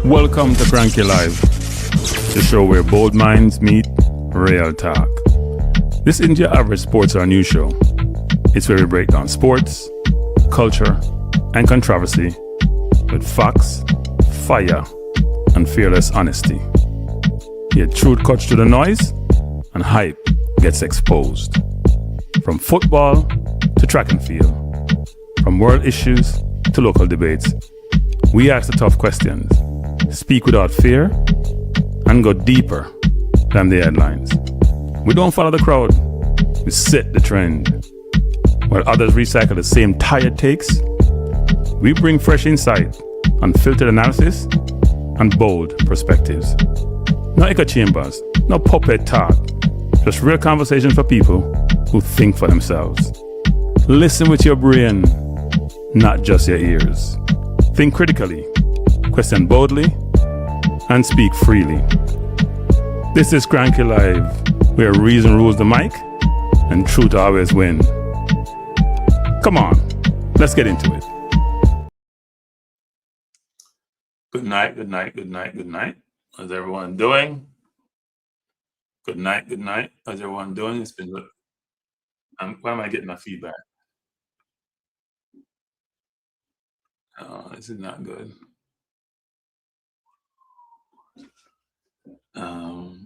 Welcome to Cranky Live, the show where bold minds meet real talk. This isn't your average sports or news show. It's where we break down sports, culture, and controversy with facts, fire, and fearless honesty. Here, truth cuts through the noise, and hype gets exposed. From football to track and field, from world issues to local debates, we ask the tough questions, speak without fear, and go deeper than the headlines. We don't follow the crowd, we set the trend. While others recycle the same tired takes, we bring fresh insight, unfiltered analysis, and bold perspectives. No echo chambers, no puppet talk, just real conversation for people who think for themselves. Listen with your brain, not just your ears. Think critically, question boldly, and speak freely. This is Cranky Live, where reason rules the mic and truth always win. Come on, let's get into it. Good night, good night, good night, good night. How's everyone doing? Good night, good night. How's everyone doing? It's been good. Why am I getting my feedback? Oh, this is not good.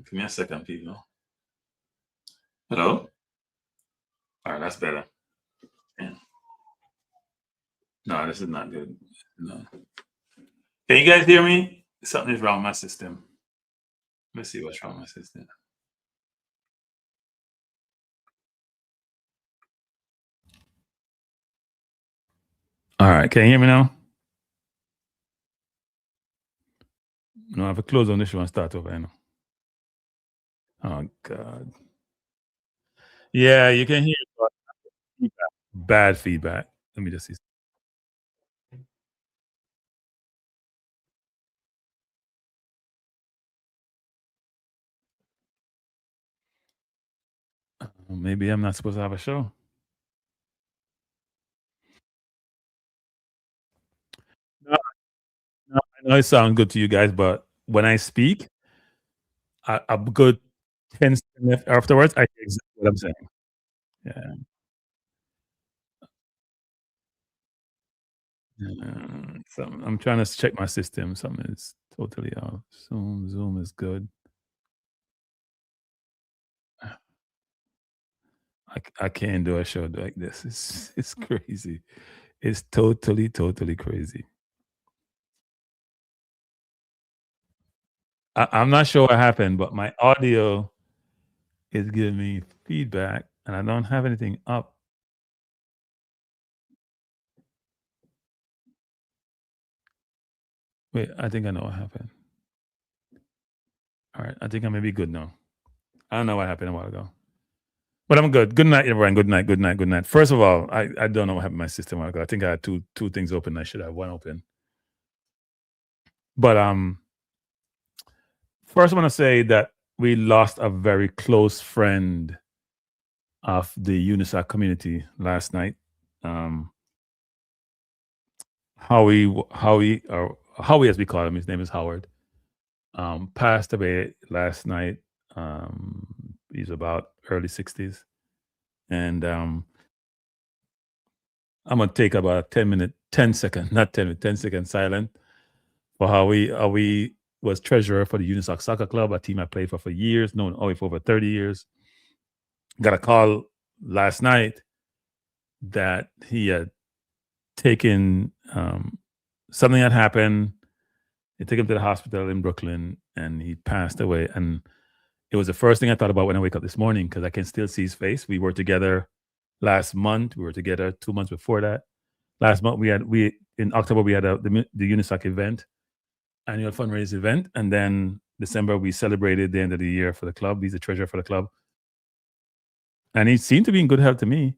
Give me a second, people. Hello? All right, that's better. Yeah. No, this is not good. No. Can you guys hear me? Something is wrong with my system. Let's see what's wrong with my system. All right, can you hear me now? No, I have a close on this one and start over. I know. Oh God. Yeah, you can hear it, but feedback. Bad feedback. Let me just see. Maybe I'm not supposed to have a show. No, no, I know it sounds good to you guys, but when I speak, a good 10 seconds afterwards, I hear exactly what I'm saying. Yeah. So I'm trying to check my system. Something is totally off. Zoom is good. I can't do a show like this. It's crazy. It's totally crazy. I'm not sure what happened, but my audio is giving me feedback, and I don't have anything up. Wait, I think I know what happened. All right, I think I may be good now. I don't know what happened a while ago, but I'm good. Good night, everyone. Good night. Good night. Good night. First of all, I don't know what happened to my system a while ago. I think I had two things open. I should have one open. But first I want to say that we lost a very close friend of the UNISAC community last night. Howie, as we call him, his name is Howard. Passed away last night. He's about early 60s. And I'm gonna take about a 10-second silent for Howie. Howie was treasurer for the UNISAC Soccer Club, a team I played for years, known Howie for over 30 years. Got a call last night that he had taken something had happened. They took him to the hospital in Brooklyn, and he passed away. And it was the first thing I thought about when I wake up this morning, because I can still see his face. We were together last month. We were together 2 months before that. Last month in October we had the UNISAC event, annual fundraising event, and then December we celebrated the end of the year for the club. He's the treasurer for the club, and he seemed to be in good health to me.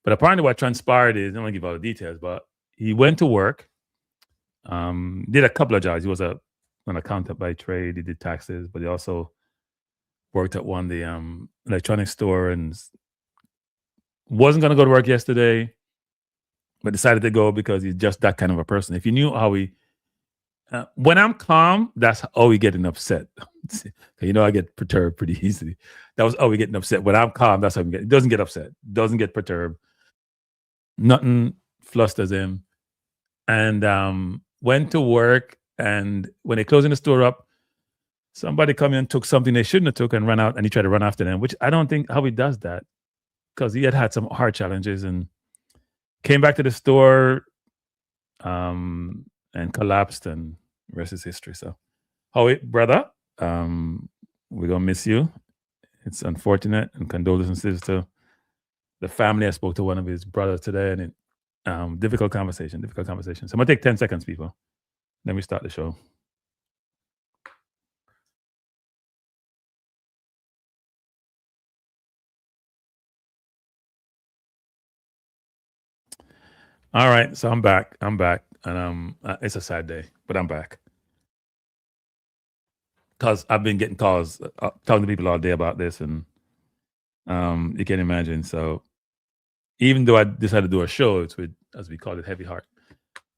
But apparently, what transpired is, I don't want to give all the details, but he went to work, did a couple of jobs. He was an accountant by trade. He did taxes, but he also worked at one the electronics store, and wasn't going to go to work yesterday, but decided to go because he's just that kind of a person. If you knew Howie, When I'm calm, that's always getting upset. I get perturbed pretty easily. That was always getting upset. When I'm calm, that's how I'm getting. It doesn't get upset. Doesn't get perturbed. Nothing flusters him. And went to work. And when they're closing the store up, somebody come in and took something they shouldn't have took and ran out. And he tried to run after them, which I don't think how he does that, because he had some hard challenges and came back to the store and collapsed, and rest is history. So, Howie, brother, we're gonna miss you. It's unfortunate, and condolences to the family. I spoke to one of his brothers today, and difficult conversation. So I'm gonna take 10 seconds, people. Then we start the show. All right, so I'm back, and it's a sad day, but I'm back because I've been getting calls, talking to people all day about this, and you can imagine. So even though I decided to do a show, it's with, as we call it, heavy heart.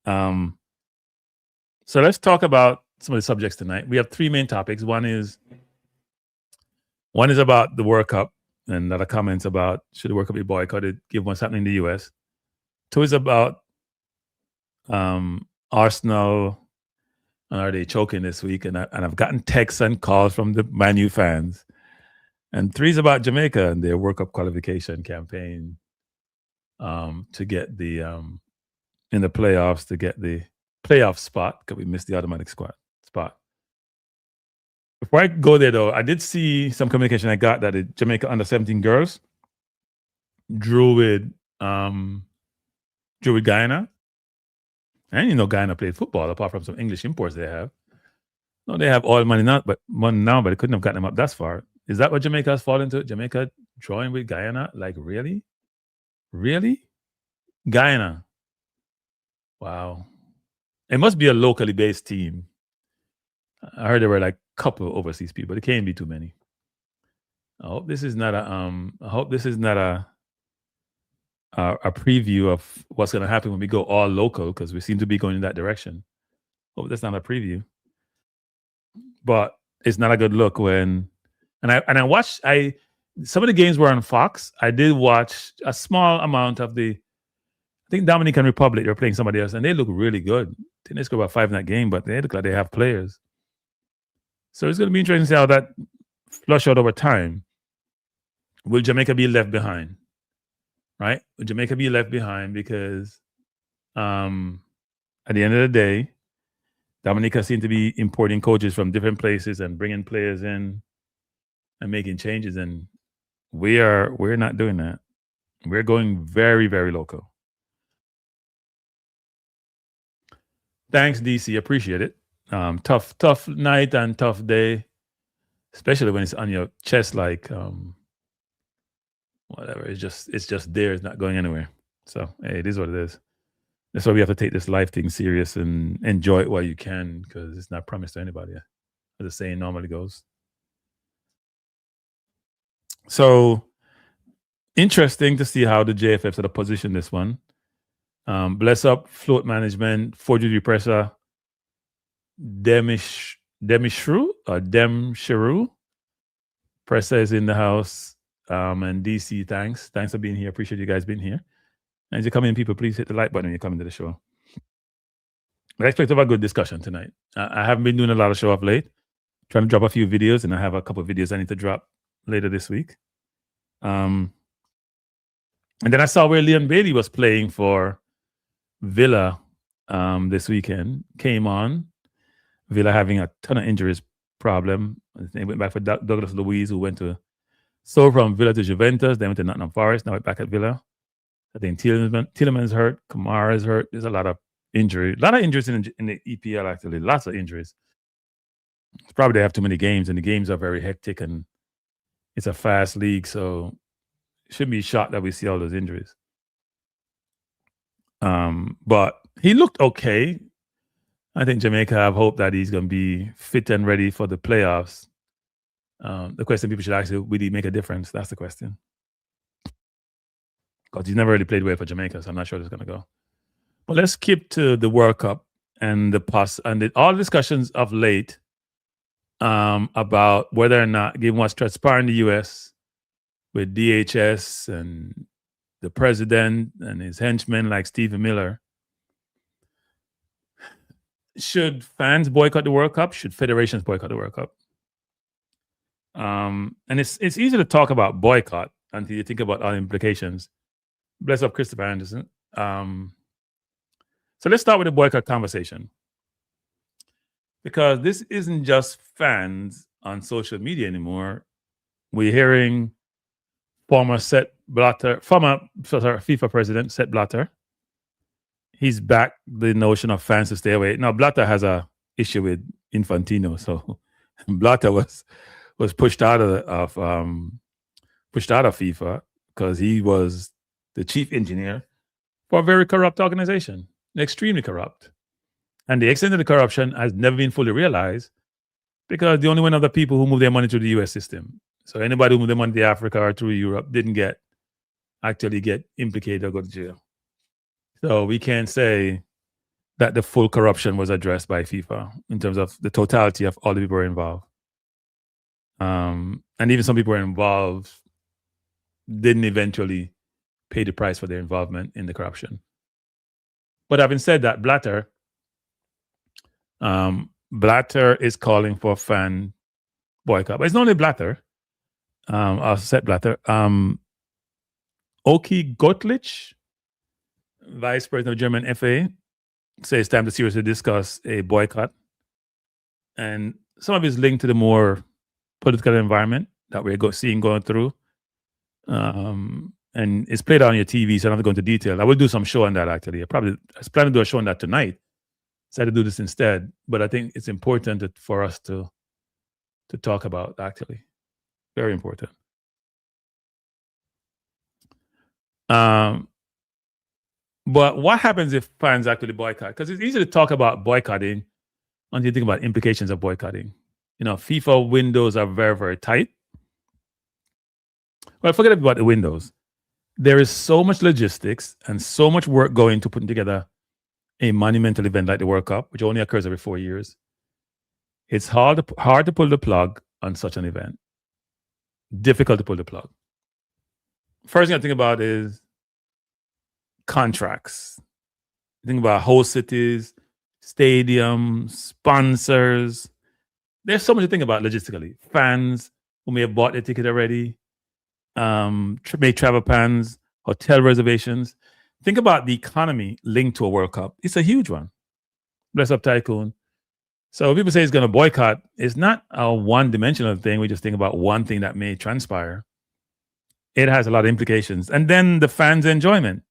So let's talk about some of the subjects tonight. We have three main topics. One is about the World Cup and other comments about should the World Cup be boycotted, given what's happening in the US. Two is about Arsenal. Are they choking this week? And I've gotten texts and calls from the Man U fans. And three is about Jamaica and their World Cup qualification campaign to get the in the playoffs, to get the playoff spot, because we missed the automatic spot. Before I go there, though, I did see some communication I got that the Jamaica under 17 girls drew with Guyana. And Guyana played football apart from some English imports they have. No, they have all money now, but they couldn't have gotten them up that far. Is that what Jamaica has fallen into? Jamaica drawing with Guyana? Like, really? Really? Guyana. Wow. It must be a locally based team. I heard there were like a couple overseas people. It can't be too many. I hope this is not a preview of what's going to happen when we go all local, because we seem to be going in that direction. Hope that's not a preview. But it's not a good look when, and I watched, some of the games were on Fox. I did watch a small amount of I think Dominican Republic, they're playing somebody else, and they look really good. I think they scored about 5 in that game, but they look like they have players. So it's going to be interesting to see how that flush out over time. Will Jamaica be left behind? Right? Will Jamaica be left behind? Because at the end of the day, Dominica seemed to be importing coaches from different places and bringing players in and making changes, and we're not doing that. We're going very, very local. Thanks, DC. Appreciate it. Tough night and tough day, especially when it's on your chest, like whatever. It's just there. It's not going anywhere. So hey, it is what it is. That's why we have to take this life thing serious and enjoy it while you can, because it's not promised to anybody, as the saying normally goes. So interesting to see how the JFF sort of position this one. Bless up, float management, 4-degree pressure, Demishru or Demshiru. Pressa is in the house. And DC, thanks for being here. Appreciate you guys being here. And as you come in, people, please hit the like button when you come into the show. I expect to have a good discussion tonight. I haven't been doing a lot of show of late. Trying to drop a few videos, and I have a couple of videos I need to drop later this week. And then I saw where Leon Bailey was playing for Villa this weekend. Came on. Villa having a ton of injuries problem. They went back for Douglas Luiz, who went to from Villa to Juventus. They went to Nottingham Forest. Now we're back at Villa. I think Tielemans hurt. Kamara is hurt. There's a lot of injuries. A lot of injuries in the EPL, actually. Lots of injuries. It's probably they have too many games, and the games are very hectic, and it's a fast league, so it shouldn't be shocked that we see all those injuries. But he looked okay. I think Jamaica have hope that he's going to be fit and ready for the playoffs. The question people should ask is, will he make a difference? That's the question. Because he's never really played well for Jamaica, so I'm not sure it's going to go. But let's skip to the World Cup and all discussions of late about whether or not, given what's transpired in the U.S. with DHS and the president and his henchmen like Stephen Miller, should fans boycott the World Cup? Should federations boycott the World Cup? And it's easy to talk about boycott until you think about all the implications. Bless up, Christopher Anderson. So let's start with the boycott conversation, because this isn't just fans on social media anymore. We're hearing former FIFA president Sepp Blatter. He's backed the notion of fans to stay away. Now, Blatter has a issue with Infantino, so Blatter was pushed out of FIFA because he was the chief engineer for a very corrupt organization, extremely corrupt. And the extent of the corruption has never been fully realized, because the only one of the people who moved their money through the US system. So anybody who moved their money to Africa or through Europe didn't actually get implicated or go to jail. So we can't say that the full corruption was addressed by FIFA in terms of the totality of all the people who were involved. And even some people who were involved didn't eventually pay the price for their involvement in the corruption. But having said that, Blatter is calling for fan boycott. But it's not only Blatter. I'll set Blatter. Oki Gottlich, vice president of German FA, says it's time to seriously discuss a boycott. And some of it is linked to the more political environment that we're seeing going through. And it's played out on your TV, so I don't have to go into detail. I will do some show on that, actually. I was planning to do a show on that tonight. So I had to do this instead. But I think it's important for us to talk about, actually. Very important. But what happens if fans actually boycott? Because it's easy to talk about boycotting until you think about implications of boycotting. FIFA windows are very, very tight. Well, forget about the windows. There is so much logistics and so much work going to putting together a monumental event like the World Cup, which only occurs every 4 years. It's hard to pull the plug on such an event. Difficult to pull the plug. First thing I think about is contracts. Think about host cities, stadiums, sponsors. There's so much to think about logistically. Fans who may have bought their ticket already, made travel plans, hotel reservations. Think about the economy linked to a World Cup. It's a huge one. Bless up, Tycoon. So people say it's going to boycott. It's not a one-dimensional thing. We just think about one thing that may transpire. It has a lot of implications. And then the fans' enjoyment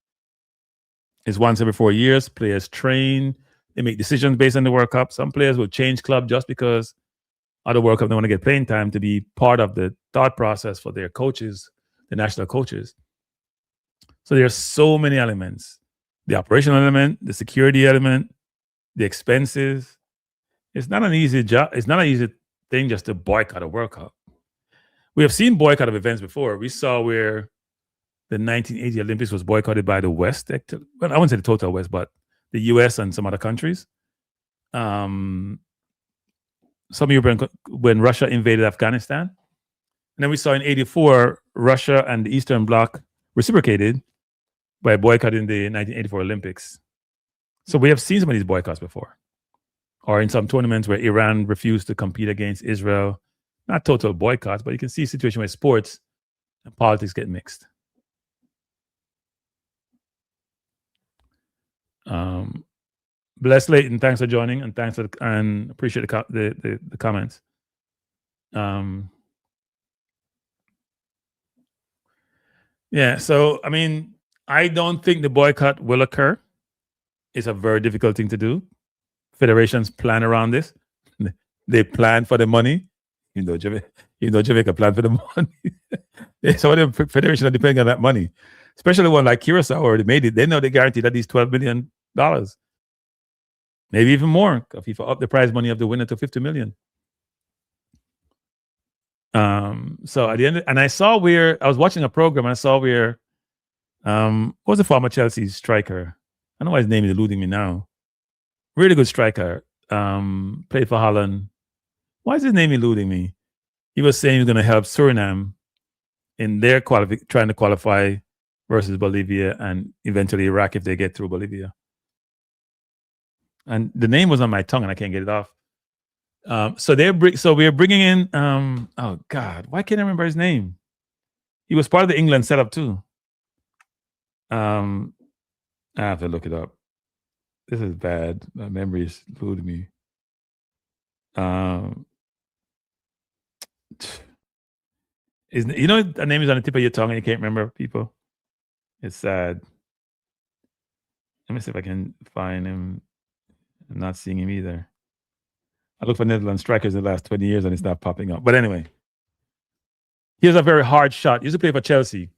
is once every 4 years. Players train. They make decisions based on the World Cup. Some players will change club just because of the World Cup. They want to get playing time to be part of the thought process for their coaches, the national coaches. So there's so many elements. The operational element, the security element, the expenses. It's not an easy job. It's not an easy thing just to boycott a World Cup. We have seen boycott of events before. We saw where the 1980 Olympics was boycotted by the West. Well, I wouldn't say the total West, but the US and some other countries. Some European, when Russia invaded Afghanistan. And then we saw in 84, Russia and the Eastern Bloc reciprocated by boycotting the 1984 Olympics. So we have seen some of these boycotts before. Or in some tournaments where Iran refused to compete against Israel. Not total boycotts, but you can see a situation where sports and politics get mixed. Bless Leighton, thanks for joining, and and appreciate the comments. Yeah, so I mean, I don't think the boycott will occur. It's a very difficult thing to do. Federations plan around this. They plan for the money. Jamaica plan for the money. Some of the federations are depending on that money. Especially one like Curacao already made it. They know they guaranteed at least $12 million. Maybe even more. If FIFA up the prize money of the winner to $50 million. So at the end, and I saw where I was watching a program, and I saw where what was the former Chelsea striker? I don't know why his name is eluding me now. Really good striker. Played for Holland. Why is his name eluding me? He was saying he was going to help Suriname in their trying to qualify versus Bolivia and eventually Iraq if they get through Bolivia. And the name was on my tongue and I can't get it off. So we're bringing in. Oh God, why can't I remember his name? He was part of the England setup too. I have to look it up. This is bad. My memory is eluding me. You know, a name is on the tip of your tongue and you can't remember people. It's sad. Let me see if I can find him. I'm not seeing him either. I look for Netherlands strikers in the last 20 years and it's not popping up. But anyway, he has a very hard shot. He used to play for Chelsea.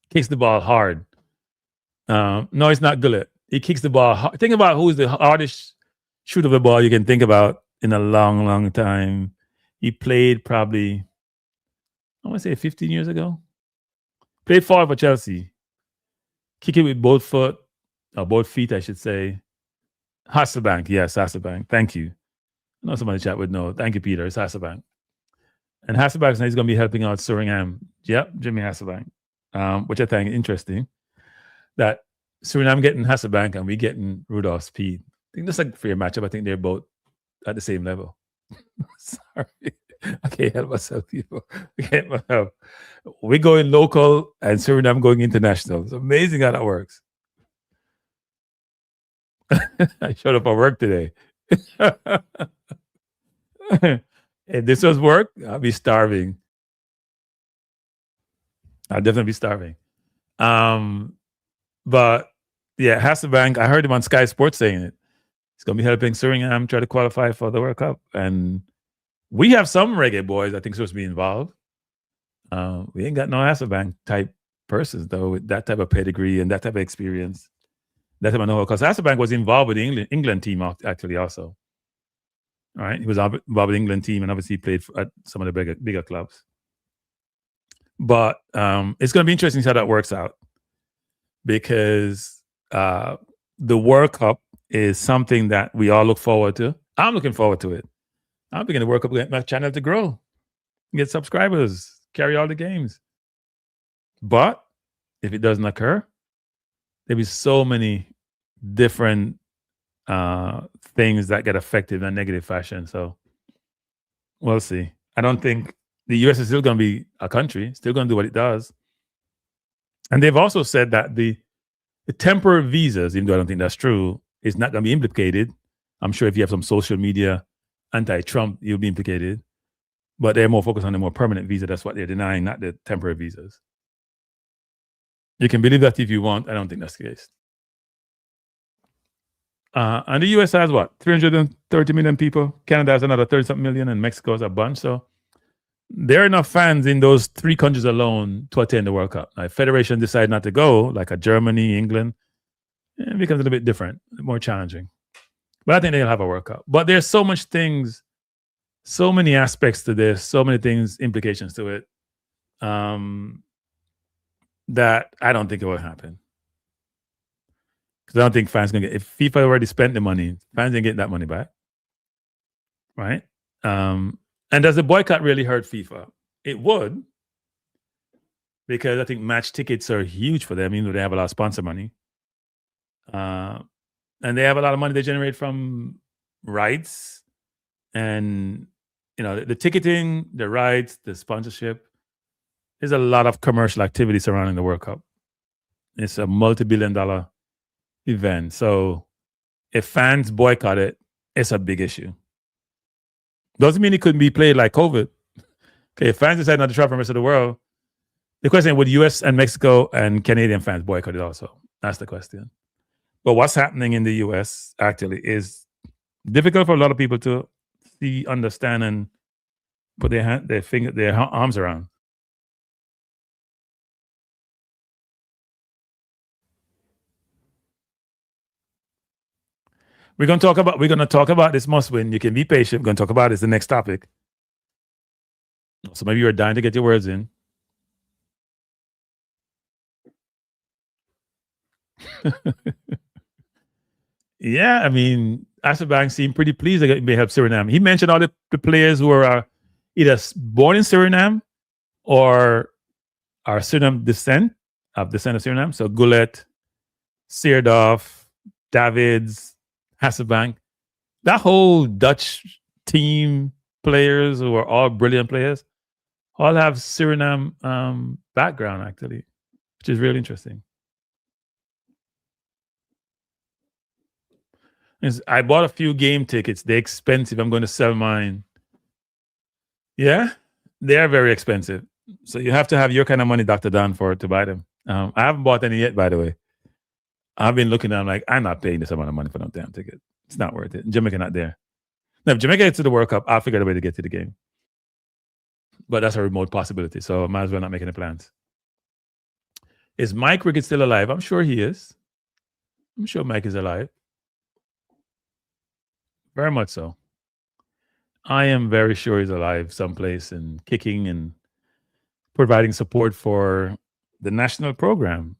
Kicks the ball hard. No, it's not Gullit. He kicks the ball hard. Think about who's the hardest shooter of the ball you can think about in a long, long time. He played probably, I want to say 15 years ago. Played forward for Chelsea. Kick it with both feet, I should say. Hasselbank. Yes, Hasselbank. Thank you. I know somebody in the chat would know. Thank you, Peter. It's Hasselbank. And Hasselbank is going to be helping out Suriname. Yep, Jimmy Hasselbank. Which I think is interesting. That Suriname getting Hasselbank and we getting Rudolph Speed. I think that's a fair matchup. I think they're both at the same level. Sorry. I can't help myself, people. I can't help myself. We're going local and Suriname going international. It's amazing how that works. I showed up at work today. If this was work, I'll be starving. I'll definitely be starving. But yeah, Hasselbank, I heard him on Sky Sports saying it. He's going to be helping Suriname try to qualify for the World Cup. And we have some Reggae Boys I think supposed to be involved. We ain't got no Hasselbank type persons, though, with that type of pedigree and that type of experience. That type of know-how. Because Hasselbank was involved with the England team actually also. All right, he was involved with the England team and obviously played at some of the bigger clubs. But it's going to be interesting to see how that works out because the World Cup is something that we all look forward to. I'm looking forward to it. I'm beginning to work up my channel to grow, get subscribers, carry all the games. But if it doesn't occur, there'll be so many different things that get affected in a negative fashion. So we'll see. I don't think the US is still going to be a country, still going to do what it does. And they've also said that the temporary visas, even though I don't think that's true, is not going to be implicated. I'm sure if you have some social media anti-Trump, you'll be implicated. But they're more focused on the more permanent visa. That's what they're denying, not the temporary visas. You can believe that if you want. I don't think that's the case. And the US has what? 330 million people. Canada has another 30-something million, and Mexico has a bunch. So there are enough fans in those three countries alone to attend the World Cup. Now, if Federation decide not to go, like a Germany, England, it becomes a little bit different, more challenging. But I think they'll have a World Cup. But there's so much things, so many aspects to this, so many things, implications to it, that I don't think it will happen. Because I don't think fans going to get, if FIFA already spent the money, fans ain't getting that money back. Right? And does the boycott really hurt FIFA? It would. Because I think match tickets are huge for them, even though they have a lot of sponsor money. And they have a lot of money they generate from rights and, you know, the ticketing, the rights, the sponsorship. There's a lot of commercial activity surrounding the World Cup. It's a multi-billion-dollar event. So if fans boycott it, it's a big issue. Doesn't mean it couldn't be played like COVID. Okay, if fans decide not to travel from the rest of the world, the question is, would US and Mexico and Canadian fans boycott it also? That's the question. But what's happening in the US actually is difficult for a lot of people to see, understand, and put their arms around. We're going to talk about this must win. You can be patient. We're going to talk about this the next topic. So maybe you're dying to get your words in. Yeah, I mean, Hasselbank seemed pretty pleased that it may help Suriname. He mentioned all the players who are either born in Suriname or are Suriname descent of Suriname. So Goulet, Seerdorf, Davids, Hasselbank, that whole Dutch team players who are all brilliant players, all have Suriname background actually, which is really interesting. I bought a few game tickets. They're expensive. I'm going to sell mine. Yeah, they are very expensive. So you have to have your kind of money, Dr. Don, to buy them. I haven't bought any yet, by the way. I've been looking at them like, I'm not paying this amount of money for no damn ticket. It's not worth it. Jamaica not there. Now, if Jamaica gets to the World Cup, I'll figure out a way to get to the game. But that's a remote possibility, so I might as well not make any plans. Is Mike Ricketts still alive? I'm sure he is. I'm sure Mike is alive. Very much so. I am very sure he's alive someplace and kicking and providing support for the national program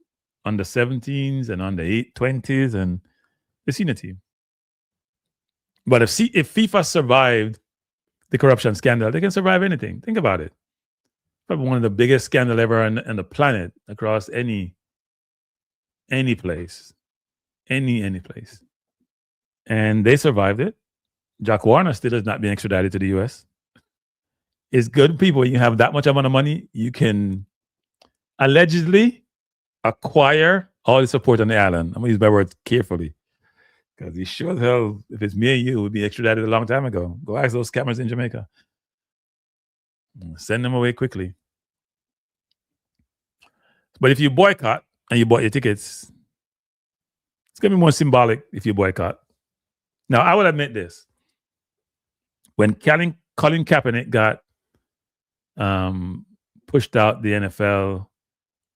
on the 17s and on the 20s and the senior team. But if FIFA survived the corruption scandal, they can survive anything. Think about it. Probably one of the biggest scandal ever on the planet across any place. Any place. And they survived it. Jack Warner still has not been extradited to the US. It's good, people, when you have that much amount of money, you can allegedly acquire all the support on the island. I'm going to use my words carefully. Because he sure as hell, if it's me and you, would be extradited a long time ago. Go ask those scammers in Jamaica. Send them away quickly. But if you boycott and you bought your tickets, it's going to be more symbolic if you boycott. Now, I will admit this. When Colin Kaepernick got pushed out the NFL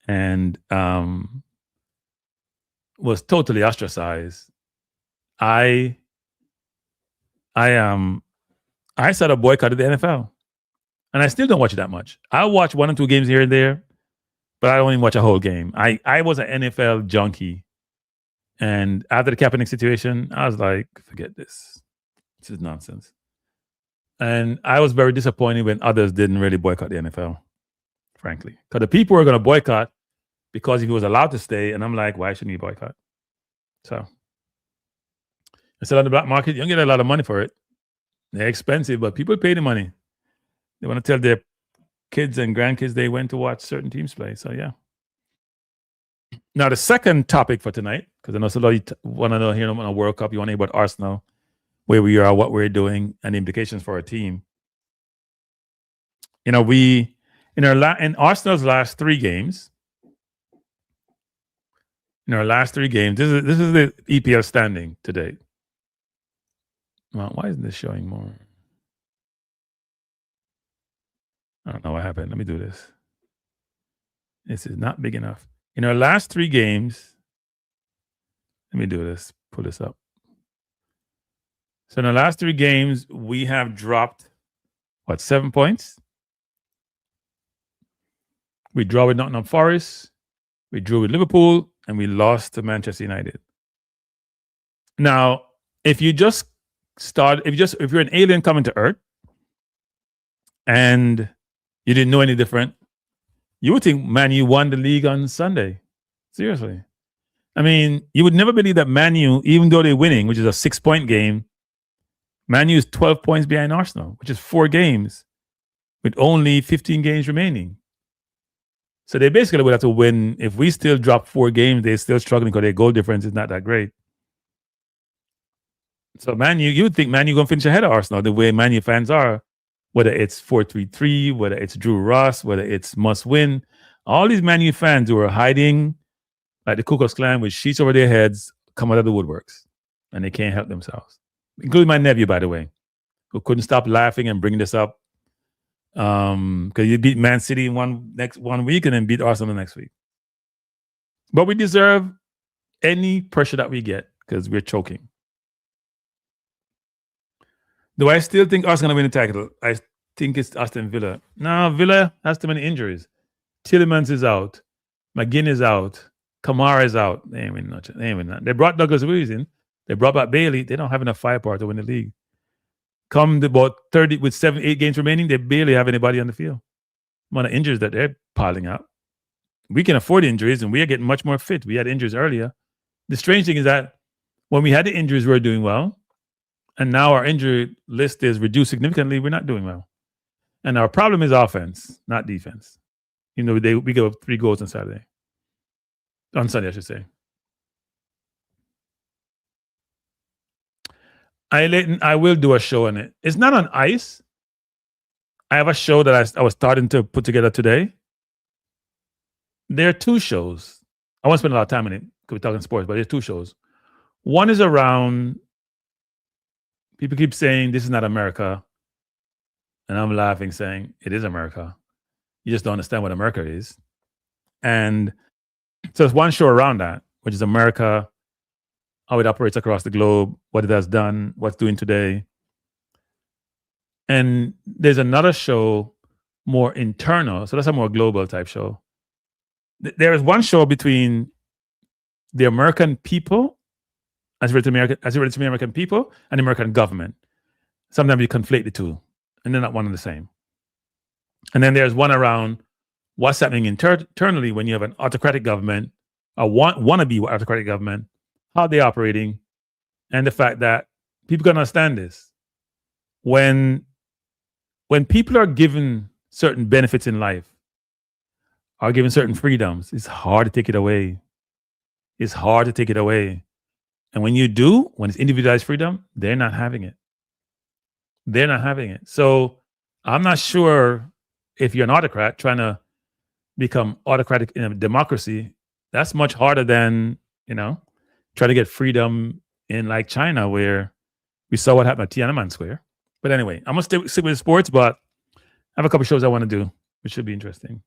and was totally ostracized, I started boycotting the NFL, and I still don't watch it that much. I watch 1 or 2 games here and there, but I don't even watch a whole game. I was an NFL junkie, and after the Kaepernick situation, I was like, forget this. This is nonsense. And I was very disappointed when others didn't really boycott the NFL, frankly, because the people were going to boycott because he was allowed to stay, and I'm like, why shouldn't he boycott? So. Instead on the black market, you don't get a lot of money for it. They're expensive, but people pay the money. They want to tell their kids and grandkids they went to watch certain teams play. So, yeah. Now, the second topic for tonight, because I know some of you want to know here on the World Cup, you want to hear about Arsenal, where we are, what we're doing, and the implications for our team. You know, in Arsenal's last 3 games, this is the EPL standing today. Well, why isn't this showing more? I don't know what happened. Let me do this. This is not big enough. In our last 3 games, let me do this. Pull this up. So in the last 3 games, we have dropped, 7 points? We draw with Nottingham Forest, we drew with Liverpool, and we lost to Manchester United. Now, if you're an alien coming to Earth and you didn't know any different, you would think Man U won the league on Sunday. Seriously. I mean, you would never believe that Man U, even though they're winning, which is a 6-point game, Man U is 12 points behind Arsenal, which is 4 games with only 15 games remaining. So they basically would have to win. If we still drop 4 games, they're still struggling because their goal difference is not that great. So Man U, you would think Man U going to finish ahead of Arsenal the way Man U fans are, whether it's 4-3-3, whether it's Drew Ross, whether it's must win. All these Man U fans who are hiding like the Ku Klux Klan with sheets over their heads come out of the woodworks, and they can't help themselves. Including my nephew, by the way, who couldn't stop laughing and bringing this up because you beat Man City in one week and then beat Arsenal the next week. But we deserve any pressure that we get because we're choking. Do I still think Arsenal going to win the title? I think it's Aston Villa. No, Villa has too many injuries. Tielemans is out. McGinn is out. Kamara is out. They ain't winning nothing. They brought Douglas Luiz in. They brought back Bailey. They don't have enough firepower to win the league. Come to about 30 with 7-8 games remaining, they barely have anybody on the field. Amount of injuries that they're piling up. We can afford injuries, and we are getting much more fit. We had injuries earlier. The strange thing is that when we had the injuries, we were doing well. And now our injury list is reduced significantly. We're not doing well. And our problem is offense, not defense. You know, we gave up 3 goals on Sunday, I should say. I will do a show on it. It's not on ice. I have a show that I was starting to put together today. There are 2 shows. I won't spend a lot of time on it because we're talking sports, but there's 2 shows. One is around, people keep saying this is not America. And I'm laughing, saying it is America. You just don't understand what America is. And so there's one show around that, which is America, how it operates across the globe, what it has done, what's doing today. And there's another show more internal. So that's a more global type show. There is one show between the American people, as related to the American people, and the American government. Sometimes you conflate the two, and they're not one and the same. And then there's one around what's happening internally when you have an autocratic government, a wannabe autocratic government, how they're operating, and the fact that people can understand this. When people are given certain benefits in life, are given certain freedoms, it's hard to take it away. It's hard to take it away. And when you do, when it's individualized freedom, they're not having it. They're not having it. So I'm not sure if you're an autocrat trying to become autocratic in a democracy, that's much harder than, try to get freedom in like China, where we saw what happened at Tiananmen Square. But anyway, I'm going to stick with sports, but I have a couple shows I want to do, which should be interesting.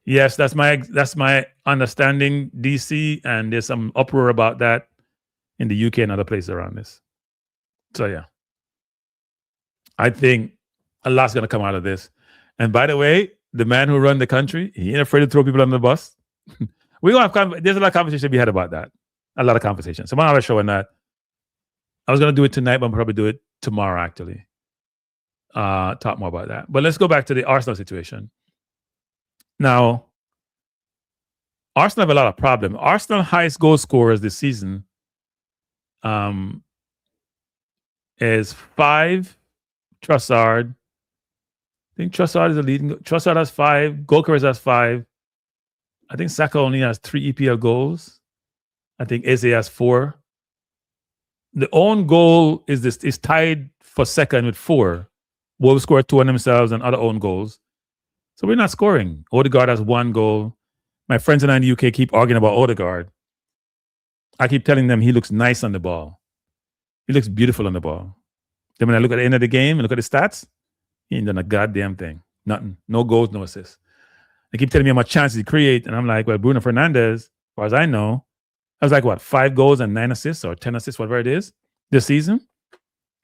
Yes, that's my understanding, DC, and there's some uproar about that in the UK and other places around this. So yeah, I think a lot's going to come out of this. And by the way, the man who run the country, he ain't afraid to throw people under the bus. There's a lot of conversation to be had about that. A lot of conversation. So I'm going to have a show on that. I was going to do it tonight, but I'll probably do it tomorrow, actually. Talk more about that. But let's go back to the Arsenal situation. Now, Arsenal have a lot of problems. Arsenal highest goal scorers this season is 5 Trossard. I think Trossard is the leading. Trossard has 5. Goalkeepers has 5. I think Saka only has 3 EPL goals. I think Eze has 4. The own goal is tied for second with 4. Wolves scored 2 on themselves and other own goals. So we're not scoring. Odegaard has 1 goal. My friends and I in the UK keep arguing about Odegaard. I keep telling them he looks nice on the ball. He looks beautiful on the ball. Then when I look at the end of the game and look at the stats, he ain't done a goddamn thing. Nothing. No goals, no assists. They keep telling me how much chances he create, and I'm like, well, Bruno Fernandes, as far as I know, has like 5 goals and 9 assists or 10 assists, whatever it is, this season.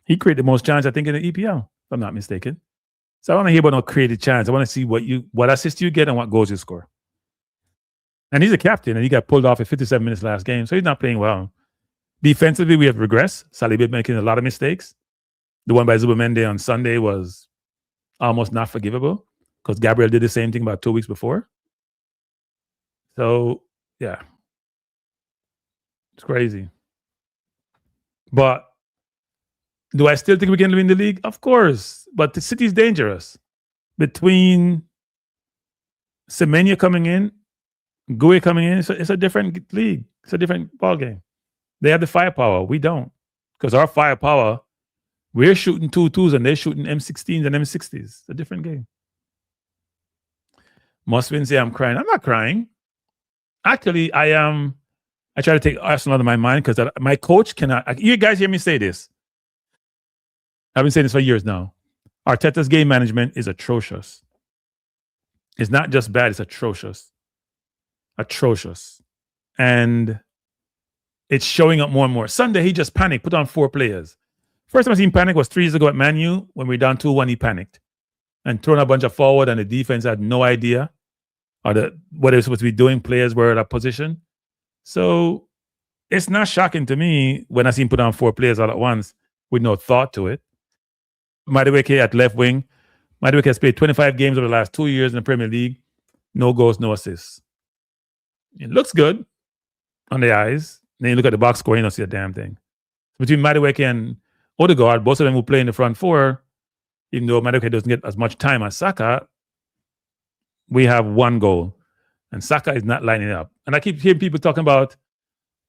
He created the most chances, I think, in the EPL, if I'm not mistaken. So I want to hear about no created chance. I want to see what assists you get and what goals you score. And he's a captain, and he got pulled off at 57 minutes last game, so he's not playing well. Defensively, we have regressed. Saliba making a lot of mistakes. The one by Zubimendi on Sunday was almost not forgivable because Gabriel did the same thing about 2 weeks before. So, yeah. It's crazy. But do I still think we can win the league? Of course. But the city's dangerous. Between Semenya coming in, Gui coming in, it's a different league. It's a different ball game. They have the firepower. We don't. Because our firepower, we're shooting 2-2s and they're shooting M16s and M60s. It's a different game. Must win say I'm crying. I'm not crying. Actually, I am. I try to take Arsenal out of my mind because my coach cannot. You guys hear me say this. I've been saying this for years now. Arteta's game management is atrocious. It's not just bad, it's atrocious. Atrocious. And it's showing up more and more. Sunday, he just panicked, put on 4 players. First time I seen panic was 3 years ago at Man U. When we were down 2-1, he panicked. And thrown a bunch of forward, and the defense had no idea or what they're supposed to be doing, players were at a position. So it's not shocking to me when I see him put on 4 players all at once with no thought to it. Madueke at left wing. Madueke has played 25 games over the last 2 years in the Premier League. No goals, no assists. It looks good on the eyes. Then you look at the box score, you don't see a damn thing. Between Madueke and Odegaard, both of them who play in the front four, even though Madueke doesn't get as much time as Saka, we have 1 goal. And Saka is not lining up. And I keep hearing people talking about,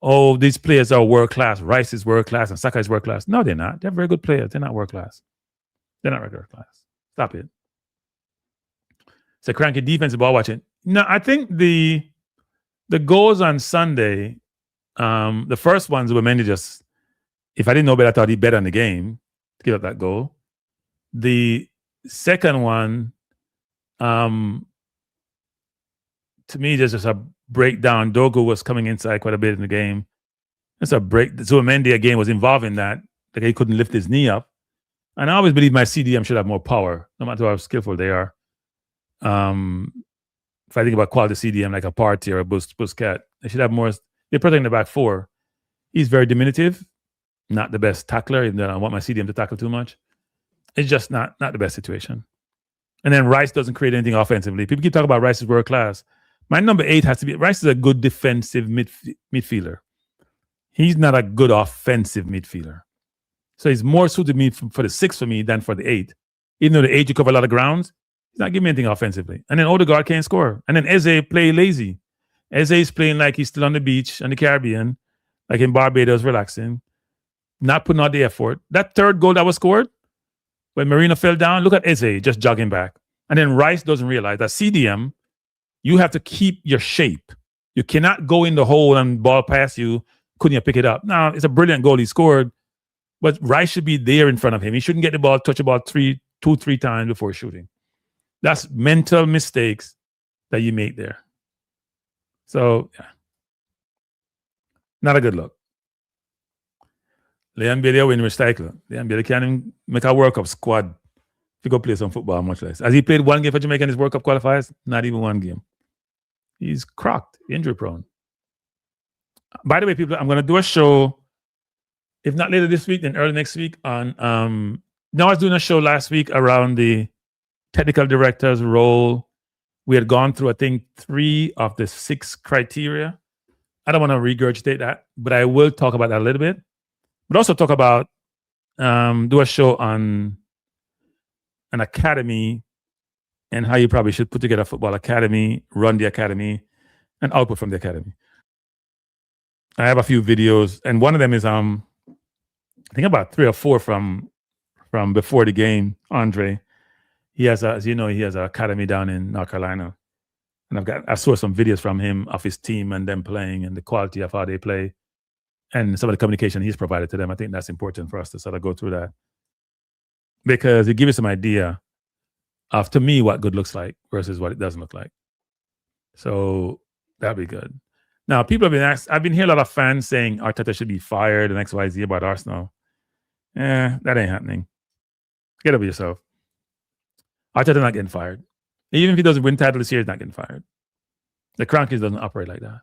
oh, these players are world class. Rice is world class and Saka is world class. No, they're not. They're very good players. They're not world class. They're not regular class. Stop it. It's a cranky defensive ball watching. No, I think the goals on Sunday, the first ones were mainly just, if I didn't know better, I thought he'd bet on the game to give up that goal. The second one, to me, there's just a breakdown. Dogu was coming inside quite a bit in the game. It's a break. Zubimendi again was involved in that. Like he couldn't lift his knee up. And I always believe my CDM should have more power, no matter how skillful they are. If I think about quality CDM like a Partey or a Busquets, they should have more. They're protecting the back four. He's very diminutive, not the best tackler. Even though I want my CDM to tackle too much. It's just not the best situation. And then Rice doesn't create anything offensively. People keep talking about Rice is world class. My number 8 has to be, Rice is a good defensive midfielder. He's not a good offensive midfielder. So he's more suited for the 6 for me than for the 8. Even though the 8, you cover a lot of grounds, he's not giving me anything offensively. And then Odegaard can't score. And then Eze play lazy. Eze is playing like he's still on the beach in the Caribbean, like in Barbados, relaxing, not putting out the effort. That third goal that was scored, when Marino fell down, look at Eze just jogging back. And then Rice doesn't realize that CDM, you have to keep your shape. You cannot go in the hole and ball past you. Couldn't you pick it up? Now, it's a brilliant goal he scored, but Rice should be there in front of him. He shouldn't get the ball, touch the ball 2-3 times before shooting. That's mental mistakes that you make there. So, yeah. Not a good look. Leon Bailey win recycle. Leon Bailey can't even make a World Cup squad to go play some football, much less. Has he played 1 game for Jamaica in his World Cup qualifiers? Not even 1 game. He's crocked, injury prone. By the way, people, I'm going to do a show, if not later this week, then early next week on, now I was doing a show last week around the technical director's role. We had gone through, I think, 3 of the 6 criteria. I don't want to regurgitate that, but I will talk about that a little bit. But also talk about, do a show on an academy and how you probably should put together a football academy, run the academy, and output from the academy. I have a few videos, and one of them is, I think about 3 or 4 from before the game, Andre. He has, as you know, he has an academy down in North Carolina. And I saw some videos from him of his team and them playing and the quality of how they play. And some of the communication he's provided to them. I think that's important for us to sort of go through that. Because it gives you some idea of, to me, what good looks like versus what it doesn't look like. So that'd be good. Now, people have been asked, I've been hearing a lot of fans saying Arteta should be fired and XYZ about Arsenal. That ain't happening. Get over yourself. Arteta not getting fired. Even if he doesn't win title this year, he's not getting fired. The Crankies doesn't operate like that.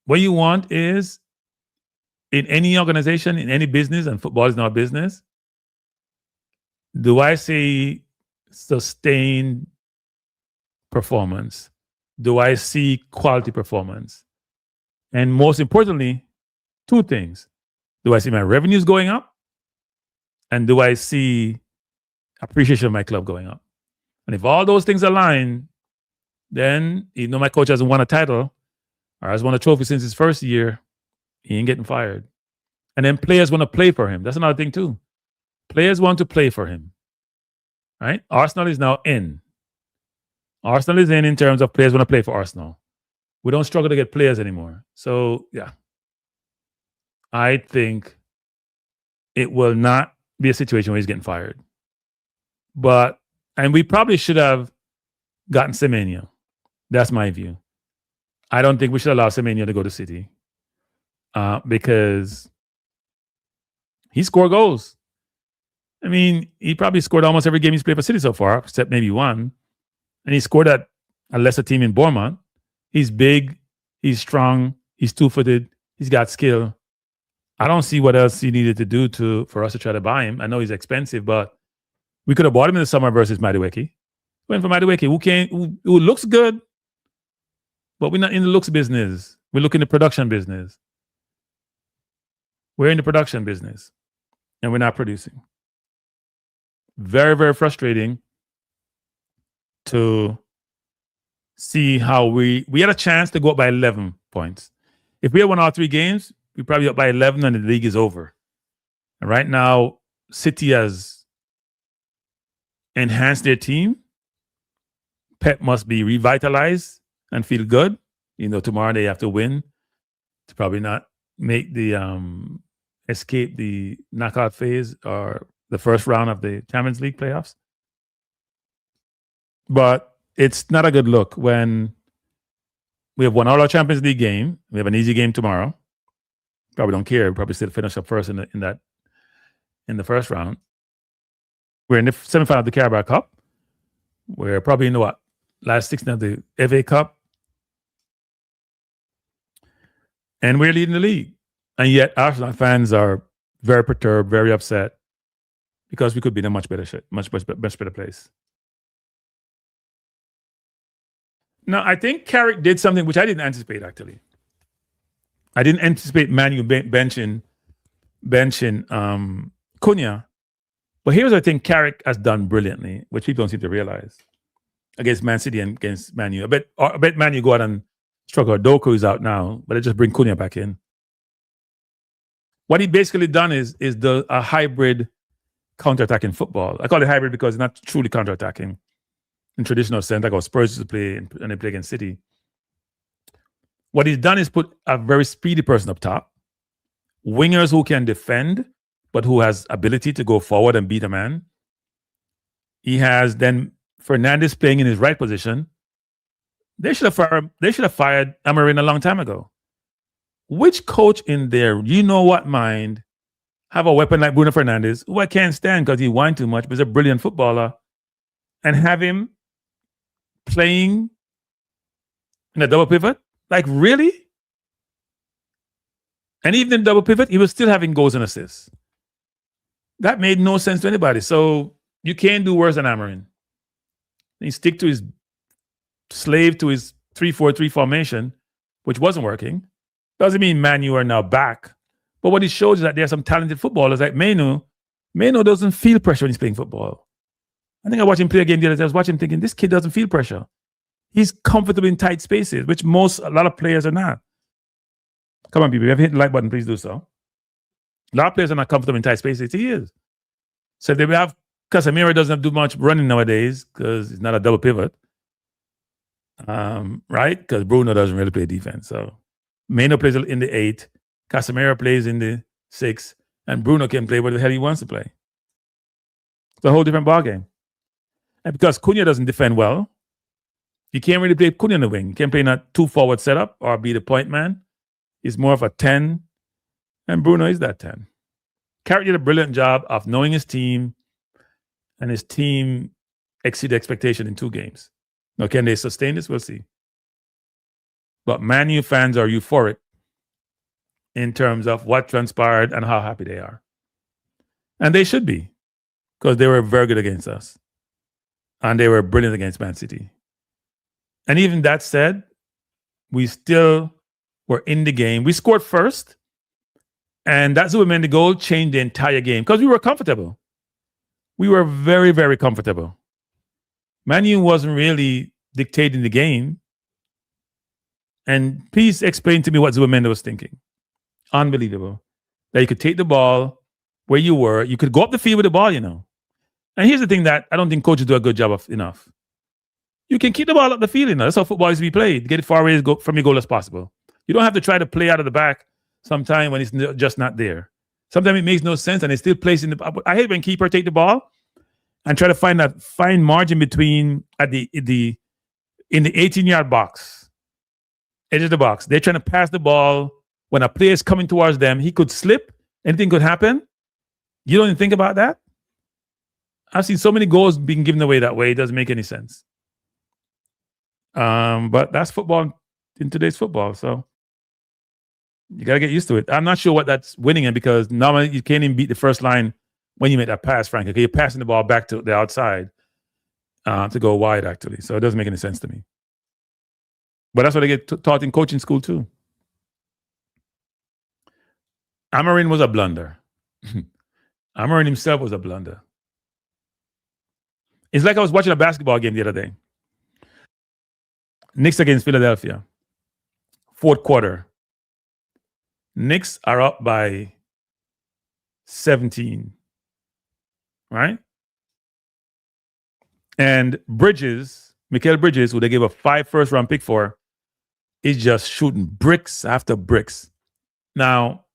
What you want is, in any organization, in any business, and football is not business, do I see sustained performance? Do I see quality performance? And most importantly, 2 things. Do I see my revenues going up? And do I see appreciation of my club going up? And if all those things align, then even though my coach hasn't won a title or has won a trophy since his first year, he ain't getting fired. And then players want to play for him. That's another thing too. Players want to play for him. Right? Arsenal is now in. Arsenal is in terms of players want to play for Arsenal. We don't struggle to get players anymore. So, yeah. I think it will not be a situation where he's getting fired. And we probably should have gotten Semenyo. That's my view. I don't think we should allow Semenyo to go to City. Because he scored goals. I mean, he probably scored almost every game he's played for City so far, except maybe 1. And he scored at a lesser team in Bournemouth. He's big, he's strong, he's two-footed, he's got skill. I don't see what else he needed to do for us to try to buy him. I know he's expensive, but we could have bought him in the summer versus Madueke. Went for Madueke, who looks good, but we're not in the looks business. We're looking at the production business. We're in the production business, and we're not producing. Very, very frustrating to see how we had a chance to go up by 11 points. If we had won all 3 games, we probably up by 11 and the league is over. And right now, City has enhanced their team. Pep must be revitalized and feel good. Tomorrow they have to win to probably not make the escape the knockout phase or the first round of the Champions League playoffs. But it's not a good look when we have won all our Champions League game. We have an easy game tomorrow. Probably don't care. We'll probably still finish up first in the first round. We're in the semifinal of the Carabao Cup. We're probably in the last 16 of the FA Cup. And we're leading the league. And yet Arsenal fans are very perturbed, very upset, because we could be in a much better place. Now, I think Carrick did something which I didn't anticipate, actually. I didn't anticipate Man U benching Cunha. But here's what I think Carrick has done brilliantly, which people don't seem to realize, against Man City and against Man U. I bet Man U go out and struggle. Doku is out now, but they just bring Cunha back in. What he basically done is a hybrid counter-attacking football. I call it hybrid because it's not truly counter-attacking in traditional sense, like how Spurs used to play and they play against City. What he's done is put a very speedy person up top, wingers who can defend, but who has ability to go forward and beat a man. He has then Fernandes playing in his right position. They should have fired Amorim a long time ago. Which coach in there, mind, have a weapon like Bruno Fernandes, who I can't stand because he whines too much, but he's a brilliant footballer, and have him playing in a double pivot? Like, really? And even in double pivot, he was still having goals and assists. That made no sense to anybody. So you can't do worse than Amorim. He stick to his slave to his 3-4-3 formation, which wasn't working. Doesn't mean Man U are now back. But what it shows is that there are some talented footballers like Menu. Menu doesn't feel pressure when he's playing football. I think I watched him play a game the other day. I was watching him thinking, this kid doesn't feel pressure. He's comfortable in tight spaces, which a lot of players are not. Come on, people. If you haven't hit the like button, please do so. A lot of players are not comfortable in tight spaces. He is. So if they have Casemiro doesn't do much running nowadays because he's not a double pivot. Right? Because Bruno doesn't really play defense. So Meno plays in the 8, Casemiro plays in the 6, and Bruno can play where the hell he wants to play. It's a whole different ballgame. And because Cunha doesn't defend well, you can't really play Cunha in the wing. You can't play in a 2-forward setup or be the point man. He's more of a 10, and Bruno is that 10. Carrick did a brilliant job of knowing his team, and his team exceeded expectation in 2 games. Now, can they sustain this? We'll see. But Man U fans are euphoric in terms of what transpired and how happy they are. And they should be, because they were very good against us. And they were brilliant against Man City. And even that said, we still were in the game. We scored first, and that's what made the goal change the entire game, because we were comfortable. We were very, very comfortable. Man U wasn't really dictating the game. And please explain to me what Zubamendo was thinking. Unbelievable. That you could take the ball where you were. You could go up the field with the ball, And here's the thing that I don't think coaches do a good job of enough. You can keep the ball up the field, That's how football is to be played. Get it far away from your goal as possible. You don't have to try to play out of the back sometime when it's just not there. Sometimes it makes no sense and it's still placed in the... I hate when keeper take the ball and try to find that fine margin between in the 18-yard box, edge of the box. They're trying to pass the ball. When a player is coming towards them, he could slip. Anything could happen. You don't even think about that? I've seen so many goals being given away that way. It doesn't make any sense. But that's football in today's football. So you got to get used to it. I'm not sure what that's winning in, because normally you can't even beat the first line when you make that pass, Frank. Okay, you're passing the ball back to the outside to go wide, actually. So it doesn't make any sense to me. But that's what they get taught in coaching school, too. Amarin was a blunder. Amarin himself was a blunder. It's like I was watching a basketball game the other day. Knicks against Philadelphia. Fourth quarter. Knicks are up by 17. Right? And Mikal Bridges, who they gave a 5 first-round pick for, is just shooting bricks after bricks. Now,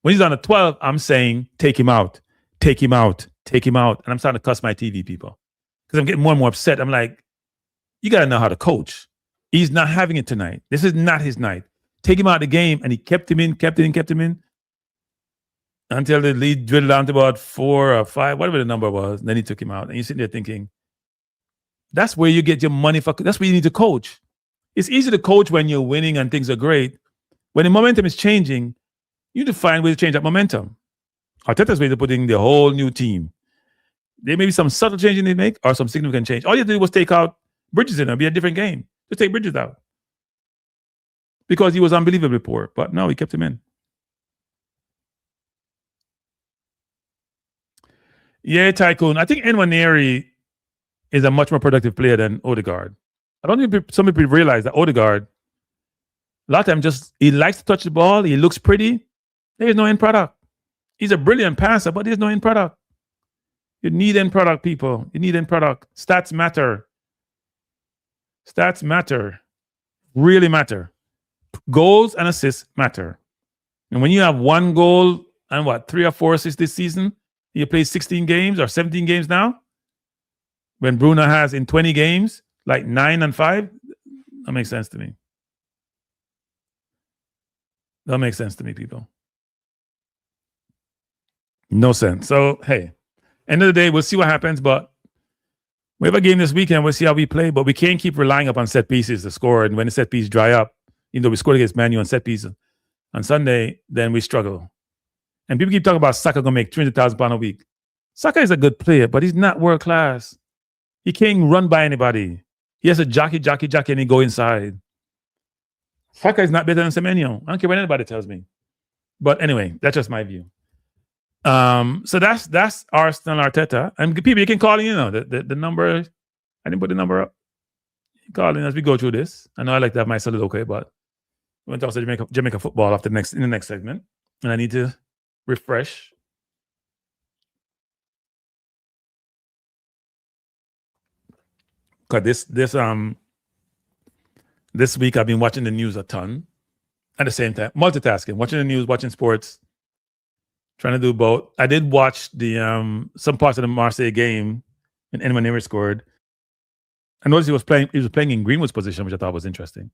when he's on a 12, I'm saying, take him out, take him out, take him out. And I'm starting to cuss my TV people because I'm getting more and more upset. I'm like, you got to know how to coach. He's not having it tonight. This is not his night. Take him out of the game. And he kept him in until the lead drilled down to about 4 or 5, whatever the number was. And then he took him out. And you're sitting there thinking, that's where you get your money for. That's where you need to coach. It's easy to coach when you're winning and things are great. When the momentum is changing, you need to find ways to change that momentum. Arteta's way to putting the whole new team. There may be some subtle change they make or some significant change. All you have to do was take out Bridges in. It'll be a different game. Just take Bridges out. Because he was unbelievably poor. But no, he kept him in. Yeah, Tycoon. I think Nwaneri is a much more productive player than Odegaard. I don't think some people realize that Odegaard, a lot of times he likes to touch the ball. He looks pretty. There is no end product. He's a brilliant passer, but there's no end product. You need end product, people. You need end product. Stats matter. Stats matter. Really matter. Goals and assists matter. And when you have 1 goal and 3 or 4 assists this season, you play 16 games or 17 games now. When Bruno has in 20 games, like 9 and 5, that makes sense to me. That makes sense to me, people. No sense. So, hey, end of the day, we'll see what happens. But we have a game this weekend. We'll see how we play. But we can't keep relying upon set pieces to score. And when the set piece dry up, even though we scored against Man U on set pieces on Sunday, then we struggle. And people keep talking about Saka going to make £300,000 a week. Saka is a good player, but he's not world class. He can't run by anybody. He has a jockey, and he go inside. Saka is not better than Semenyo. I don't care what anybody tells me. But anyway, that's just my view. So that's Arsenal Arteta. And people, you can call in, the number. I didn't put the number up. You call in as we go through this. I know I like to have my solid okay, but we went to also Jamaica football in the next segment. And I need to refresh. Because this week I've been watching the news a ton at the same time, multitasking, watching the news, watching sports, trying to do both. I did watch the some parts of the Marseille game, and Nwaneri scored. I noticed he was playing in Greenwood's position, which I thought was interesting.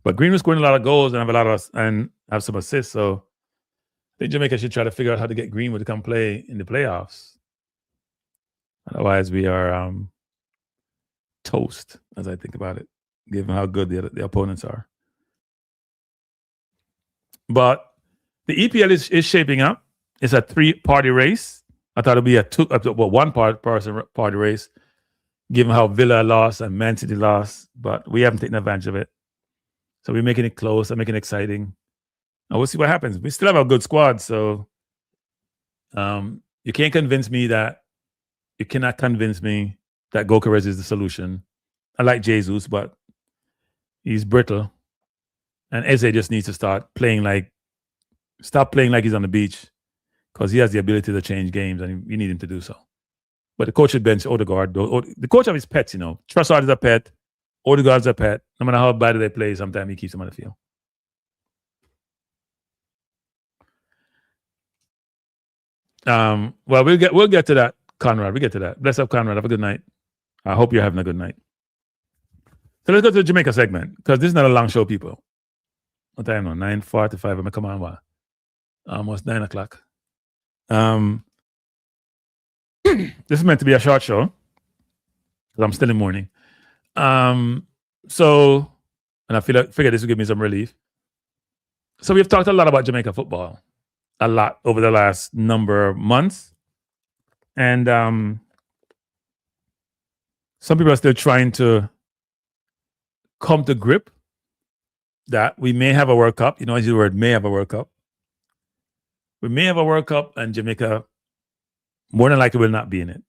But Greenwood scoring a lot of goals and have some assists. So I think Jamaica should try to figure out how to get Greenwood to come play in the playoffs. Otherwise, we are toast, as I think about it, given how good the opponents are. But the EPL is shaping up. It's a 3-party race. I thought it'd be a 1-party race, given how Villa lost and Man City lost. But we haven't taken advantage of it. So we're making it close and making it exciting. And we'll see what happens. We still have a good squad, so you cannot convince me that Gokares is the solution. I like Jesus, but he's brittle. And Eze just needs to stop playing like he's on the beach, because he has the ability to change games, and you need him to do so. But the coach should bench Odegaard. The coach of his pets, Trossard is a pet. Odegaard's a pet. No matter how bad they play, sometimes he keeps them on the field. Well, we'll get to that, Conrad. We'll get to that. Bless up, Conrad. Have a good night. I hope you're having a good night. So let's go to the Jamaica segment, because this is not a long show, people. What time now? 9:45. I'm gonna come on. What? Almost 9 o'clock. This is meant to be a short show, because I'm still in mourning. So, and figure this will give me some relief. So we've talked a lot about Jamaica football, a lot over the last number of months, and some people are still trying to come to grip that we may have a World Cup. You know, as the word may have a World Cup. We may have a World Cup, and Jamaica more than likely will not be in it.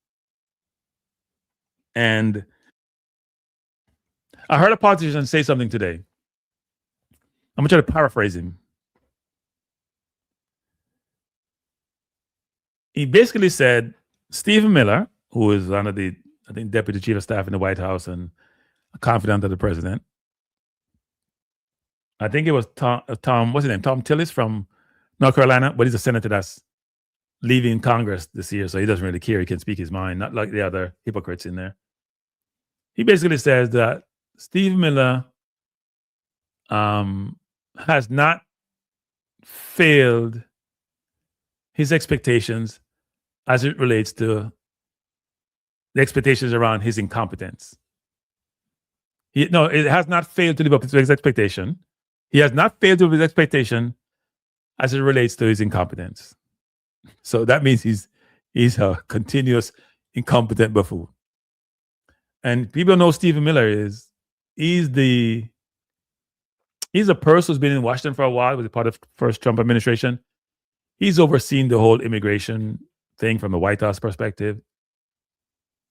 And I heard a politician say something today. I'm going to try to paraphrase him. He basically said, Stephen Miller, who is one of the, I think, deputy chief of staff in the White House and a confidant of the president. I think it was Tom, what's his name? Tom Tillis from North Carolina, but he's a senator that's leaving Congress this year, so he doesn't really care. He can speak his mind, not like the other hypocrites in there. He basically says that Steve Miller has not failed his expectations as it relates to the expectations around his incompetence. It has not failed to live up to his expectation. He has not failed to live up his expectation as it relates to his incompetence. So that means he's a continuous incompetent buffoon. And people know Stephen Miller is he's a person who's been in Washington for a while, was a part of the first Trump administration. He's overseen the whole immigration thing from the White House perspective.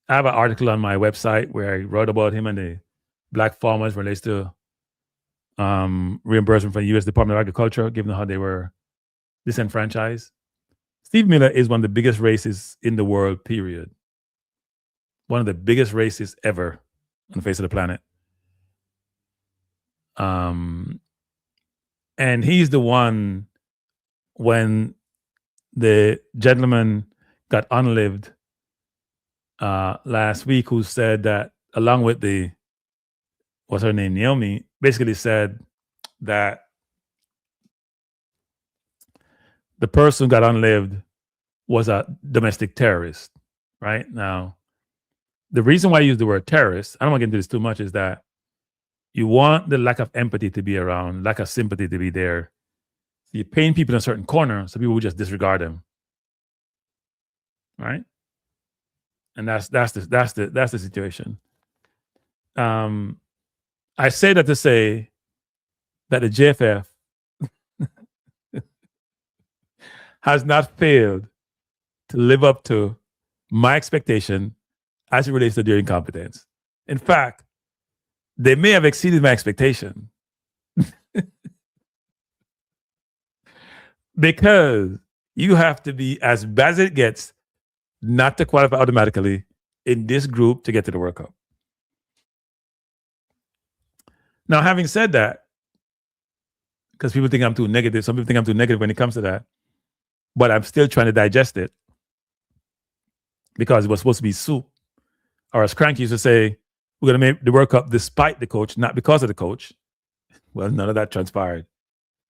I have an article on my website where I wrote about him and the black farmers relates to reimbursement from the U.S. Department of Agriculture, given how they were disenfranchised. Steve Miller is one of the biggest racists in the world, period. One of the biggest racists ever on the face of the planet. And he's the one, when the gentleman got unlived last week, who said that, along with what's her name, Naomi, basically said that the person who got unlived was a domestic terrorist, right? Now, the reason why I use the word terrorist, I don't want to get into this too much, is that you want the lack of empathy to be around, lack of sympathy to be there. So you paint people in a certain corner, so people will just disregard them, right? And that's the situation. I say that to say that the JFF has not failed to live up to my expectation as it relates to their incompetence. In fact, they may have exceeded my expectation. Because you have to be as bad as it gets not to qualify automatically in this group to get to the World Cup. Now, having said that, because people think I'm too negative, some people think I'm too negative when it comes to that, but I'm still trying to digest it, because it was supposed to be soup. Or as Cranky used to say, we're going to make the World Cup despite the coach, not because of the coach. Well, none of that transpired.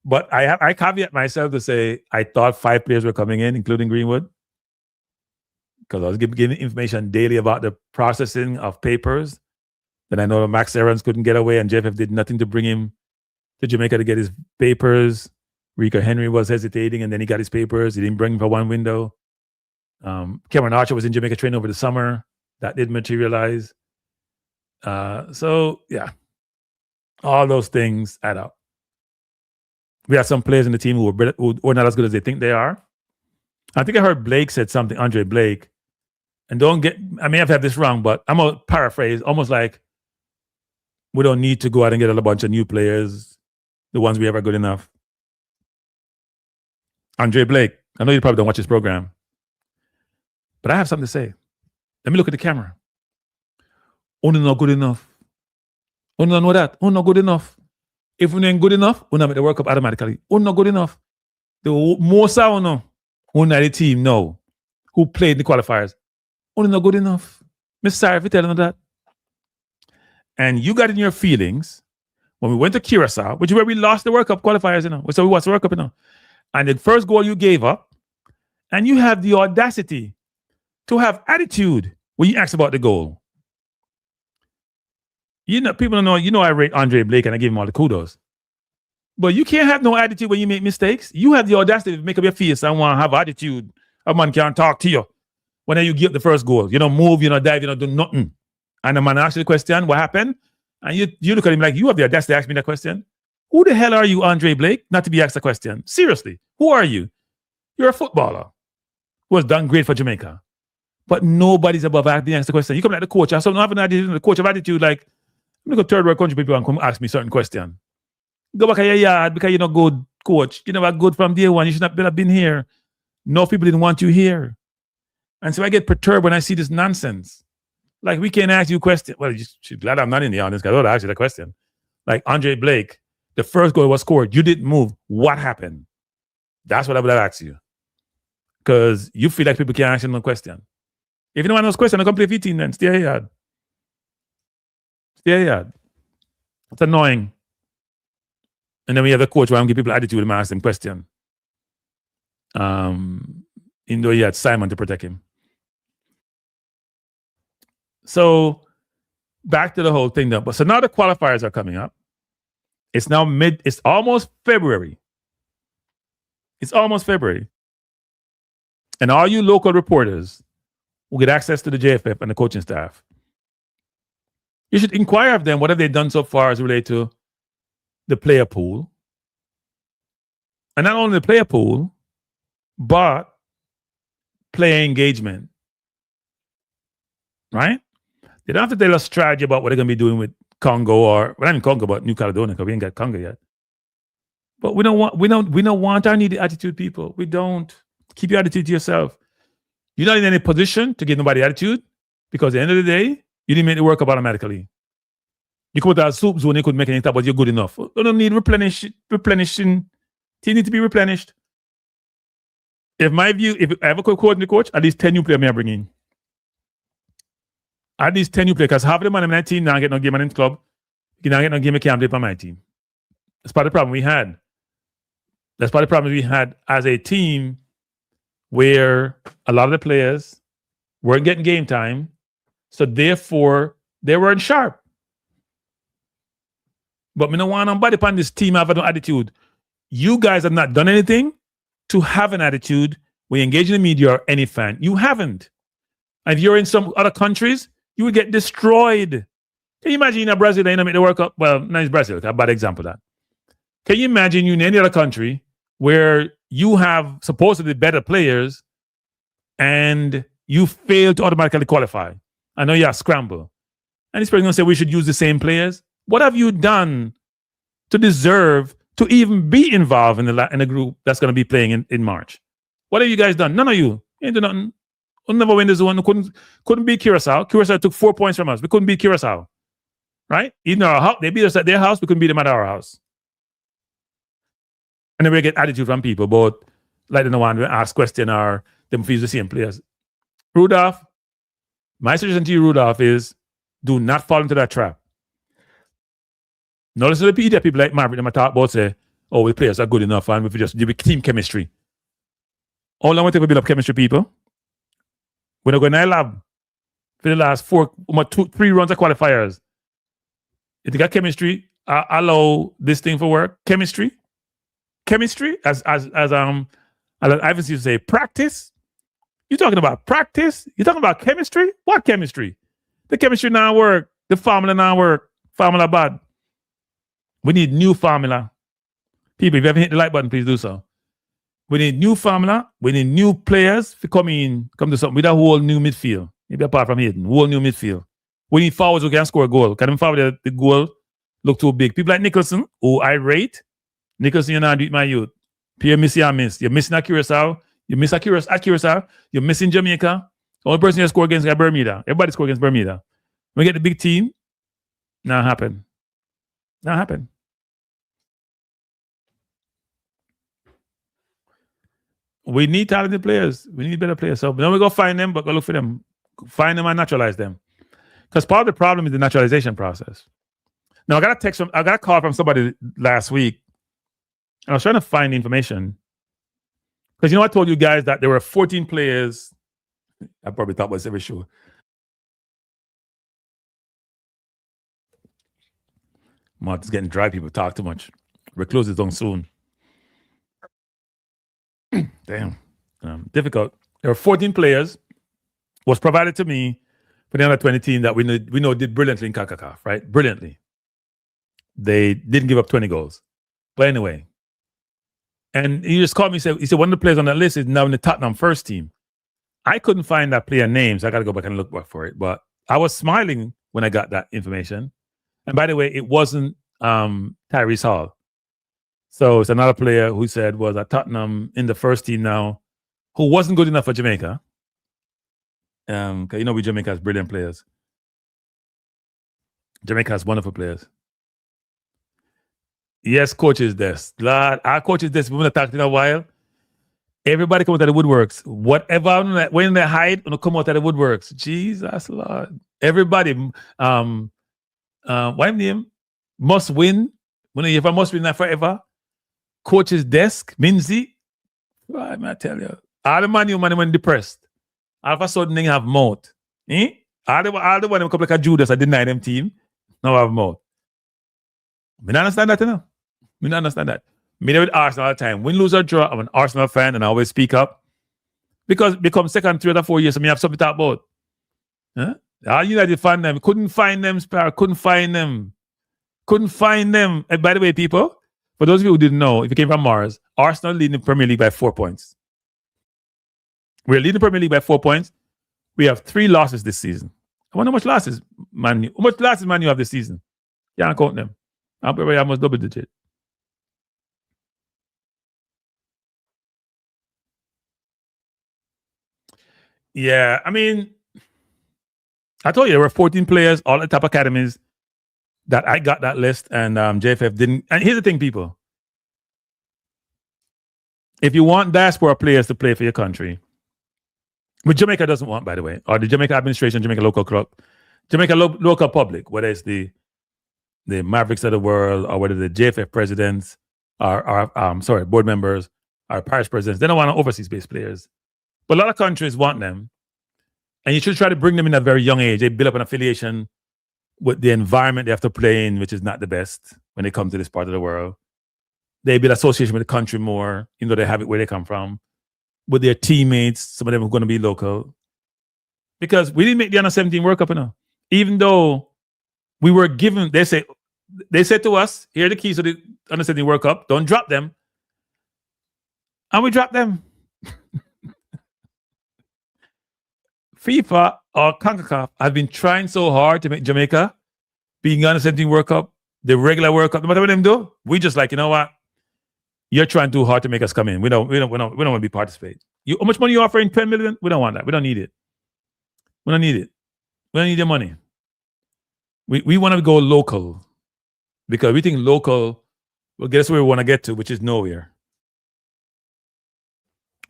But I caveat myself to say I thought 5 players were coming in, including Greenwood, because I was giving information daily about the processing of papers. Then I know that Max Aarons couldn't get away, and JFF did nothing to bring him to Jamaica to get his papers. Rico Henry was hesitating, and then he got his papers. He didn't bring him for one window. Cameron Archer was in Jamaica training over the summer. That didn't materialize. So, yeah, all those things add up. We have some players in the team who were not as good as they think they are. I think I heard Blake said something, Andre Blake. And I may have had this wrong, but I'm going to paraphrase, almost like we don't need to go out and get a bunch of new players. The ones we have are good enough. Andre Blake, I know you probably don't watch this program, but I have something to say. Let me look at the camera. Only not good enough. Only not know that. Only not good enough. If we ain't good enough, we'll not make the World Cup automatically. Only not good enough. The most I know, only the team know who played in the qualifiers. Only not good enough. Miss sorry for telling you that. And you got in your feelings when we went to Curacao, which is where we lost the World Cup qualifiers, So we watched the World Cup, And the first goal you gave up, and you have the audacity to have attitude when you ask about the goal. People don't know, I rate Andre Blake and I give him all the kudos. But you can't have no attitude when you make mistakes. You have the audacity to make up your face and want to have attitude. A man can't talk to you. When you get the first goal, you don't move, you don't dive, you don't do nothing. And the man asks you the question, what happened? And you look at him like, you have the audacity to ask me that question. Who the hell are you, Andre Blake, not to be asked a question? Seriously, who are you? You're a footballer who has done great for Jamaica. But nobody's above being asked the question. You come like the coach, I have an attitude, the coach of attitude, like, I'm going to third world country people and come ask me certain question. Go back to your yard because you're not good, coach. You're never good from day one. You should not have been here. No, people didn't want you here. And so I get perturbed when I see this nonsense. Like, we can't ask you a question. Well, you're glad I'm not in the audience because I would ask you the question. Like, Andre Blake, the first goal was scored. You didn't move. What happened? That's what I would have asked you. Because you feel like people can't ask you no question. If you don't want those questions, don't play 15 then. Stay here. Stay here. It's annoying. And then we have the coach where I'm giving people attitude and ask them question. Even though he had Simon to protect him. So back to the whole thing though. So now the qualifiers are coming up. It's now it's almost February. It's almost February. And all you local reporters will get access to the JFF and the coaching staff. You should inquire of them what have they done so far as related to the player pool. And not only the player pool, but player engagement. Right? They don't have to tell us strategy about what they're going to be doing with Congo or, well, not even Congo, but New Caledonia, because we ain't got Congo yet. But we don't want our needy attitude, people. We don't. Keep your attitude to yourself. You're not in any position to give nobody attitude because at the end of the day, you didn't make it work up automatically. You come to a soup zone, you couldn't make anything, but you're good enough. You don't need replenishing. You need to be replenished. If my view, if I ever could quote the coach, at least 10 new players may I bring in. At least 10 new players, because half of the man in my team now get no game in the club. You now get no game, I can't play for my team. That's part of the problem we had. That's part of the problem we had as a team where a lot of the players weren't getting game time, so therefore they weren't sharp. But me no want nobody upon this team have no attitude. You guys have not done anything to have an attitude when you engage in the media or any fan. You haven't. And if you're in some other countries, you would get destroyed. Can you imagine in Brazil, they don't make the World Cup? Well, not in Brazil, a bad example of that. Can you imagine you in any other country where you have supposedly better players and you fail to automatically qualify? I know you have scramble. And this person going to say we should use the same players. What have you done to deserve to even be involved in the group that's going to be playing in March? What have you guys done? None of you. You ain't do nothing. We'll never win this one. Couldn't beat Curacao. Curacao took 4 points from us. We couldn't beat Curacao. Right? Even our house, they beat us at their house. We couldn't beat them at our house. And then we get attitude from people, but like they don't want to ask question or them feel the same players. Rudolph, my suggestion to you, Rudolph, is do not fall into that trap. Notice the media people like Marvin, them talk about say, oh, the players are good enough and we just do team chemistry. How long will it take to build up chemistry, people? We're not going to lab for the last 3 rounds of qualifiers. If you got chemistry, allow this thing for work. Chemistry, as Ivan used to say, practice. You talking about practice? You talking about chemistry? What chemistry? The chemistry now work. The formula now work. Formula bad. We need new formula. People, if you haven't hit the like button, please do so. We need new formula. We need new players to come to something with a whole new midfield. Maybe apart from Hayden, whole new midfield. We need forwards who can score a goal. Can them forward the goal look too big? People like Nicholson, who I rate. Nicholson, you're not doing my youth. Pierre Missy, I miss. You're missing at Curacao. You miss at Curacao. You're missing Jamaica. The only person you score against is Bermuda. Everybody score against Bermuda. When we get the big team, not happen. Not happen. We need talented players. We need better players. So then we go find them, but go look for them. Find them and naturalize them. Because part of the problem is the naturalization process. Now I got a call from somebody last week. And I was trying to find information. Because I told you guys that there were 14 players. I probably thought was every show. Mouth is getting dry. People talk too much. We're closing down soon. Damn. Difficult. There were 14 players. Was provided to me for the under 20 team that we know did brilliantly in CONCACAF, right? Brilliantly. They didn't give up 20 goals. But anyway. And he just called me and said, one of the players on that list is now in the Tottenham first team. I couldn't find that player name, so I got to go back and look back for it. But I was smiling when I got that information. And by the way, it wasn't Tyrese Hall. So it's another player who said was at Tottenham in the first team now, who wasn't good enough for Jamaica. Because you know Jamaica has brilliant players. Jamaica has wonderful players. Yes, coaches desk. Lord, our coaches desk, we haven't talked in a while. Everybody come out of the woodworks. Whatever, when they hide, when they come out of the woodworks. Jesus, Lord. Everybody, what's name? Must win. When if I must win that forever. Coach's desk, Minzy. I might tell you. All the money when depressed. All of a sudden they have mouth. All the one come like a Judas, I deny them team. Now I have mouth. I don't understand that, you know. I don't understand that. Me with Arsenal all the time. Win, lose, or draw, I'm an Arsenal fan and I always speak up. Because become second, 3 or 4 years, so I have something to talk about. Huh? All United fan them. Couldn't find them, Spar. Couldn't find them. And by the way, people, for those of you who didn't know, if you came from Mars, Arsenal leading the Premier League by 4 points. We're leading the Premier League by 4 points. We have 3 losses this season. I wonder how much losses Man U have this season. You can't count them. I'm probably almost double digit. Yeah, I mean, I told you there were 14 players, all at top academies, that I got that list, and JFF didn't. And here's the thing, people. If you want diaspora players to play for your country, which Jamaica doesn't want, by the way, or the Jamaica administration, Jamaica local club, Jamaica local public, whether it's the Mavericks of the world, or whether the JFF presidents, or board members, or parish presidents, they don't want overseas-based players. But a lot of countries want them, and you should try to bring them in at a very young age. They build up an affiliation with the environment they have to play in, which is not the best when they come to this part of the world. They build association with the country more, even though they have it where they come from, with their teammates. Some of them are going to be local. Because we didn't make the under 17 World Cup, you know. Even though we were given, they said to us, here are the keys to the under 17 World Cup, don't drop them. And we dropped them. FIFA or CONCACAF have been trying so hard to make Jamaica being under 17 World Cup, the regular World Cup, no matter what them do, we just like, you know what? You're trying too hard to make us come in. We don't want to be participate. How much money you offering? 10 million? We don't want that. We don't need it. We don't need it. We don't need your money. We want to go local because we think local will get us where we want to get to, which is nowhere.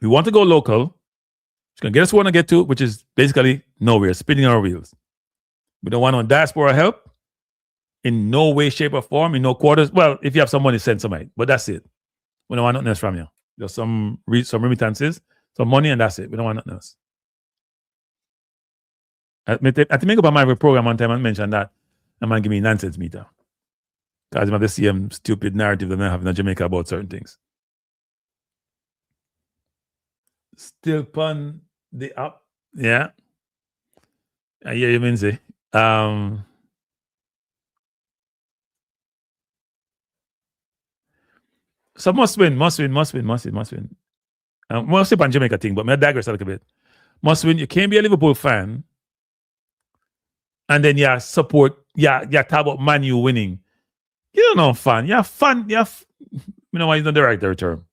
We want to go local. It's going to get us where we want to get to, which is basically nowhere, spinning our wheels. We don't want no diaspora help in no way, shape, or form, in no quarters. Well, if you have some money, send somebody, but that's it. We don't want nothing else from you. Just some remittances, some money, and that's it. We don't want nothing else. I think about my program one time and mentioned that a man give me nonsense meter. Because I have the same stupid narrative that I have in Jamaica about certain things. Still pun the up. Yeah. I hear you, Minzy. So must win. Mostly on Jamaica thing, but I digress a little bit. Must win. You can't be a Liverpool fan and then you support, you talk about Man U winning. You don't know fan. You're fan. You know why it's not the right term.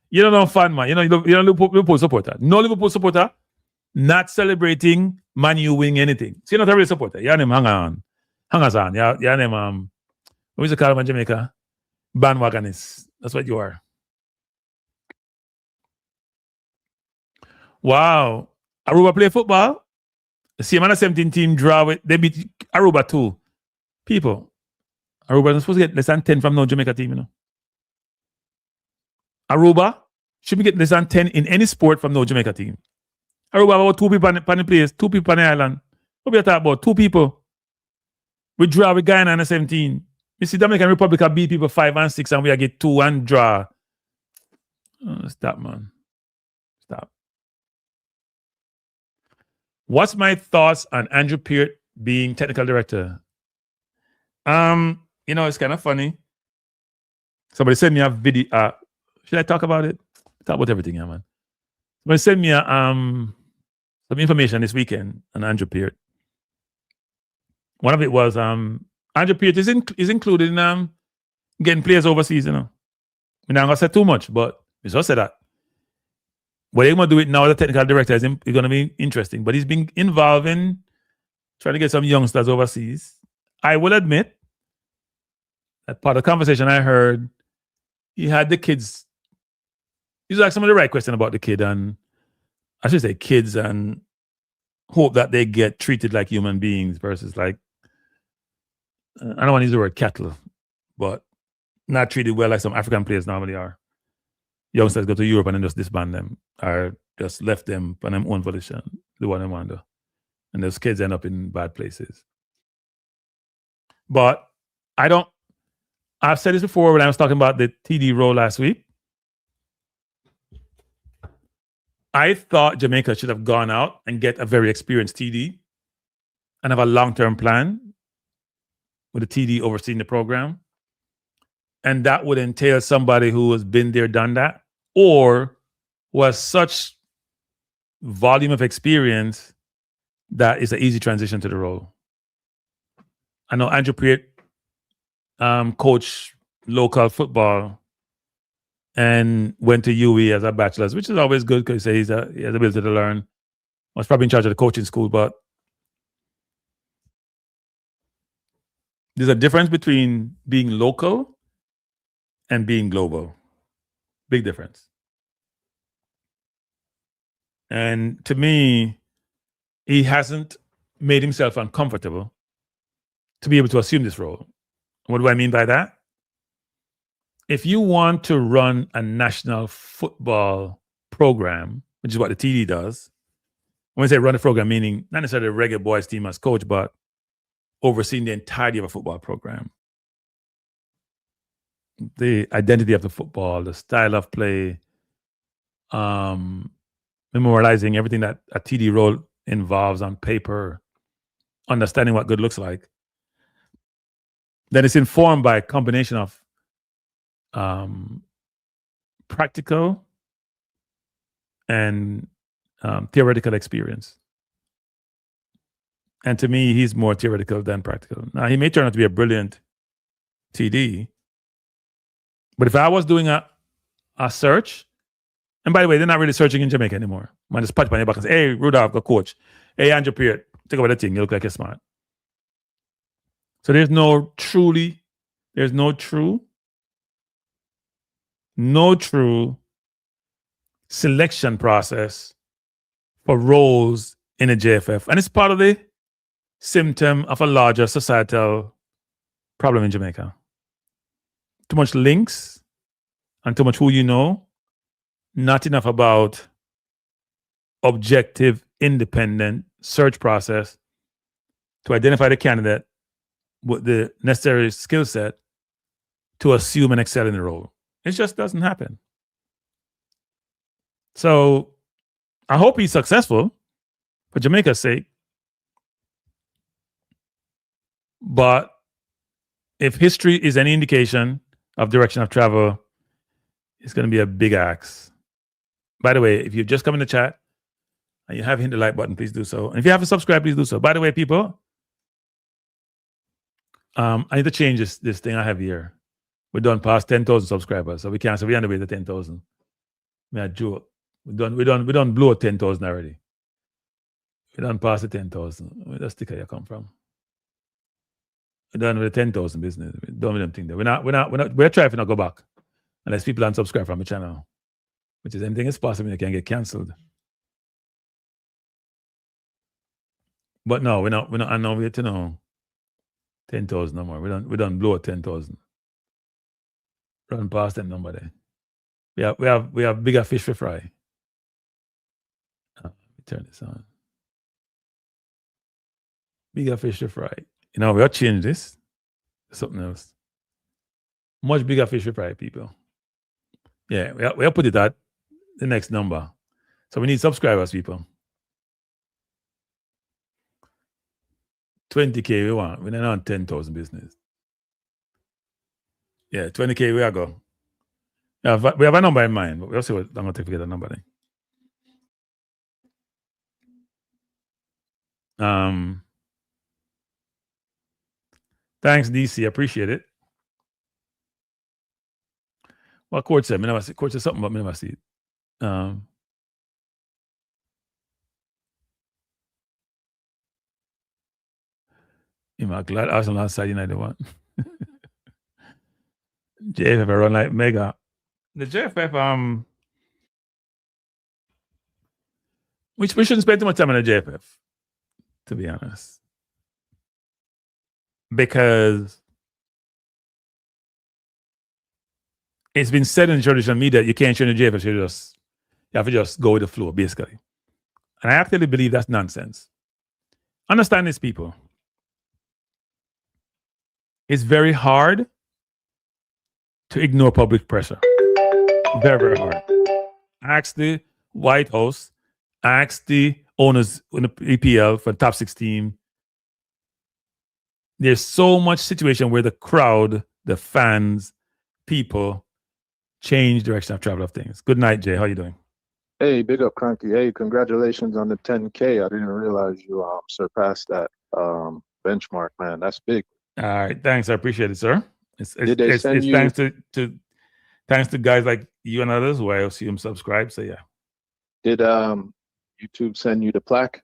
You don't know fan, man. You know Liverpool supporter. No Liverpool supporter not celebrating Man U winning anything. So you're not a real supporter. You're name hangers on. You're name what is it called in Jamaica? Bandwagonist. That's what you are. Wow. Aruba play football. The same under 17 team draw with they beat Aruba too. People. Aruba is supposed to get less than 10 from no Jamaica team, you know. Aruba should be getting less than 10 in any sport from no Jamaica team. Aruba about 2 people on the place, 2 people on the island. What we talking about? 2 people. We draw with Guyana under 17. You see, Dominican Republic beat people 5-6, and we get 2 and draw. Stop, man. Stop. What's my thoughts on Andrew Peart being technical director? It's kind of funny. Somebody sent me a video. Should I talk about it? Talk about everything, yeah, man. Somebody sent me some information this weekend on Andrew Peart. One of it was Andrew Peart is included in getting players overseas. I'm not gonna say too much, but we just said that. What they're gonna do it now, the technical director is gonna be interesting. But he's been involved in trying to get some youngsters overseas. I will admit that part of the conversation I heard, he had the kids. He's like some of the right question about the kid, and I should say kids, and hope that they get treated like human beings versus like, I don't want to use the word cattle, but not treated well like some African players normally are. Youngsters go to Europe and then just disband them, or just left them on their own volition, do what they want to. And those kids end up in bad places. But I've said this before when I was talking about the TD role last week. I thought Jamaica should have gone out and get a very experienced TD and have a long-term plan with a TD overseeing the program. And that would entail somebody who has been there, done that, or was such volume of experience that it's an easy transition to the role. I know Andrew Peart coached local football and went to UE as a bachelor's, which is always good because he has the ability to learn. Was probably in charge of the coaching school, but there's a difference between being local and being global. Big difference. And to me, he hasn't made himself uncomfortable to be able to assume this role. What do I mean by that? If you want to run a national football program, which is what the TD does, when I say run a program, meaning not necessarily a Reggae Boyz team as coach, but overseeing the entirety of a football program. The identity of the football, the style of play, memorializing everything that a TD role involves on paper, understanding what good looks like. Then it's informed by a combination of practical and theoretical experience. And to me, he's more theoretical than practical. Now, he may turn out to be a brilliant TD, but if I was doing a search, and by the way, they're not really searching in Jamaica anymore. Man, just pat on your back and say, hey, Rudolph, go coach. Hey, Andrew Peart, take over the thing. You look like you're smart. So there's no true selection process for roles in a JFF. And it's part of the symptom of a larger societal problem in Jamaica. Too much links and too much who you know, not enough about objective, independent search process to identify the candidate with the necessary skill set to assume and excel in the role. It just doesn't happen. So I hope he's successful for Jamaica's sake. But if history is any indication of direction of travel, it's going to be a big axe. By the way, if you've just come in the chat and you haven't hit the like button, please do so. And if you haven't subscribed, please do so. By the way, people, I need to change this thing I have here. We're done past 10,000 subscribers, so we can't. So we're on the way to 10,000. I joke. We done blow 10,000 already. We done past the 10,000. Where the sticker you come from? We're done with the 10,000 business. We're done with them thing there. We're trying to not go back unless people unsubscribe from the channel, which is anything is possible. They can get cancelled. But no, we're not. I know we have to know 10,000 no more. We done blow 10,000. Run past them number there. We have bigger fish for fry. Let me turn this on. Bigger fish to fry. We'll change this to something else. Much bigger fish to fry, people. Yeah, we'll put it at the next number. So we need subscribers, people. 20K we want. We're not on 10,000 business. Yeah, 20K we are go. Yeah, we have a number in mind, but we'll see what I'm going to take to get a number then. Thanks, DC. Appreciate it. Well, Court said, Court said something, but I never see it. I'm glad Arsenal outside United won. JFF run like mega. The JFF, we shouldn't spend too much time on the JFF, to be honest. Because it's been said in the traditional media you can't train the JFF, you have to just go with the flow, basically. And I actually believe that's nonsense. Understand this, people. It's very hard to ignore public pressure. Very, very hard. Ask the White House, ask the owners in the EPL for the top 6 team. There's so much situation where the crowd, the fans, people change direction of travel of things. Good night, Jay. How you doing? Hey, big up, Cranky. Hey, congratulations on the 10K. I didn't realize you surpassed that benchmark, man. That's big. All right, thanks. I appreciate it, sir. It's thanks to guys like you and others who I see them subscribe. So yeah. Did YouTube send you the plaque?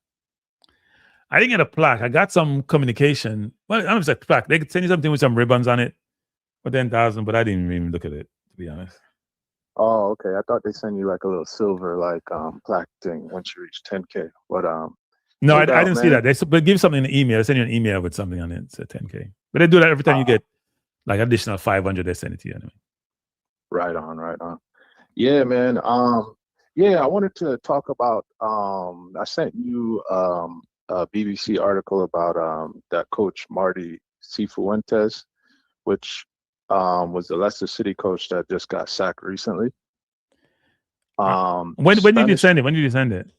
I didn't get a plaque. I got some communication. Well, I don't know if it's a plaque. They could send you something with some ribbons on it for 10,000, but I didn't even look at it, to be honest. Oh, okay. I thought they sent you like a little silver plaque thing once you reach 10K. But no, I didn't see that. They give something in the email. They send you an email with something on it. It's a 10K. But they do that every time you get like additional 500. They send it to you anyway. Right on. Yeah, man. I wanted to talk about. I sent you a BBC article about that coach Marty Cifuentes, which was the Leicester City coach that just got sacked recently. When did you send it? When did you send it?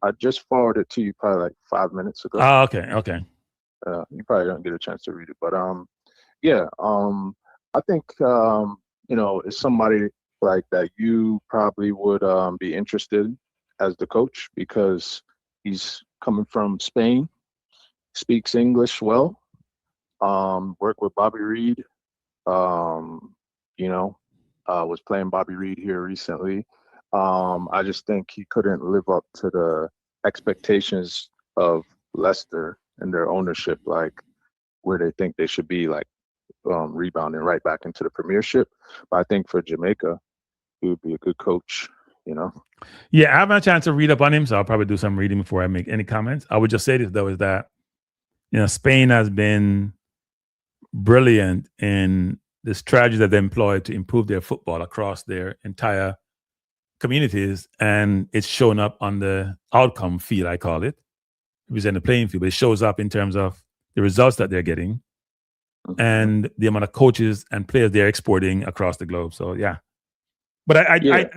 I just forwarded it to you probably like 5 minutes ago. Oh, okay. You probably don't get a chance to read it, but I think it's somebody like that you probably would be interested as the coach because he's coming from Spain, speaks English well, worked with Bobby Reed, was playing Bobby Reed here recently. I just think he couldn't live up to the expectations of Leicester and their ownership, like where they think they should be, like rebounding right back into the Premiership. But I think for Jamaica, he would be a good coach, Yeah, I haven't had a chance to read up on him, so I'll probably do some reading before I make any comments. I would just say this, though, is that, Spain has been brilliant in the strategies that they employ to improve their football across their entire communities, and it's shown up on the outcome field, I call it. It was in the playing field, but it shows up in terms of the results that they're getting and the amount of coaches and players they're exporting across the globe. So yeah. But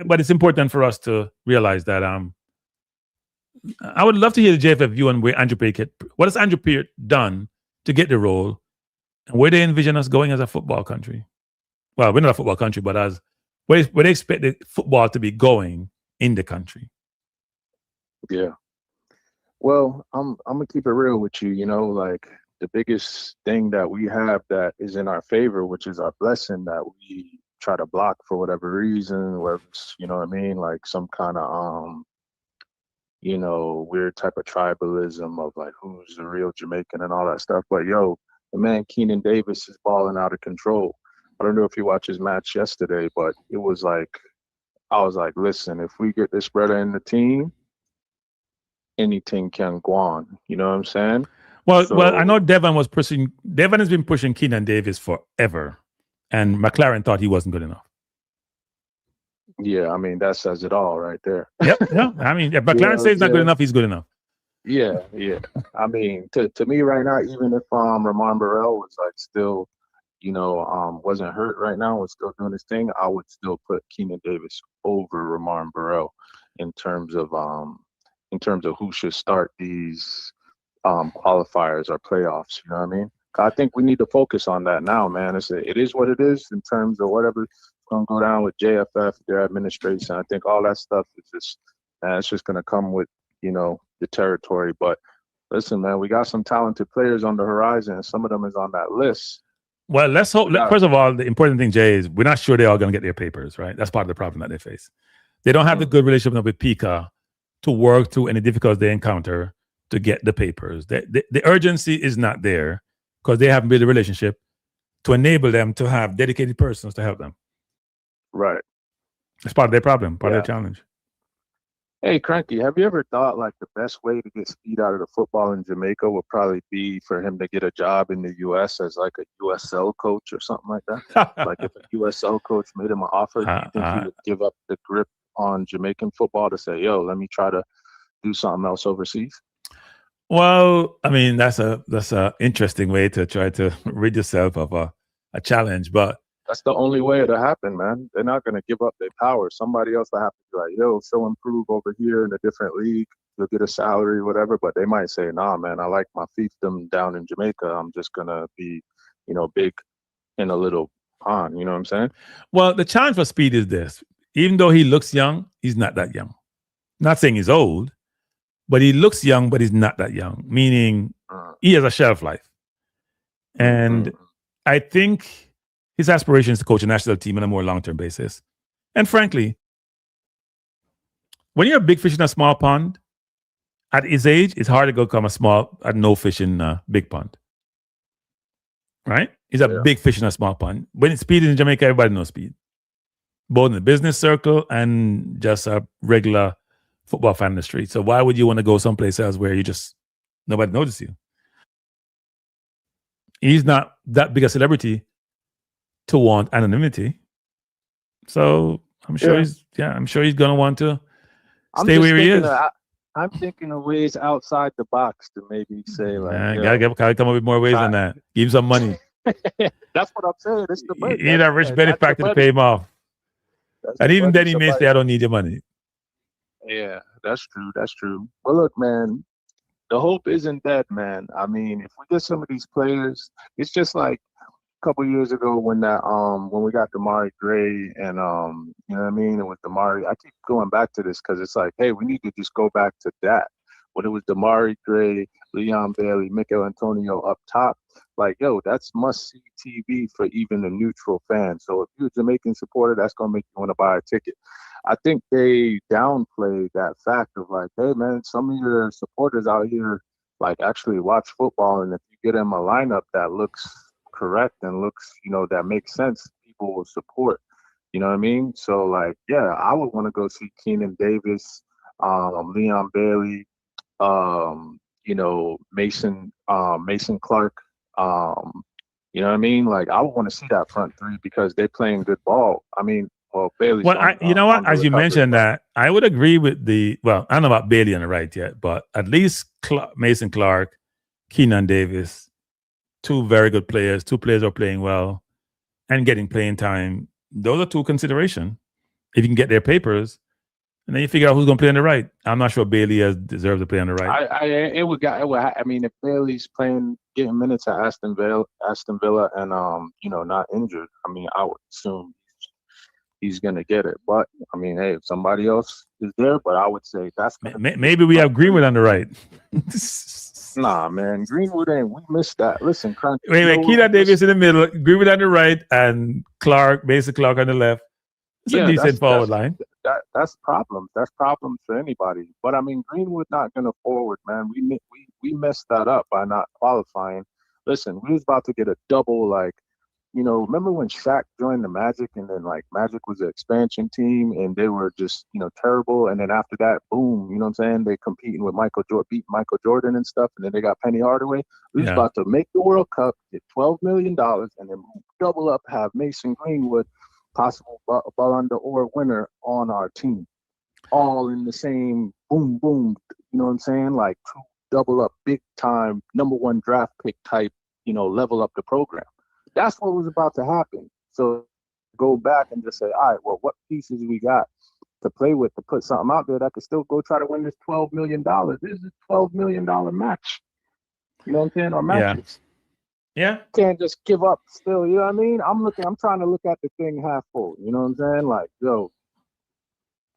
but it's important for us to realize that I would love to hear the JFF view on where Andrew Pierre, what has Andrew Pierre done to get the role and where they envision us going as a football country. Well, we're not a football country, but as where they expect the football to be going in the country. Yeah. Well, I'm gonna keep it real with you. Like the biggest thing that we have that is in our favor, which is our blessing, that we try to block for whatever reason, whether it's, like some kind of weird type of tribalism of like who's the real Jamaican and all that stuff. But the man Keenan Davis is balling out of control. I don't know if you watched his match yesterday, but it was like, I was like, listen, if we get this brother in the team, anything can go on. You know what I'm saying? Well, I know Devon has been pushing Keenan Davis forever, and McLaren thought he wasn't good enough. Yeah, I mean, that says it all right there. Yep. Yeah. I mean, if McLaren says he's not good enough, he's good enough. Yeah. I mean, to me right now, even if Ramon Burrell was like still, wasn't hurt right now, was still doing his thing, I would still put Keenan Davis over Ramon Burrell in terms of who should start these qualifiers or playoffs. You know what I mean? I think we need to focus on that now, man. It is what it is in terms of whatever's going to go down with JFF, their administration. I think all that stuff is just, man, it's just going to come with, the territory. But listen, man, we got some talented players on the horizon, and some of them is on that list. Well, let's hope. First of all, the important thing, Jay, is we're not sure they're all going to get their papers, right? That's part of the problem that they face. They don't have the good relationship with PICA to work through any difficulties they encounter to get the papers. The urgency is not there because they haven't built a relationship to enable them to have dedicated persons to help them. Right. It's part of their problem, part of their challenge. Hey, Cranky, have you ever thought like the best way to get Speed out of the football in Jamaica would probably be for him to get a job in the U.S. as like a USL coach or something like that? Like if a USL coach made him an offer, do you think he would give up the grip on Jamaican football to say, yo, let me try to do something else overseas? Well, I mean, that's a interesting way to try to rid yourself of a challenge, but that's the only way it'll happen, man. They're not going to give up their power. Somebody else will have to be like, yo, show improve over here in a different league. You'll get a salary, whatever. But they might say, nah, man, I like my fiefdom down in Jamaica. I'm just going to be, big in a little pond. You know what I'm saying? Well, the challenge for Speed is this. Even though he looks young, he's not that young. Not saying he's old, but he looks young, but he's not that young, meaning he has a shelf life. And I think his aspiration is to coach a national team on a more long-term basis. And frankly, when you're a big fish in a small pond, at his age, it's hard to go become a no fish in a big pond. Right? He's a big fish in a small pond. When it's Speed in Jamaica, everybody knows Speed. Both in the business circle and just a regular football fan in the street. So why would you want to go someplace else where nobody notices you? He's not that big a celebrity to want anonymity. So I'm sure he's gonna want to stay where he is. I'm thinking of ways outside the box to maybe say like, gotta come up with more ways than that. Give him some money. That's what I'm saying. It's the money. You need a rich benefactor to pay him off. And even then, he may say, "I don't need your money." Yeah, that's true. That's true. Well, look, man, the hope isn't dead, man. I mean, if we get some of these players, it's just like a couple years ago when we got Damari Gray and you know what I mean, and with Damari, I keep going back to this because it's like, hey, we need to just go back to that. When it was Damari Gray, Leon Bailey, Mikel Antonio up top, like, yo, that's must-see TV for even a neutral fan. So if you're a Jamaican supporter, that's going to make you want to buy a ticket. I think they downplayed that fact of like, hey, man, some of your supporters out here, like, actually watch football. And if you get them a lineup that looks correct and looks, that makes sense, people will support. You know what I mean? So, like, yeah, I would want to go see Keenan Davis, Leon Bailey, Mason Clark. You know what I mean? Like, I would want to see that front three because they're playing good ball. I mean, well, Bailey's. Well, as you mentioned that, I would agree with I don't know about Bailey on the right yet, but at least Mason Clark, Keenan Davis, two very good players. Two players are playing well and getting playing time. Those are two considerations. If you can get their papers, and then you figure out who's going to play on the right. I'm not sure Bailey deserves to play on the right. I mean, if Bailey's getting minutes at Aston Villa, and not injured, I mean, I would assume he's going to get it. But I mean, hey, if somebody else is there, but I would say that's maybe we have Greenwood on the right. Nah, man, Greenwood ain't. We missed that. Listen, wait, Keenan Davis in the middle, Greenwood on the right, and Mason Clark on the left. It's a decent forward line. That's problems. That's problems for anybody. But I mean, Greenwood not gonna forward, man. We messed that up by not qualifying. Listen, we was about to get a double, like, remember when Shaq joined the Magic and then like Magic was an expansion team and they were just, terrible. And then after that, boom, you know what I'm saying? They competing with beat Michael Jordan and stuff. And then they got Penny Hardaway. We was about to make the World Cup, get $12 million and then double up, have Mason Greenwood, possible Ballon d'Or winner on our team. All in the same boom, boom, you know what I'm saying? Like double up big time, number one draft pick type, level up the program. That's what was about to happen. So go back and just say, all right, well, what pieces we got to play with to put something out there that could still go try to win this $12 million. This is a $12 million match. You know what I'm saying? Or matches. Yeah. Can't just give up still. You know what I mean? I'm trying to look at the thing half full. You know what I'm saying? Like, yo,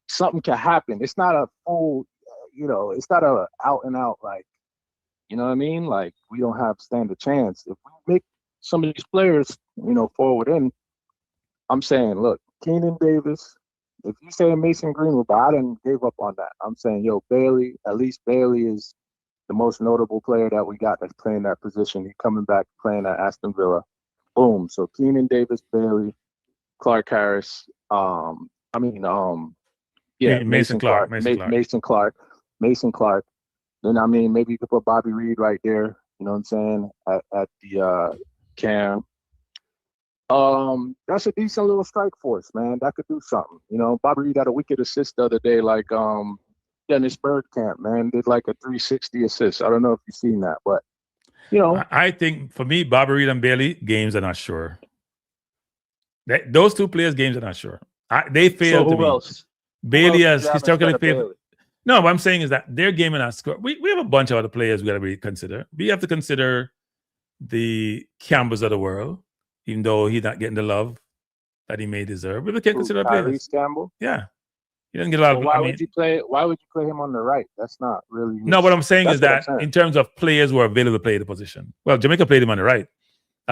something can happen. It's not a full, it's not a out and out like, you know what I mean? Like we don't have stand a chance. If we make some of these players, forward in, I'm saying, look, Keenan Davis. If you say Mason Greenwood, but I didn't give up on that. I'm saying, yo, Bailey. At least Bailey is the most notable player that we got that's playing that position. He's coming back playing at Aston Villa. Boom. So Keenan Davis, Bailey, Clark Harris. Mason Clark. Mason Clark. Then maybe you could put Bobby Reed right there. You know what I'm saying? At the cam. That's a decent little strike force, man. That could do something. Bobby Reed had a wicked assist the other day, like Dennis Bergkamp, man, did like a 360 assist. I don't know if you've seen that, but I think for me, Bobby Reed and Bailey games are not sure. Those two players' games are not sure. They failed to me. Else? Bailey has historically failed. No, what I'm saying is that their game and our score. We have a bunch of other players we got to really consider. We have to consider the Campbells of the world, even though he's not getting the love that he may deserve. But we can't consider players. Campbell? Yeah. He doesn't get a lot of. Why would you play him on the right? That's not really. No, what I'm saying is that in terms of players who are available to play the position, well, Jamaica played him on the right.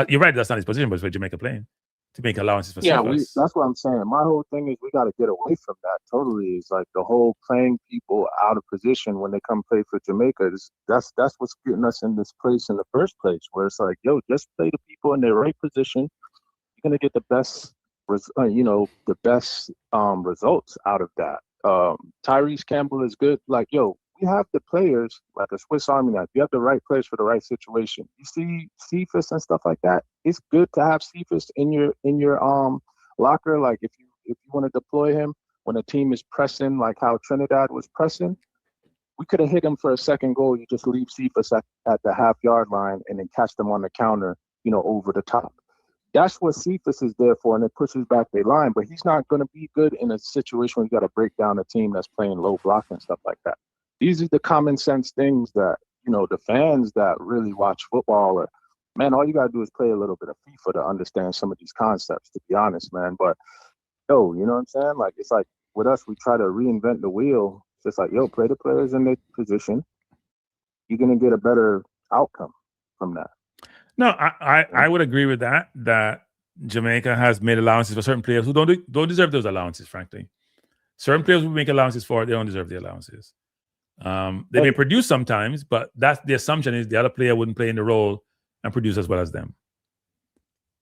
You're right, that's not his position, but it's for Jamaica playing to make allowances for. Yeah, that's what I'm saying. My whole thing is we got to get away from that. Totally, is like the whole playing people out of position when they come play for Jamaica. That's what's getting us in this place in the first place, where it's like, yo, just play the people in their right position. You're gonna get the best. Results out of that. Tyrese Campbell is good. Like, yo, we have the players like a Swiss Army knife. You have the right players for the right situation. You see Cephas and stuff like that. It's good to have Cephas in your locker. Like if you want to deploy him when a team is pressing, like how Trinidad was pressing, we could have hit him for a second goal. You just leave Cephas at the half-yard line and then catch them on the counter, over the top. That's what Cephas is there for, and it pushes back their line. But he's not going to be good in a situation where you got to break down a team that's playing low block and stuff like that. These are the common sense things that, the fans that really watch football man, all you got to do is play a little bit of FIFA to understand some of these concepts, to be honest, man. But, yo, you know what I'm saying? Like, it's like with us, we try to reinvent the wheel. It's just like, yo, play the players in their position. You're going to get a better outcome from that. No, I would agree with that Jamaica has made allowances for certain players who don't deserve those allowances, frankly. Certain players who make allowances for, they don't deserve the allowances. They may produce sometimes, but that's the assumption is the other player wouldn't play in the role and produce as well as them.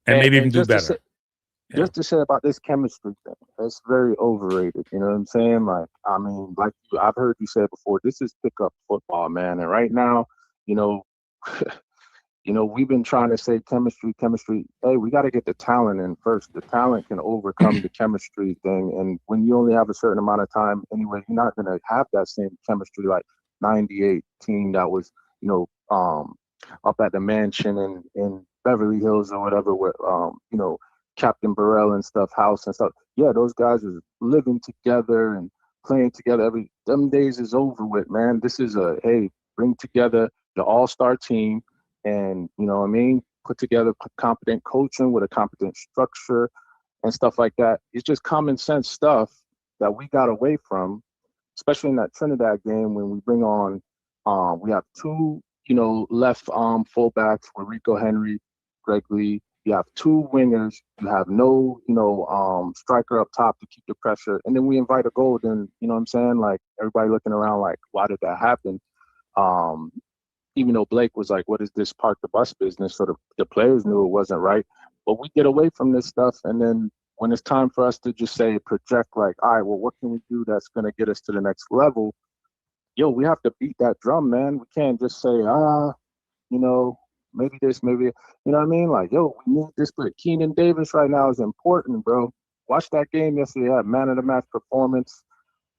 And maybe even do better. Just to say about this chemistry thing, it's very overrated. You know what I'm saying? Like, like I've heard you say it before, this is pickup football, man. And right now, we've been trying to say chemistry. Hey, we got to get the talent in first. The talent can overcome the chemistry thing. And when you only have a certain amount of time anyway, you're not going to have that same chemistry like 98 team that was, up at the mansion in Beverly Hills or whatever with, Captain Burrell and stuff, House and stuff. Yeah, those guys are living together and playing together. Them days is over with, man. This is bring together the all-star team. And, put together competent coaching with a competent structure and stuff like that. It's just common sense stuff that we got away from, especially in that Trinidad game when we bring on, we have two, left fullbacks with Rico Henry, Greg Lee. You have two wingers. You have no, striker up top to keep the pressure. And then we invite a goal. Then, you know what I'm saying? Like everybody looking around like, why did that happen? Even though Blake was like, what is this park the bus business? So the players knew it wasn't right. But we get away from this stuff. And then when it's time for us to just say, project like, all right, well, what can we do that's going to get us to the next level? Yo, we have to beat that drum, man. We can't just say, maybe this, maybe, you know what I mean? Like, yo, we need this. But Keenan Davis right now is important, bro. Watch that game yesterday. Had man of the match performance.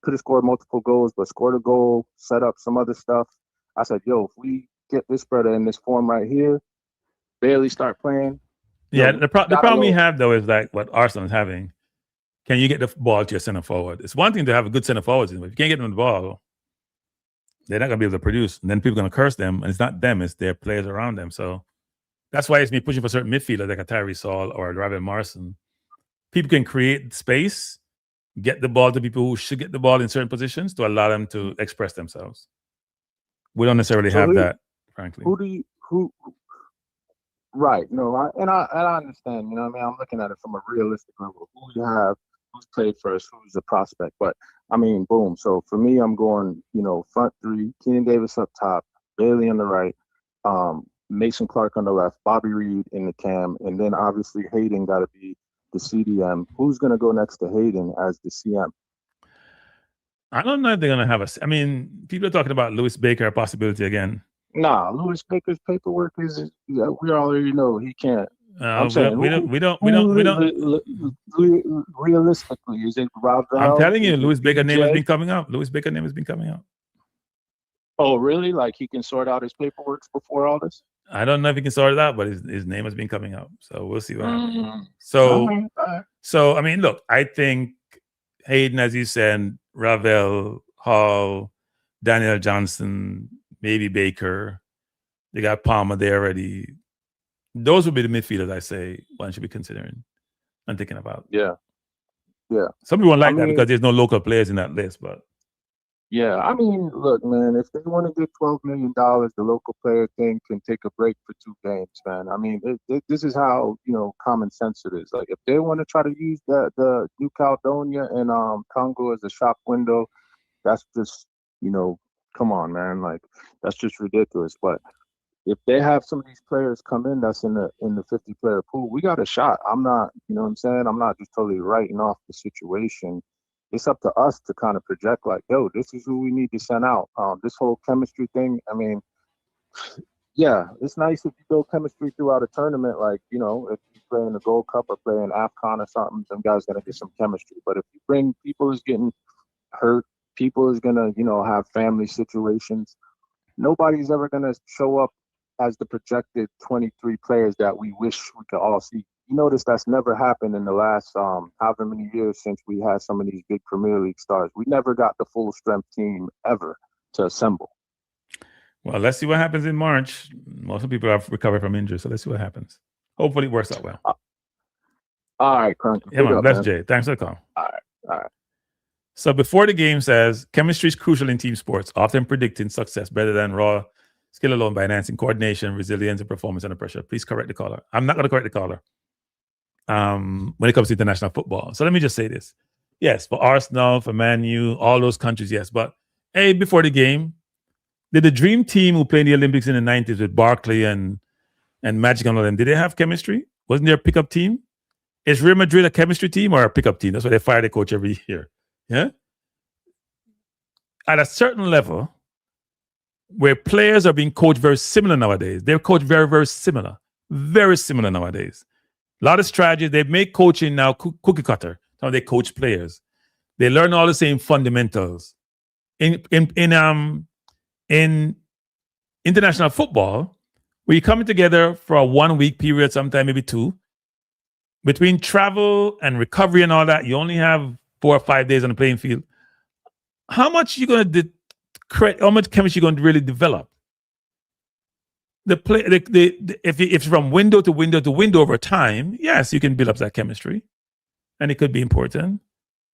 Could have scored multiple goals, but scored a goal, set up some other stuff. I said, yo, if we get this brother in this form right here, Bailey start playing, Yeah, the problem we have though is like what Arsenal is having. Can you get the ball to your center forward? It's one thing to have a good center forward, but if you can't get them the ball, they're not gonna be able to produce. And then people are gonna curse them, and it's not them; it's their players around them. So that's why it's me pushing for certain midfielders like a Tyree Saul or a Raven Morrison. People can create space, get the ball to people who should get the ball in certain positions to allow them to express themselves. We don't necessarily have that, frankly. Right. No, I understand. You know what I mean? I'm looking at it from a realistic level. Who you have, who's played first, who's the prospect. But, I mean, boom. So, for me, I'm going, front three, Keenan Davis up top, Bailey on the right, Mason Clark on the left, Bobby Reed in the cam, and then, obviously, Hayden got to be the CDM. Who's going to go next to Hayden as the CM? I don't know if they're going to have a... I mean, people are talking about Lewis Baker, a possibility again. Nah, Lewis Baker's paperwork is we already know he can't. I'm saying we don't. Realistically, is it Ravel? I'm telling you, Lewis Baker name has been coming up. Oh, really? Like he can sort out his paperwork before all this? I don't know if he can sort it out, but his name has been coming up. So we'll see what happens. So I mean, look, I think Hayden, as you said, Ravel, Hall, Daniel Johnson, maybe Baker. They got Palmer there already. Those would be the midfielders I say one should be considering and thinking about. Yeah. Some people like that because there's no local players in that list, but yeah, I mean, look, man, if they want to get $12 million, the local player thing can take a break for 2 games, man. I mean, this is how, common sense it is. Like, if they want to try to use the New Caledonia and Congo as a shop window, that's just, come on, man. Like, that's just ridiculous. But if they have some of these players come in that's in the 50-player pool, we got a shot. I'm not, you know what I'm saying? I'm not just totally writing off the situation. It's up to us to kind of project like, yo, this is who we need to send out. This whole chemistry thing, I mean, yeah, it's nice if you build chemistry throughout a tournament. Like, if you play in the Gold Cup or play in AFCON or something, some guys going to get some chemistry. But if you bring people who's getting hurt, people is going to, have family situations, nobody's ever going to show up as the projected 23 players that we wish we could all see. You notice that's never happened in the last however many years since we had some of these big Premier League stars. We never got the full strength team ever to assemble. Well, let's see what happens in March. Most of the people have recovered from injury, so let's see what happens. Hopefully it works out well. All right, Crunk. Yeah, man. Bless Jay. Thanks for the call. All right. So before the game says, chemistry is crucial in team sports, often predicting success better than raw skill alone by enhancing coordination, resilience, and performance under pressure. Please correct the caller. I'm not going to correct the caller when it comes to international football. So let me just say this. Yes, for Arsenal, for Man U, all those countries, yes. But, hey, before the game, did the dream team who played in the Olympics in the 90s with Barkley and Magic and all them, did they have chemistry? Wasn't there a pickup team? Is Real Madrid a chemistry team or a pickup team? That's why they fire the coach every year. Yeah? At a certain level, where players are being coached very similar nowadays. They're coached very, very similar. Very similar nowadays. A lot of strategies. They make coaching now cookie cutter. How they coach players. They learn all the same fundamentals. In international football, where you're coming together for a 1 week period, sometime maybe 2, between travel and recovery and all that, you only have 4 or 5 days on the playing field. How much you going to how much chemistry you're going to really develop? If it's from window to window to window over time, yes, you can build up that chemistry, and it could be important.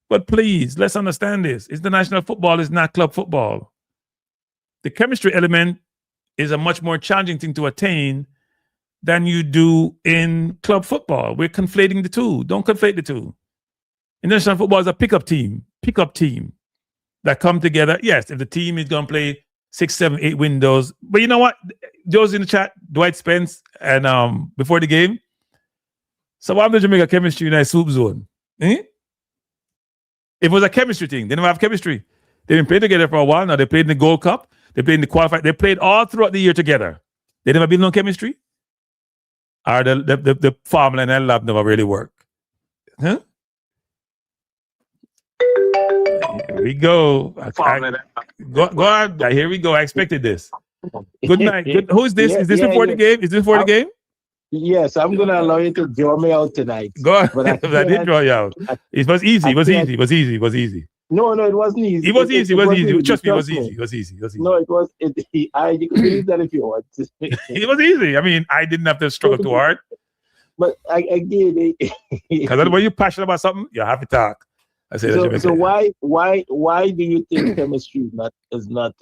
But please, let's understand this: international football is not club football. The chemistry element is a much more challenging thing to attain than you do in club football. We're conflating the two. Don't conflate the two. International football is a pickup team that come together. Yes, if the team is going to play 6, 7, 8 windows. But you know what? Those in the chat, Dwight Spence, and before the game. So why did Jamaica chemistry in a swoop zone? If it was a chemistry thing, they don't have chemistry. They've been playing together for a while now. They played in the Gold Cup. They played in the qualifier. They played all throughout the year together. They never built no chemistry? Or the formula and lab never really work? Huh? Here we go. Go on. Here we go. I expected this. Good night. Who is this? Is this before the game? Is this before the game? Yes, I'm gonna allow you to draw me out tonight. Go on. But I did draw you out. It was easy. It was easy. It was easy. It was easy. No, it wasn't easy. It was easy. It was easy. Trust me, it was easy. It was easy. It was easy. No, it was. You can believe that if you want. It was easy. I mean, I didn't have to struggle too hard. But I get it. Because when you're passionate about something, you have to talk. I say so why do you think chemistry is not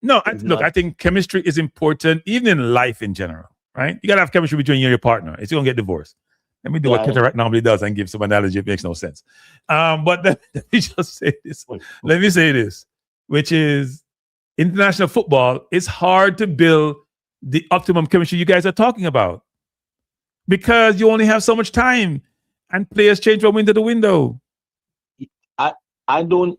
No, I think chemistry is important even in life in general, right? You gotta have chemistry between you and your partner. It's gonna get divorced. Let me do what cataract normally does and give some analogy. It makes no sense. But let me just say this. Let me say this, which is international football, it's hard to build the optimum chemistry you guys are talking about because you only have so much time and players change from window to window. I don't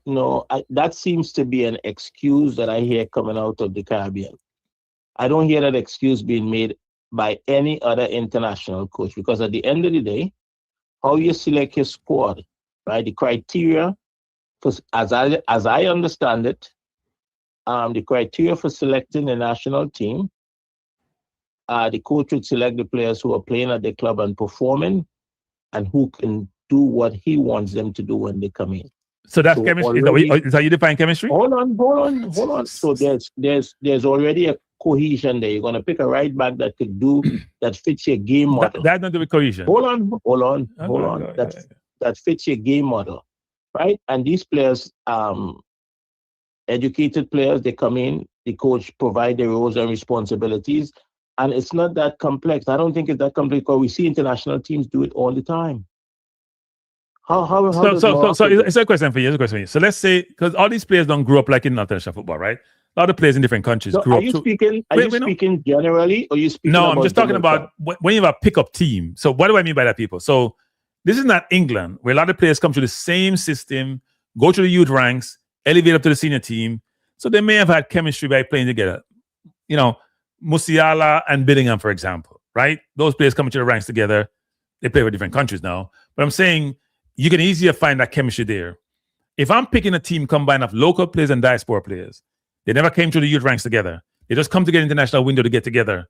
know. That seems to be an excuse that I hear coming out of the Caribbean. I don't hear that excuse being made by any other international coach, because at the end of the day, how you select your squad, right? The criteria, because as I understand it, the criteria for selecting the national team, the coach would select the players who are playing at the club and performing, and who can do what he wants them to do when they come in. So that's chemistry. Is how you define chemistry? Hold on. So there's already a cohesion there. You're gonna pick a right back that could do that fits your game model. That's not the cohesion. Hold on. That fits your game model, right? And these players, educated players, they come in. The coach provide their roles and responsibilities, and it's not that complex. I don't think it's that complex because we see international teams do it all the time. So it's a question for you. So let's say, because all these players don't grow up like in international football, right? A lot of players in different countries grew up. Are you speaking generally, or are you speaking? No, I'm just talking about when you have a pickup team. So what do I mean by that, people? So this is not England, where a lot of players come through the same system, go through the youth ranks, elevate up to the senior team. So they may have had chemistry by playing together. You know, Musiala and Billingham, for example, right? Those players come into the ranks together. They play for different countries now. But I'm saying you can easier find that chemistry there. If I'm picking a team combined of local players and diaspora players, they never came through the youth ranks together. They just come to get international window to get together.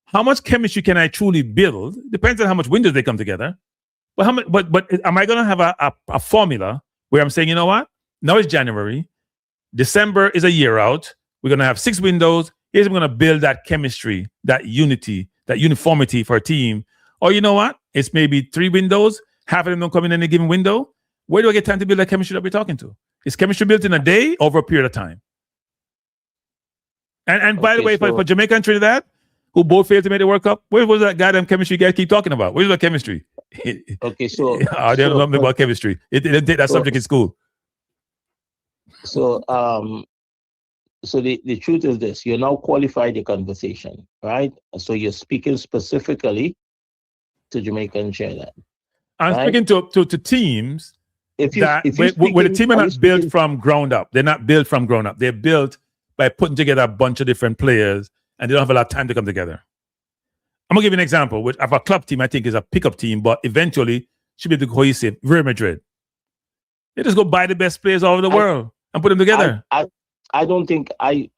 How much chemistry can I truly build? Depends on how much windows they come together. But how much? But am I going to have a formula where I'm saying, you know what? Now it's January. December is a year out. We're going to have 6 windows. Here's I'm going to build that chemistry, that unity, that uniformity for a team. Or you know what? It's maybe 3 windows. Half of them don't come in any given window. Where do I get time to build that chemistry that we're talking to? Is chemistry built in a day over a period of time? And by the way, for Jamaica and Trinidad, who both failed to make the World Cup, where was that goddamn chemistry you guys keep talking about? Where's that chemistry? Okay, so they don't know something about chemistry. They didn't take that subject in school. So the truth is this: you're now qualified the conversation, right? So you're speaking specifically to Jamaica and Trinidad. I'm speaking to teams where the team are not built from ground up. They're not built from ground up. They're built by putting together a bunch of different players, and they don't have a lot of time to come together. I'm gonna give you an example. Which of a club team, I think is a pickup team, but eventually should be the cohesive. Real Madrid. They just go buy the best players all over the world and put them together. I don't think I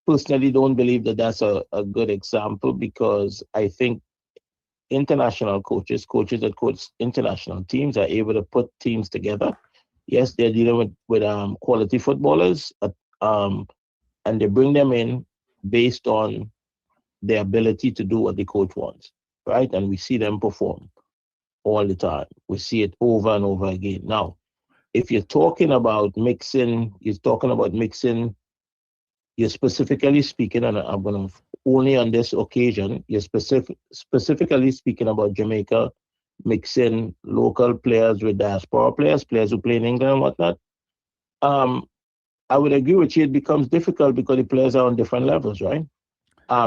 personally don't believe that that's a good example, because I think international coaches that coach international teams are able to put teams together. Yes, they're dealing with quality footballers, and they bring them in based on their ability to do what the coach wants, right? And we see them perform all the time. We see it over and over again. Now, if you're talking about mixing, you're specifically speaking, and I'm going to only on this occasion, you're specifically speaking about Jamaica mixing local players with diaspora players who play in England and whatnot. I would agree with you. It becomes difficult because the players are on different levels, right?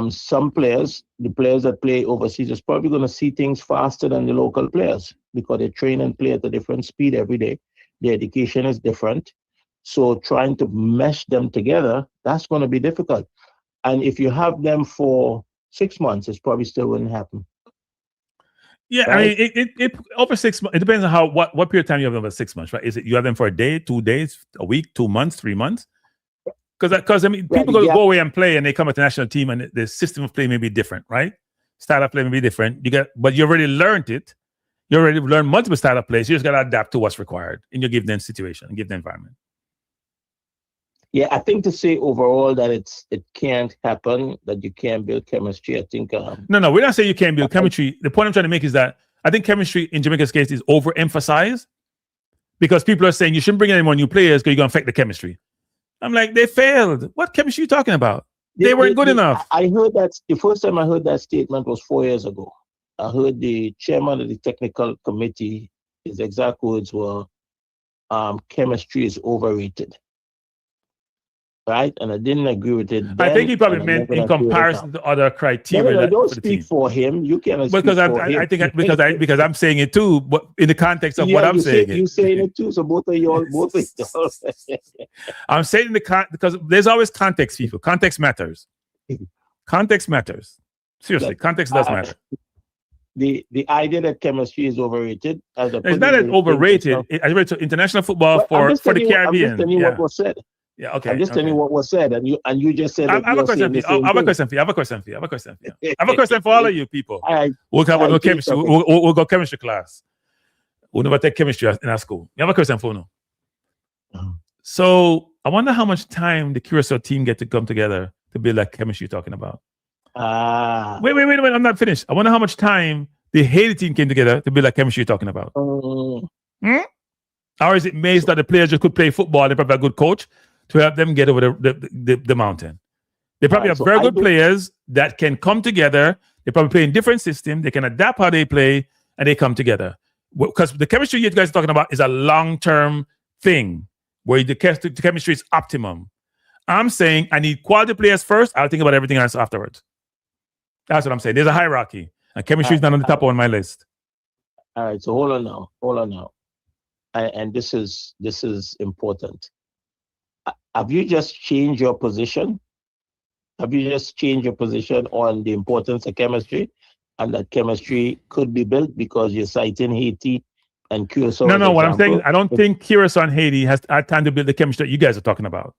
Some players, the players that play overseas, is probably going to see things faster than the local players because they train and play at a different speed every day. Their education is different. So trying to mesh them together, that's going to be difficult. And if you have them for 6 months, it probably still wouldn't happen. Yeah, right? I mean, it over 6 months. It depends on what period of time you have them for 6 months, right? Is it you have them for a day, 2 days, a week, 2 months, 3 months? Because I mean, people go away and play, and they come at the national team, and the system of play may be different, right? style of play may be different. But you already learned it. You already learned multiple style of plays. You just got to adapt to what's required in your given situation and given environment. Yeah, I think to say overall that it can't happen, that you can't build chemistry. I think No, we're not saying you can't build chemistry. The point I'm trying to make is that I think chemistry in Jamaica's case is overemphasized because people are saying you shouldn't bring any more new players because you're going to affect the chemistry. I'm like, they failed. What chemistry are you talking about? They weren't good enough. I heard that the first time I heard that statement was 4 years ago. I heard the chairman of the technical committee, his exact words were, chemistry is overrated. Right? And I didn't agree with it then. I think he probably meant in comparison to other criteria. No, don't speak for him. You cannot speak because for him. I think because I'm saying it too, but in the context of what I'm saying. You're saying it too, so both of y'all. I'm saying because there's always context, people. Context matters. Context matters. Seriously, context does matter. The idea that chemistry is overrated. It's not overrated. I read to international football for the Caribbean. I'm just telling you what was said. Yeah, okay. I'm just telling you what was said, and you just said. I have a question for you. I have a question for all of you people. We'll go chemistry. We'll go chemistry class. We'll never take chemistry in our school. You have a question for no? So I wonder how much time the Curacao team get to come together to build that chemistry you're talking about. Wait. I'm not finished. I wonder how much time the Haiti team came together to build that chemistry you're talking about. Or is it based that the players just could play football? They probably have a good coach to help them get over the mountain. They probably have very good players that can come together. They probably play in different systems. They can adapt how they play, and they come together. Because the chemistry you guys are talking about is a long-term thing where the chemistry is optimum. I'm saying I need quality players first. I'll think about everything else afterwards. That's what I'm saying. There's a hierarchy, and chemistry is not on the top on my list. All right. So hold on now. And this is important. Have you just changed your position? Have you just changed your position on the importance of chemistry and that chemistry could be built because you're citing Haiti and Curacao? No. What I'm saying, I don't think Curacao and Haiti has had time to build the chemistry that you guys are talking about.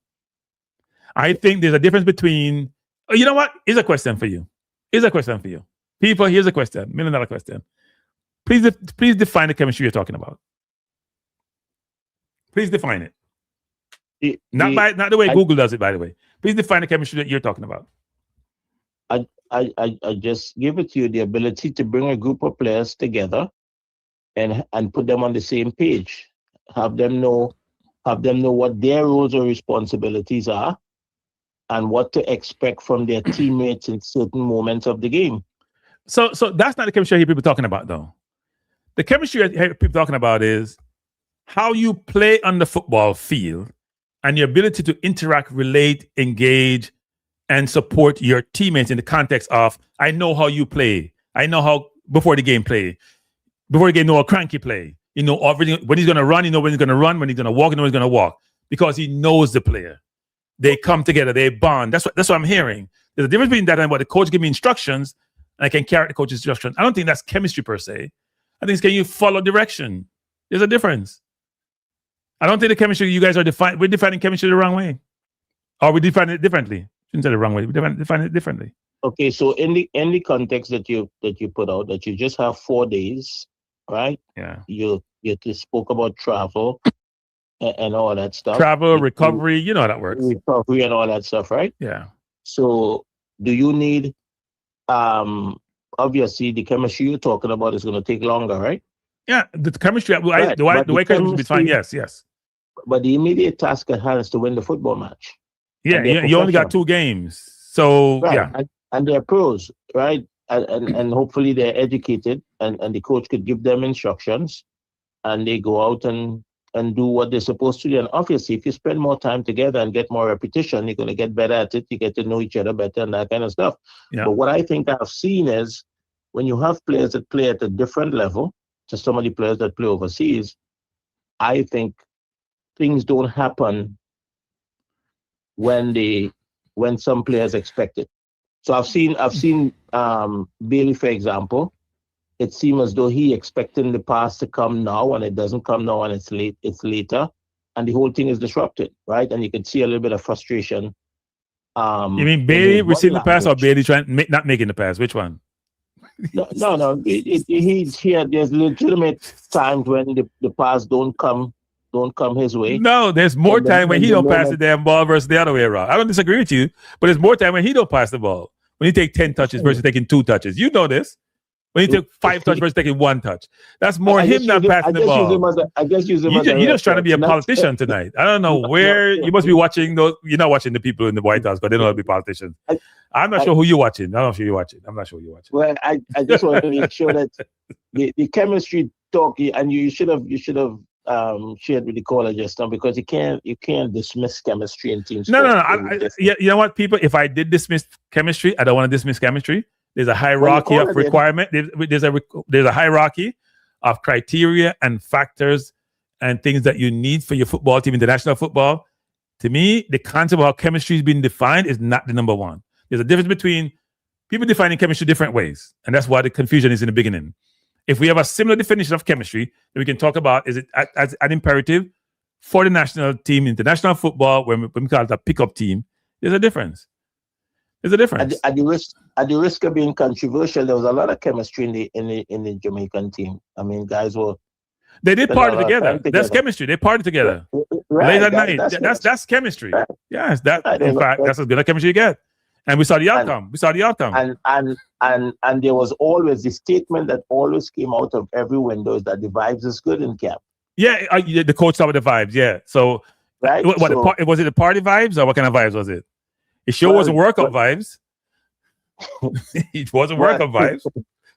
I think there's a difference between. You know what? Here's a question for you. People, here's a question. $1 million question. Please define the chemistry you're talking about. Please define it. Not the way Google does it, by the way. Please define the chemistry that you're talking about. I just give it to you the ability to bring a group of players together and put them on the same page. Have them know what their roles or responsibilities are and what to expect from their teammates in certain moments of the game. So that's not the chemistry I hear people talking about, though. The chemistry I hear people talking about is how you play on the football field and your ability to interact, relate, engage, and support your teammates in the context of, I know how you play. I know how, before the game, know how cranky play. You know everything. When he's going to run, you know when he's going to run. When he's going to walk, you know when he's going to walk. Because he knows the player. They come together. They bond. That's what I'm hearing. There's a difference between that and what the coach give me instructions, and I can carry the coach's instructions. I don't think that's chemistry per se. I think it's can you follow direction. There's a difference. I don't think the chemistry you guys are we're defining chemistry the wrong way. Or we define it differently. Shouldn't say the wrong way. We define it differently. Okay, so in the context that you put out, that you just have 4 days, right? Yeah. You spoke about travel and all that stuff. Travel, recovery, you know how that works. Recovery and all that stuff, right? Yeah. So do you need obviously the chemistry you're talking about is going to take longer, right? Yeah, the chemistry, the way chemistry is defined, yes. But the immediate task at hand is to win the football match. Yeah, you only got 2 games. So, right. Yeah. And they're pros, right? And hopefully they're educated and the coach could give them instructions and they go out and do what they're supposed to do. And obviously, if you spend more time together and get more repetition, you're going to get better at it. You get to know each other better and that kind of stuff. Yeah. But what I think I've seen is when you have players that play at a different level to some of the players that play overseas, I think things don't happen when some players expect it. So I've seen Bailey, for example. It seems as though he expecting the pass to come now, and it doesn't come now, and it's later, and the whole thing is disrupted, right? And you can see a little bit of frustration. You mean Bailey receiving the pass or Bailey not making the pass? Which one? No. There's legitimate times when the pass don't come his way. No, there's more time when he don't pass the moment, damn ball versus the other way around. I don't disagree with you, but there's more time when he don't pass the ball. When he take 10 touches versus taking 2 touches. You know this. When he took 5 touches versus taking 1 touch. That's more him not passing the ball. You're just trying to be a politician tonight. I don't know where you must be watching those. You're not watching the people in the White House, but they don't want to be politicians. I'm not sure who you're watching. I don't know if you're watching. I'm not sure you're watching. Well, I just want to make sure that the chemistry talk, and you should have shared with the caller just now, because you can't dismiss chemistry in teams. No. You know what, people? If I did dismiss chemistry, I don't want to dismiss chemistry. There's a hierarchy of requirement. There's a hierarchy of criteria and factors and things that you need for your football team, international football. To me, the concept of how chemistry is being defined is not the number one. There's a difference between people defining chemistry different ways, and that's why the confusion is in the beginning. If we have a similar definition of chemistry, then we can talk about, is it as an imperative for the national team, international football, when we call it a pickup team? There's a difference. There's a difference. At the risk of being controversial, there was a lot of chemistry in the Jamaican team. I mean, guys were. They did party together. That's chemistry. They party together. Right, late at night. That's chemistry. Right. Yes, in fact, that's as good a chemistry you get. And we saw the outcome. And there was always the statement that always came out of every window is that the vibes is good in camp. Yeah, the coach saw with the vibes. Yeah. So, right. Was it the party vibes, or what kind of vibes was it? It sure wasn't workout vibes. It wasn't workout vibes.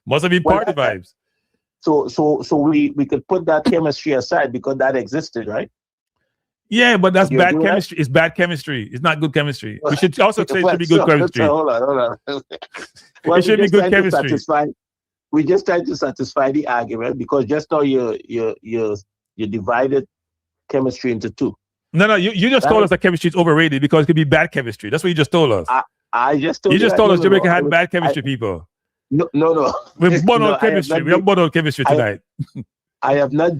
Must have been party vibes. So we could put that chemistry aside because that existed, right? Yeah, but that's bad chemistry. It's bad chemistry. It's not good chemistry. We should also say it should be good chemistry. Hold on. It should be good chemistry. We just tried to satisfy the argument, because just now you divided chemistry into two. No, you just told us that chemistry is overrated because it could be bad chemistry. That's what you just told us. I just told you just told us Jamaica had bad chemistry, people. No. We have mono chemistry. We have mono chemistry tonight. I have not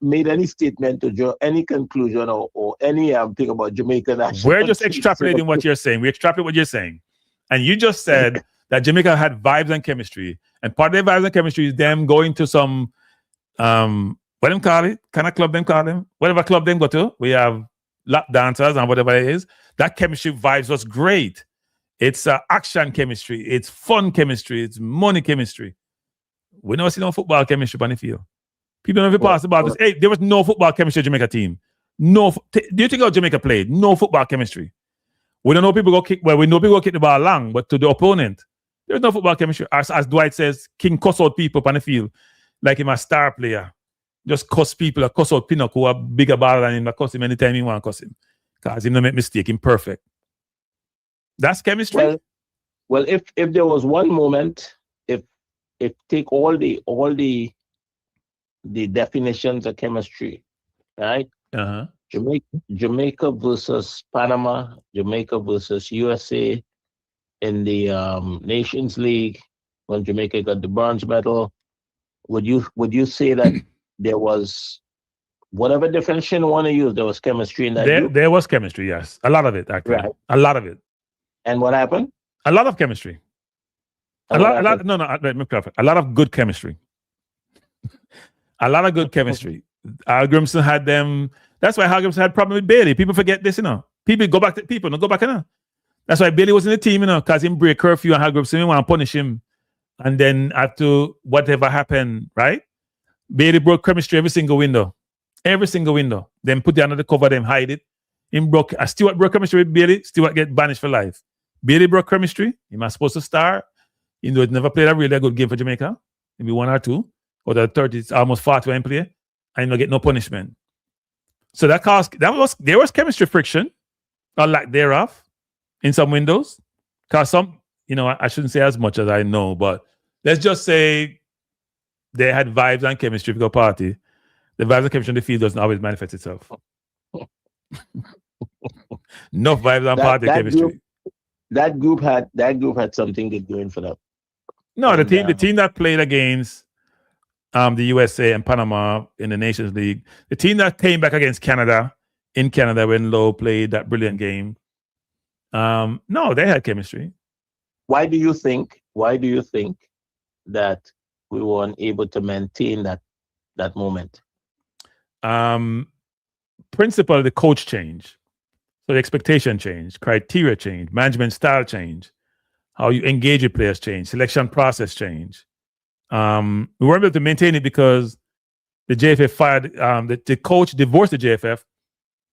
made any statement to draw any conclusion or any thing about Jamaica national. We're just extrapolating what you're saying. We extrapolate what you're saying. And you just said that Jamaica had vibes and chemistry. And part of their vibes and chemistry is them going to some, what them call it? Kind of club them call them? Whatever club them go to. We have lap dancers and whatever it is. That chemistry vibes was great. It's action chemistry. It's fun chemistry. It's money chemistry. We never see no football chemistry on the field. People don't even pass about this. Hey, there was no football chemistry Jamaica team. Do you think how Jamaica played? No football chemistry. We don't know people go kick. Well, we know people go kick the ball long, but to the opponent, there's no football chemistry. As Dwight says, King cuss out people on the field like him a star player. Just cuss people, cuss out Pinnock who are bigger ball than him, cuss him anytime he want to cuss him. Because he don't make mistake, him perfect. That's chemistry. Well, if there was one moment, if take all the definitions of chemistry, right? Jamaica versus Panama, Jamaica versus USA in the Nations League when Jamaica got the bronze medal. Would you say that there was, whatever definition you want to use, there was chemistry in that group? There was chemistry, yes. A lot of it, actually. Right. A lot of it. And what happened? A lot of chemistry. A lot of good chemistry. A lot of good chemistry. Al Grimson had them. That's why Al Grimson had problem with Bailey. People forget this, People go back. That's why Bailey was in the team, because him break curfew and Al Grimson want to punish him. And then after whatever happened, right? Bailey broke chemistry every single window. Every single window. Then put it under the cover, them hide it. Stewart broke chemistry with Bailey. Stewart get banished for life. Bailey broke chemistry. He was supposed to start. He never played a really good game for Jamaica. Maybe 1 or 2. Or the 30, it's almost 40 when play. And get no punishment. So there was chemistry friction, or lack thereof, in some windows. Because some, I shouldn't say as much as I know, but let's just say they had vibes and chemistry for the party. The vibes and chemistry on the field doesn't always manifest itself. No vibes and party chemistry. That group had something good going for them. No, the team that played against the USA and Panama in the Nations League, the team that came back against Canada in Canada when Lowe played that brilliant game, no, they had chemistry. Why do you think that we weren't able to maintain that moment? Principal, the coach change. So the expectation change, criteria change, management style change, how you engage with players change, selection process change. We weren't able to maintain it because the JFF fired, the coach divorced the JFF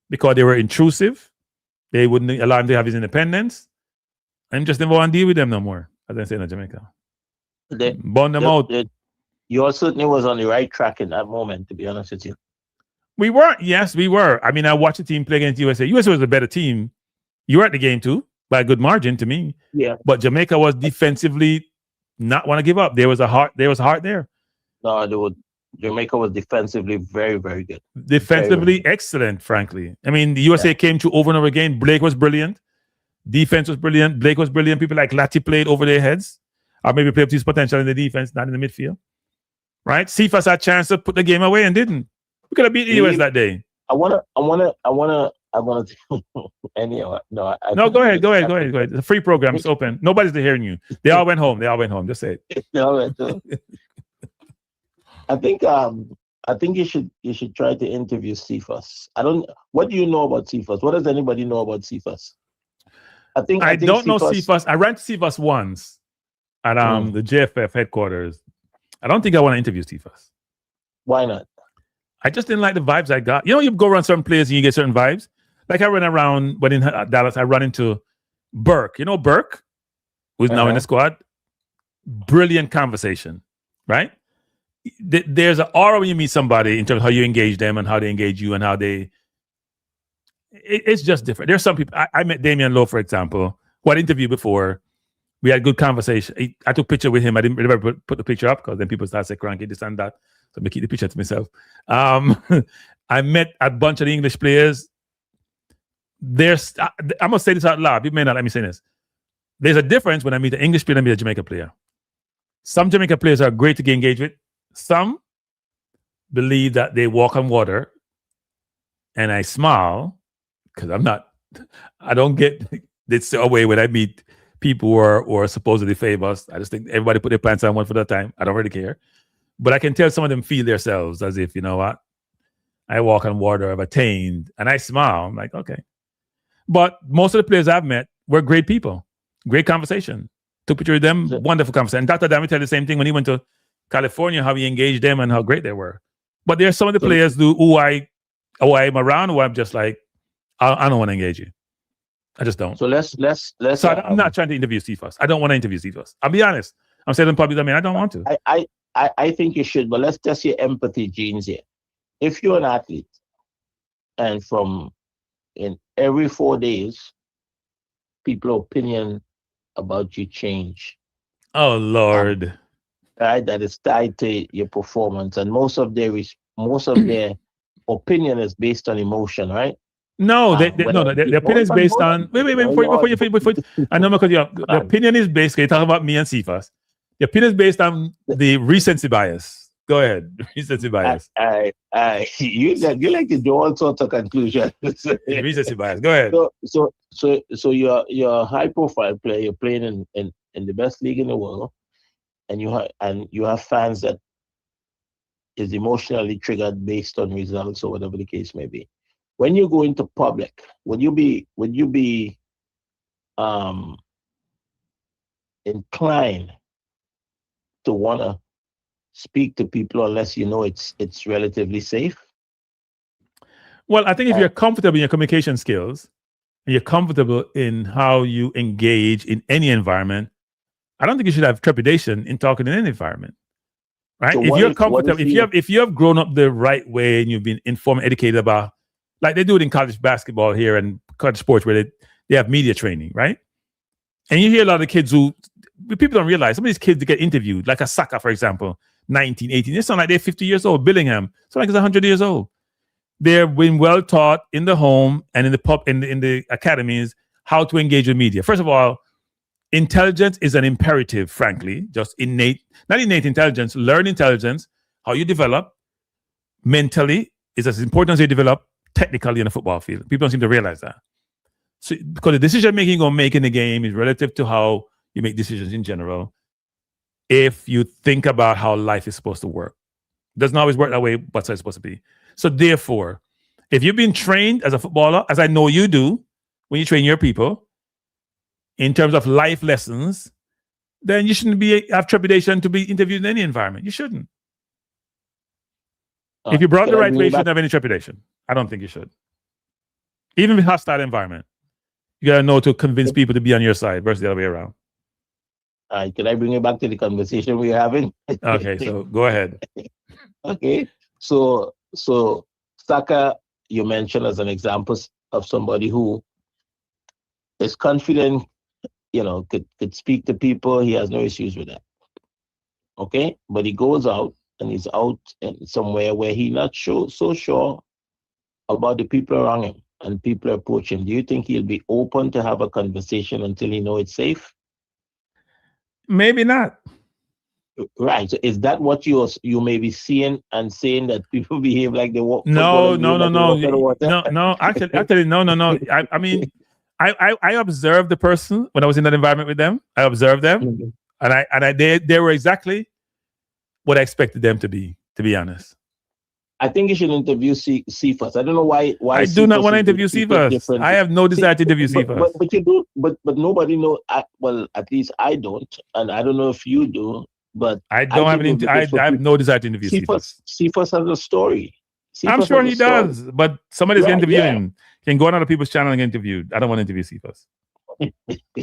because they were intrusive. They wouldn't allow him to have his independence. And just never want to deal with them no more, as I say in Jamaica. Burn them out. You all certainly was on the right track in that moment, to be honest with you. We were. Yes, we were. I mean, I watched the team play against USA. USA was a better team. You were at the game too, by a good margin to me. Yeah. But Jamaica was defensively not want to give up. There was a heart there. No, Jamaica was defensively very, very good. Defensively excellent, frankly. I mean, the USA came to over and over again. Blake was brilliant. Defense was brilliant. Blake was brilliant. People like Lati played over their heads. Or maybe played up to his potential in the defense, not in the midfield. Right? Cephas had a chance to put the game away and didn't. We could have beat the US that day. I wanna anyhow, no, go ahead. It's a free program. It's open. Nobody's hearing you. They all went home. Just say it. I think you should try to interview Cephas. What do you know about Cephas? What does anybody know about Cephas? I don't know Cephas. I ran to Cephas once at the JFF headquarters. I don't think I want to interview Cephas. Why not? I just didn't like the vibes I got. You know, you go around certain places and you get certain vibes. Like I ran around, but in Dallas, I run into Burke. You know Burke, who's now in the squad? Brilliant conversation, right? There's an aura when you meet somebody in terms of how you engage them and how they engage you and how they... It's just different. There's some people... I met Damian Lowe, for example, who I'd interviewed before. We had good conversation. I took a picture with him. I didn't really put the picture up because then people start saying cranky, this and that. So I keep the picture to myself. I met a bunch of the English players. I must say this out loud. You may not let me say this. There's a difference when I meet an English player and I meet a Jamaica player. Some Jamaica players are great to get engaged with. Some believe that they walk on water, and I smile because I don't get this away when I meet people who are supposedly famous. I just think everybody put their pants on one for the time. I don't really care. But I can tell some of them feel themselves as if, you know what, I walk on water, I've attained, and I smile. I'm like, okay. But most of the players I've met were great people, great conversation. Took picture of them, wonderful conversation. And Dr. Dammy tell the same thing when he went to California, how he engaged them and how great they were. But there are some of the players who I'm around who I'm just like, I don't want to engage you. I just don't. So let's. So I'm not trying to interview Cephas. I don't want to interview Cephas. I'll be honest. I'm saying in public, I don't want to. I think you should, but let's test your empathy genes here. If you're an athlete, and in every 4 days, people's opinion about you change. Oh Lord! Right, that is tied to your performance, and most of their opinion is based on emotion, right? No, the opinion is based on. Wait, before you. I know because the opinion is basically talking about me and Cephas. The opinion is based on the recency bias. Go ahead, recency bias. You like to do all sorts of conclusions. Recency bias. Go ahead. So you're a high profile player. You're playing in the best league in the world, and you have fans that is emotionally triggered based on results or whatever the case may be. When you go into public, would you be inclined to want to speak to people unless you know it's relatively safe? Well, I think if you're comfortable in your communication skills and you're comfortable in how you engage in any environment, I don't think you should have trepidation in talking in any environment. Right? So if you're comfortable, if you have grown up the right way and you've been informed, educated about, like they do it in college basketball here and college sports where they have media training, right? And you hear a lot of kids people don't realize, some of these kids that get interviewed, like a Saka, for example, 19, 18, they sound like they're 50 years old. Billingham, sound like he's 100 years old. They're been well taught in the home and in the pub, in the academies, how to engage with media. First of all, intelligence is an imperative, frankly, just not innate intelligence, learned intelligence, how you develop mentally is as important as you develop technically in a football field. People don't seem to realize that. So, because the decision making you're going to make in the game is relative to how you make decisions in general. if you think about how life is supposed to work. It doesn't always work that way, but it's supposed to be. So therefore, if you've been trained as a footballer, as I know you do, when you train your people, in terms of life lessons, then you shouldn't have trepidation to be interviewed in any environment. You shouldn't. If you brought the right way, you shouldn't have any trepidation. I don't think you should. Even in a hostile environment, you gotta know to convince people to be on your side versus the other way around. All right, can I bring you back to the conversation we're having? Okay, so go ahead. Okay, so Saka, you mentioned as an example of somebody who is confident, could speak to people. He has no issues with that. Okay, but he goes out and he's out somewhere where he's not so sure about the people around him and people approach him. Do you think he'll be open to have a conversation until he knows it's safe? Maybe not. Right. So is that what you may be seeing and saying, that people behave like they walk? No. Actually, no. I mean, I observed the person when I was in that environment with them. I observed them, mm-hmm. and they were exactly what I expected them to be. To be honest, I think you should interview Cephas. I don't know why. I do not want to interview Cephas. I have no desire to interview Cephas. But you do. But nobody knows. Well, at least I don't, and I don't know if you do. But I don't I have no desire to interview Cephas. Cephas has a story. I'm sure he does, but somebody's going to interview him. Can go on other people's channel and get interviewed. I don't want to interview Cephas.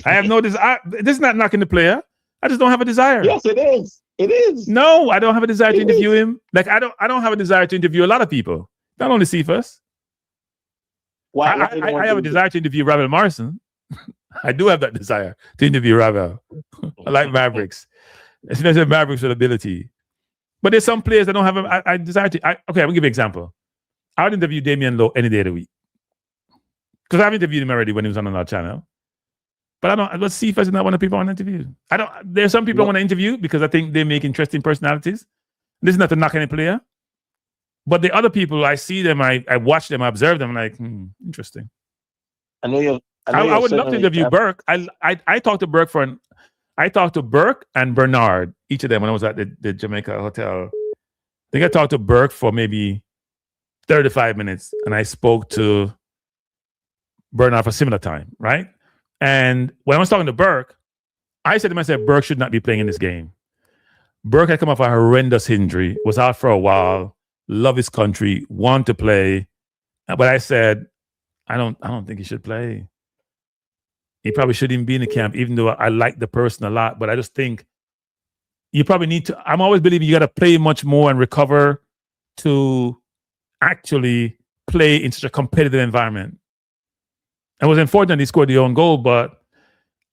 I have no desire. This is not knocking the player. I just don't have a desire. Yes, it is. It is. No, I don't have a desire to interview him. Like I don't have a desire to interview a lot of people. Not only Cephas. Why? I have a desire to interview Ravel Morrison. I do have that desire to interview Ravel. I like Mavericks. Especially Mavericks with ability. But there's some players that don't have a desire to. Okay, I'm going to give you an example. I would interview Damian Lowe any day of the week. Because I've interviewed him already when he was on our channel. But Cephas is not one of the people I want to interview. There's some people I want to interview because I think they make interesting personalities. This is not to knock any player. But the other people, I see them, I watch them, I observe them, I'm like, interesting. I would love to interview Burke. I talked to Burke I talked to Burke and Bernard, each of them, when I was at the Jamaica hotel. I think I talked to Burke for maybe 35 minutes, and I spoke to Bernard for a similar time, right? And when I was talking to Burke, I said to myself, Burke should not be playing in this game. Burke had come off a horrendous injury, was out for a while, love his country, want to play. But I said, I don't think he should play. He probably shouldn't even be in the camp, even though I like the person a lot. But I just think you probably need to. I'm always believing you got to play much more and recover to actually play in such a competitive environment. It was unfortunate he scored the own goal, but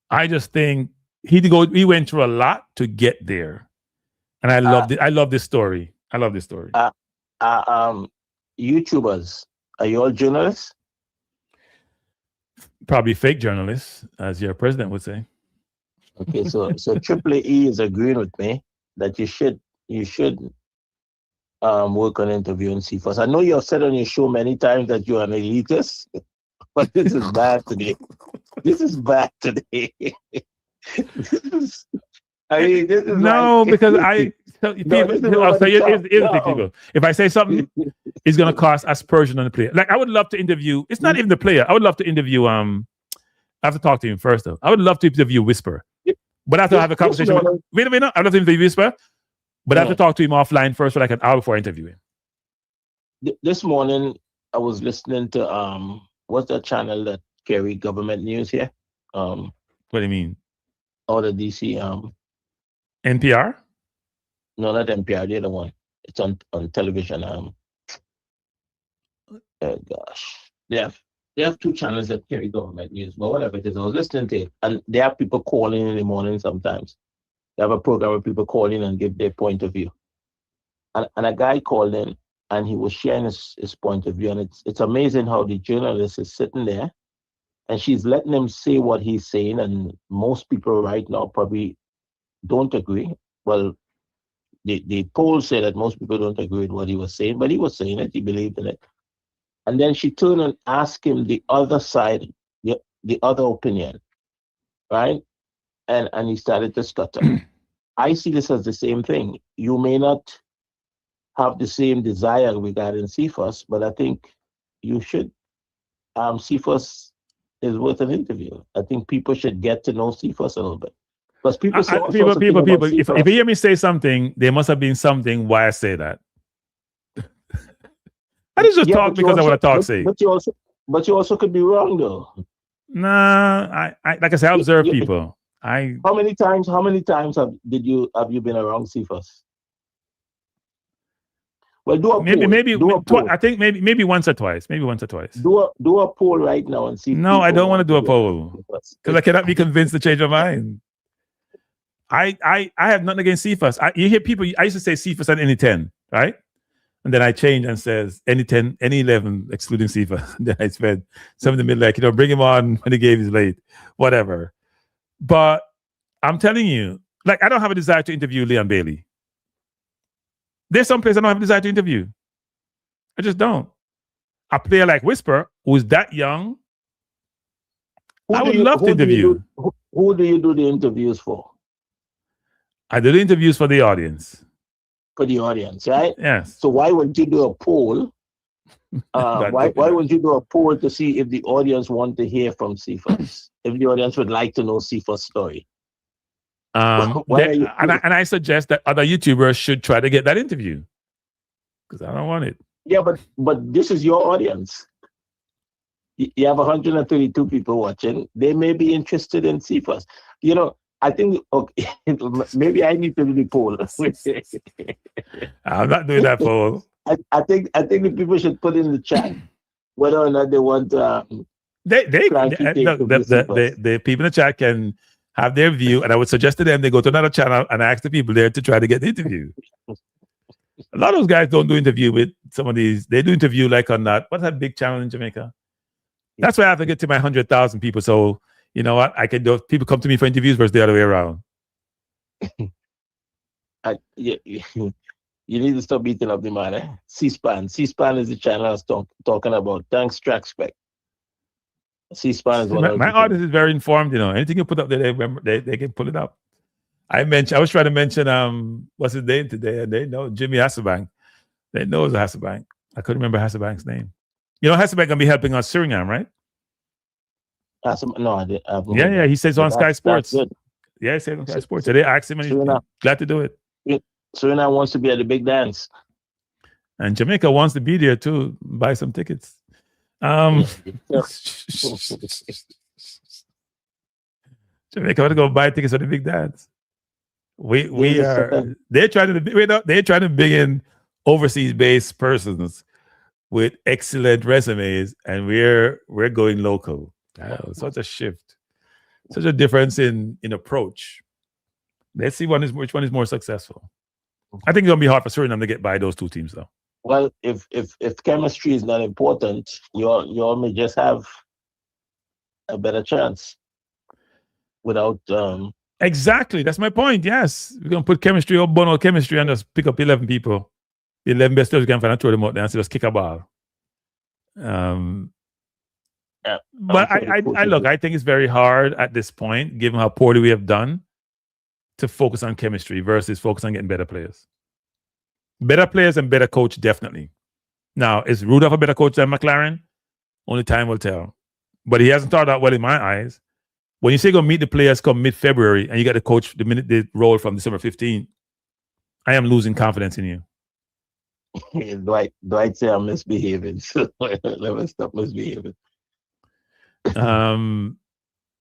I just think he went through a lot to get there. And I love this story. I love this story. YouTubers, are you all journalists? Probably fake journalists, as your president would say. Okay, so Triple E is agreeing with me that you should work on interviewing Cephas. I know you have said on your show many times that you're an elitist, but this is bad today. This is bad today. Because I tell people, if I say something, it's gonna cost aspersion on the player. Like I would love to interview. It's not even the player. I would love to interview. I have to talk to him first, though. I would love to interview Whisper, but I have to have a conversation. Wait a minute. I'd love to interview Whisper, but I have to talk to him offline first for like an hour before I interview him. This morning, I was listening to what's that channel that carry government news here? What do you mean? All the DC NPR? No, not NPR. The other one. It's on television. Oh gosh, they have two channels that carry government news, but whatever it is, I was listening to it, and they have people calling in the morning. Sometimes they have a program where people call in and give their point of view. And a guy called in, and he was sharing his point of view, and it's amazing how the journalist is sitting there, and she's letting him say what he's saying, and most people right now probably don't agree. Well, the polls say that most people don't agree with what he was saying, but he was saying it, he believed in it. And then she turned and asked him the other side, the other opinion, right? And he started to stutter. I see this as the same thing. You may not have the same desire regarding CFOS, but I think you should. CFOS is worth an interview. I think people should get to know CFOS a little bit. Because people say all sorts of things about If CFOS. you hear me say something, there must have been something why I say that. I didn't just talk because I want to talk. But you also could be wrong though. Nah, I like I said, I observe people. How many times have you been around CFOS? Well, do a poll. I think maybe once or twice. Maybe once or twice. Do a poll right now and see. No, I don't want to do a poll because I cannot be convinced to change my mind. I have nothing against CFOS. You hear people. I used to say CFOS and any 10, right? And then I changed and says any 10, any 11, excluding CFOS. Then I spent some in the middle, like, bring him on when the game is late, whatever. But I'm telling you, like, I don't have a desire to interview Leon Bailey. There's some players I don't have a desire to interview. I just don't. A player like Whisper, who's that young, I would love to interview. Who do you do the interviews for? I do the interviews for the audience. For the audience, right? Yes. So why wouldn't you do a poll? Why wouldn't you do a poll to see if the audience want to hear from CFOS? If the audience would like to know CFOS' story? And I suggest that other YouTubers should try to get that interview because I don't want it. Yeah, but this is your audience. You have 132 people watching. They may be interested in CFOS. I think maybe I need to do the poll. I'm not doing that poll. I think the people should put in the chat whether or not they want. The people in the chat can have their view, and I would suggest to them they go to another channel and ask the people there to try to get the interview. A lot of those guys don't do interview with some of these. They do interview like on that. What's that big channel in Jamaica? That's why I have to get to my 100,000 people. So you know what? I can do. People come to me for interviews versus the other way around. You need to stop beating up the man. Eh? C-SPAN. C-SPAN is the channel I was talking about. Thanks, Trackspec. C-SPAN is one. My audience is very informed. Anything you put up there, they can pull it up. I was trying to mention what's his name today, and they know Jimmy Hasselbank. They know it's Hasselbank. I couldn't remember Hasselbank's name. Hasselbank gonna be helping us Suriname, right? No, I didn't. Yeah. He says on Sky Sports. Yeah, he says on Sky Sports. So they asked him, and he's glad to do it. Suriname wants to be at the big dance, and Jamaica wants to be there too. Buy some tickets. Jamaica want to go buy tickets for the big dance. We are. They're trying to bring in overseas based persons with excellent resumes, and we're going local. Such a shift, such a difference in approach. Let's see which one is more successful. I think it's gonna be hard for Suriname to get by those two teams, though. Well, if chemistry is not important, you may just have a better chance without. Exactly, that's my point. Yes, we're gonna put chemistry or bono chemistry and just pick up 11 people, the 11 best players we can find and throw them out there and just kick a ball. But I think it's very hard at this point, given how poorly we have done, to focus on chemistry versus focus on getting better players. Better players and better coach, definitely. Now, is Rudolph a better coach than McLaren? Only time will tell. But he hasn't started out well in my eyes. When you say go meet the players come mid-February and you got the coach the minute they roll from December 15th, I am losing confidence in you. Dwight say I'm misbehaving. So let me stop misbehaving.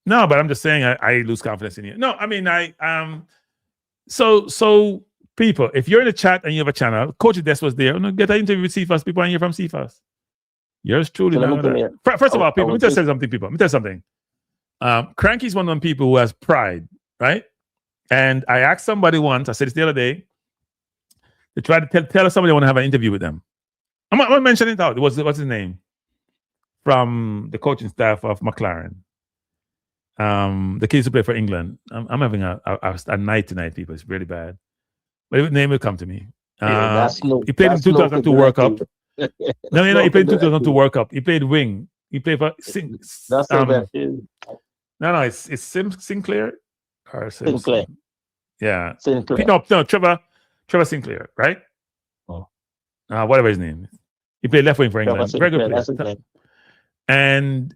No, but I'm just saying I lose confidence in you. No, I mean so people, if you're in the chat and you have a channel, Coach Des was there. Get an interview with CFOS. People want to hear from CFOS. Yours truly. First of all, people, let me tell you something. People, let me tell you something. Cranky's one of them people who has pride, right? And I asked somebody once. I said this the other day. They tried to tell somebody I want to have an interview with them. I'm not mentioning it out. What's his name? From the coaching staff of McLaren. The kids who play for England. I'm having a night tonight, people. It's really bad. But his name will come to me. He played in 2002 World Cup. No, he played in 2002 World Cup. He played wing. He played for No, it's Sinclair or Sinclair. Yeah. Sinclair. No, Trevor Sinclair, right? Oh. Whatever his name is. He played left wing for Trevor England. Very good Sinclair, that's his player. name. And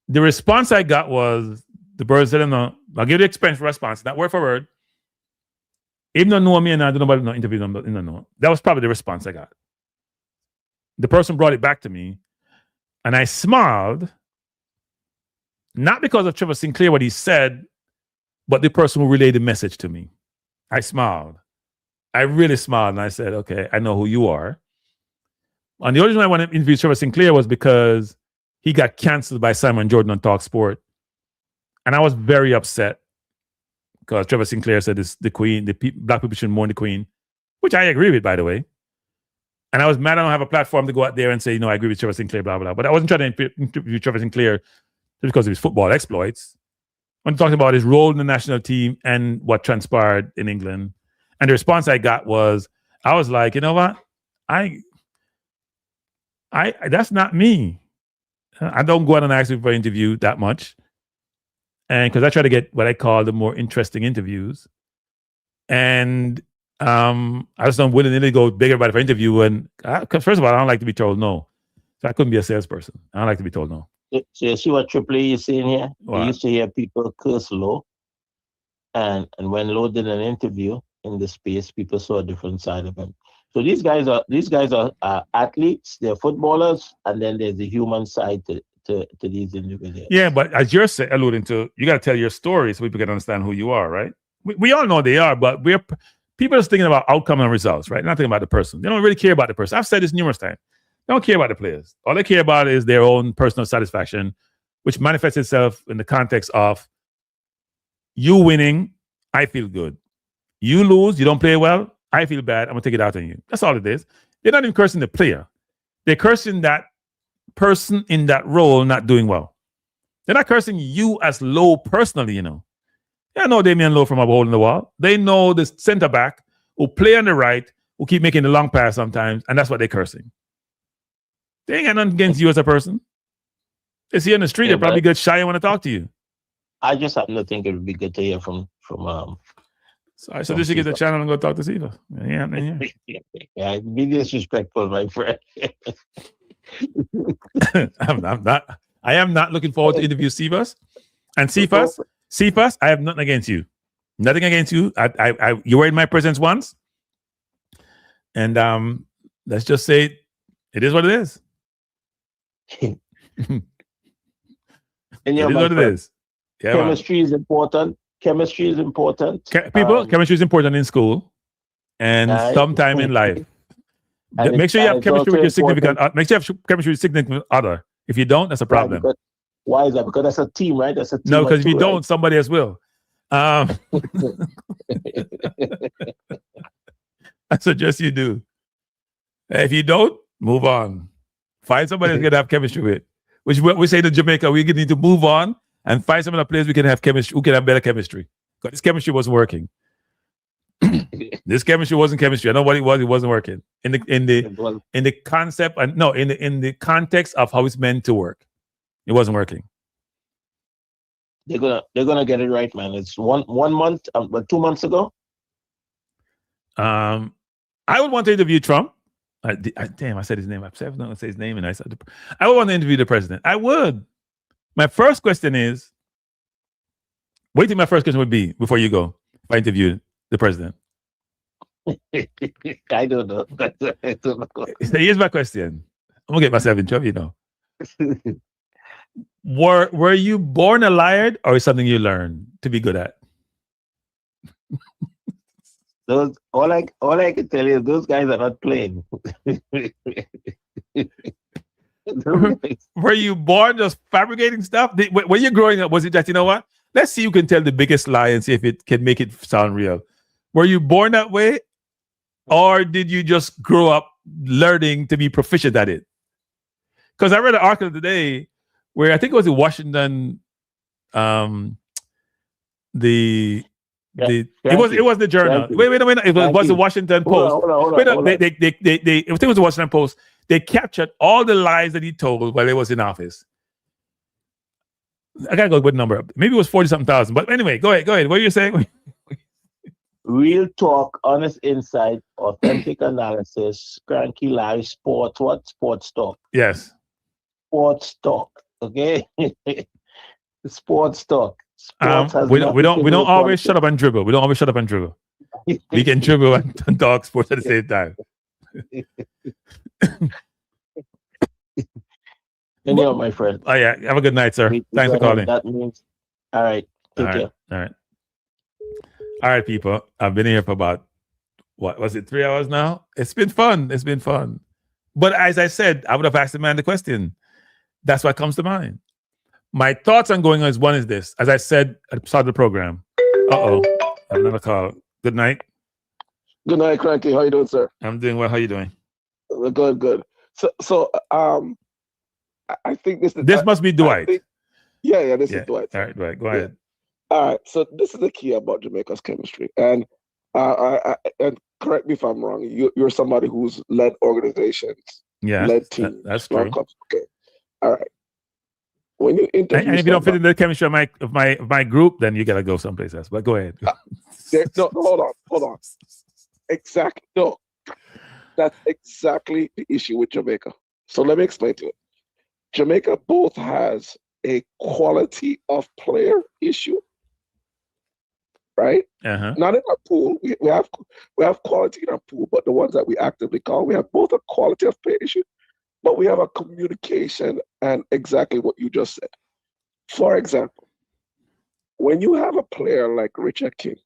the response I got was the birds said, no, I'll give you the expense response, not word for word. Even though know me and I don't know about no interview them, no. That was probably the response I got. The person brought it back to me, and I smiled, not because of Trevor Sinclair, what he said, but the person who relayed the message to me. I smiled. I really smiled, and I said, okay, I know who you are. And the only reason I wanted to interview Trevor Sinclair was because he got canceled by Simon Jordan on Talk Sport. And I was very upset because Trevor Sinclair said this, the Queen, black people should mourn the Queen, which I agree with, by the way. And I was mad I don't have a platform to go out there and say, I agree with Trevor Sinclair, blah, blah. But I wasn't trying to interview Trevor Sinclair just because of his football exploits. I'm talking about his role in the national team and what transpired in England. And the response I got was, I was like, you know what? I that's not me. I don't go out and ask people for an interview that much. And because I try to get what I call the more interesting interviews. And I just don't willingly go bigger about it for interview. And because first of all, I don't like to be told no. So I couldn't be a salesperson. I don't like to be told no. So you see what Triple A is saying here? What? We used to hear people curse Low. And when Low did an interview in the space, people saw a different side of him. So these guys are athletes, they're footballers, and then there's the human side to these individuals. Yeah, but as you're alluding to, you got to tell your story so people can understand who you are, right? We all know they are, but people are thinking about outcome and results, right? Not thinking about the person. They don't really care about the person. I've said this numerous times. They don't care about the players. All they care about is their own personal satisfaction, which manifests itself in the context of you winning, I feel good. You lose, you don't play well, I feel bad, I'm going to take it out on you. That's all it is. They're not even cursing the player. They're cursing that person in that role not doing well. They're not cursing you as Low personally, They know Damian Lowe from a hole in the wall. They know the center back who play on the right, who keep making the long pass sometimes, and that's what they're cursing. They ain't got nothing against you as a person. They see you on the street, they probably get shy and want to talk to you. I just happen to think it would be good to hear from So I suggest you get the channel and go talk to Siva. Yeah, be disrespectful, my friend. I am not looking forward to interview Sivas. And Cephas, I have nothing against you. Nothing against you. You were in my presence once. And let's just say it is what it is. It is what it is. Yeah, chemistry is important. Chemistry is important. Chemistry is important in school and sometime in life. Make sure you have chemistry with your significant other. Make sure you have chemistry with your significant other. If you don't, that's a problem. Why is that? Because that's a team, right? That's a team. No, because if you don't, somebody else will. I suggest you do. If you don't, move on. Find somebody who's going to have chemistry with. Which we say to Jamaica, we need to move on and find some other place we can have chemistry, who can have better chemistry. Because this chemistry wasn't working. This chemistry wasn't chemistry. I know what it was. It wasn't working in the concept and no in the context of how it's meant to work. It wasn't working. They're gonna get it right, man. It's one month, but 2 months ago. I would want to interview Trump. Damn, I said his name. I said I was not going to say his name, and I would want to interview the president. I would. My first question is, what do you think my first question would be before you go? If I interviewed the president. I don't know. So here's my question. I'm gonna get myself in trouble, Were you born a liar, or is something you learned to be good at? All I can tell you is those guys are not playing. Were you born just fabricating stuff? When you're growing up, was it that, what? Let's see who can tell the biggest lie and see if it can make it sound real. Were you born that way? Or did you just grow up learning to be proficient at it? Because I read an article today where I think it was in Washington, it was the Journal. Wait a minute. It was the Washington Post. I think it was the Washington Post. They captured all the lies that he told while he was in office. I gotta go with the number. Maybe it was 40-something thousand. But anyway, go ahead. What are you saying? Real talk, honest insight, authentic analysis, cranky live sports. What? Sports talk. Yes. Sports talk. Okay? Sports talk. Sports has We nothing don't to do with always politics. shut up and dribble. We don't always shut up and dribble. We can dribble and talk sports at the same time. Anyhow, my friend. Oh yeah, have a good night, sir. Thanks for calling. That means, all right. Take care. All right. All right, people. I've been here for about, what was it, 3 hours now? It's been fun. But as I said, I would have asked the man the question. That's what comes to mind. My thoughts on going on is one is this. As I said at the start of the program. Uh-oh. Another call. Good night. Good night, Cranky. How you doing, sir? I'm doing well. How you doing? Good. So I think this must be Dwight. This is Dwight. All right, Dwight. Go ahead. All right. So this is the key about Jamaica's chemistry. And and correct me if I'm wrong. You're somebody who's led organizations, led teams. That's true. Okay. All right. When you interview, and if you don't fit in the chemistry of my group, then you gotta go someplace else. But go ahead. Hold on. Exactly. No. That's exactly the issue with Jamaica. So let me explain to you. Jamaica both has a quality of player issue, right? Uh-huh. Not in our pool. We have quality in our pool, but the ones that we actively call, we have both a quality of player issue, but we have a communication and exactly what you just said. For example, when you have a player like Richard King,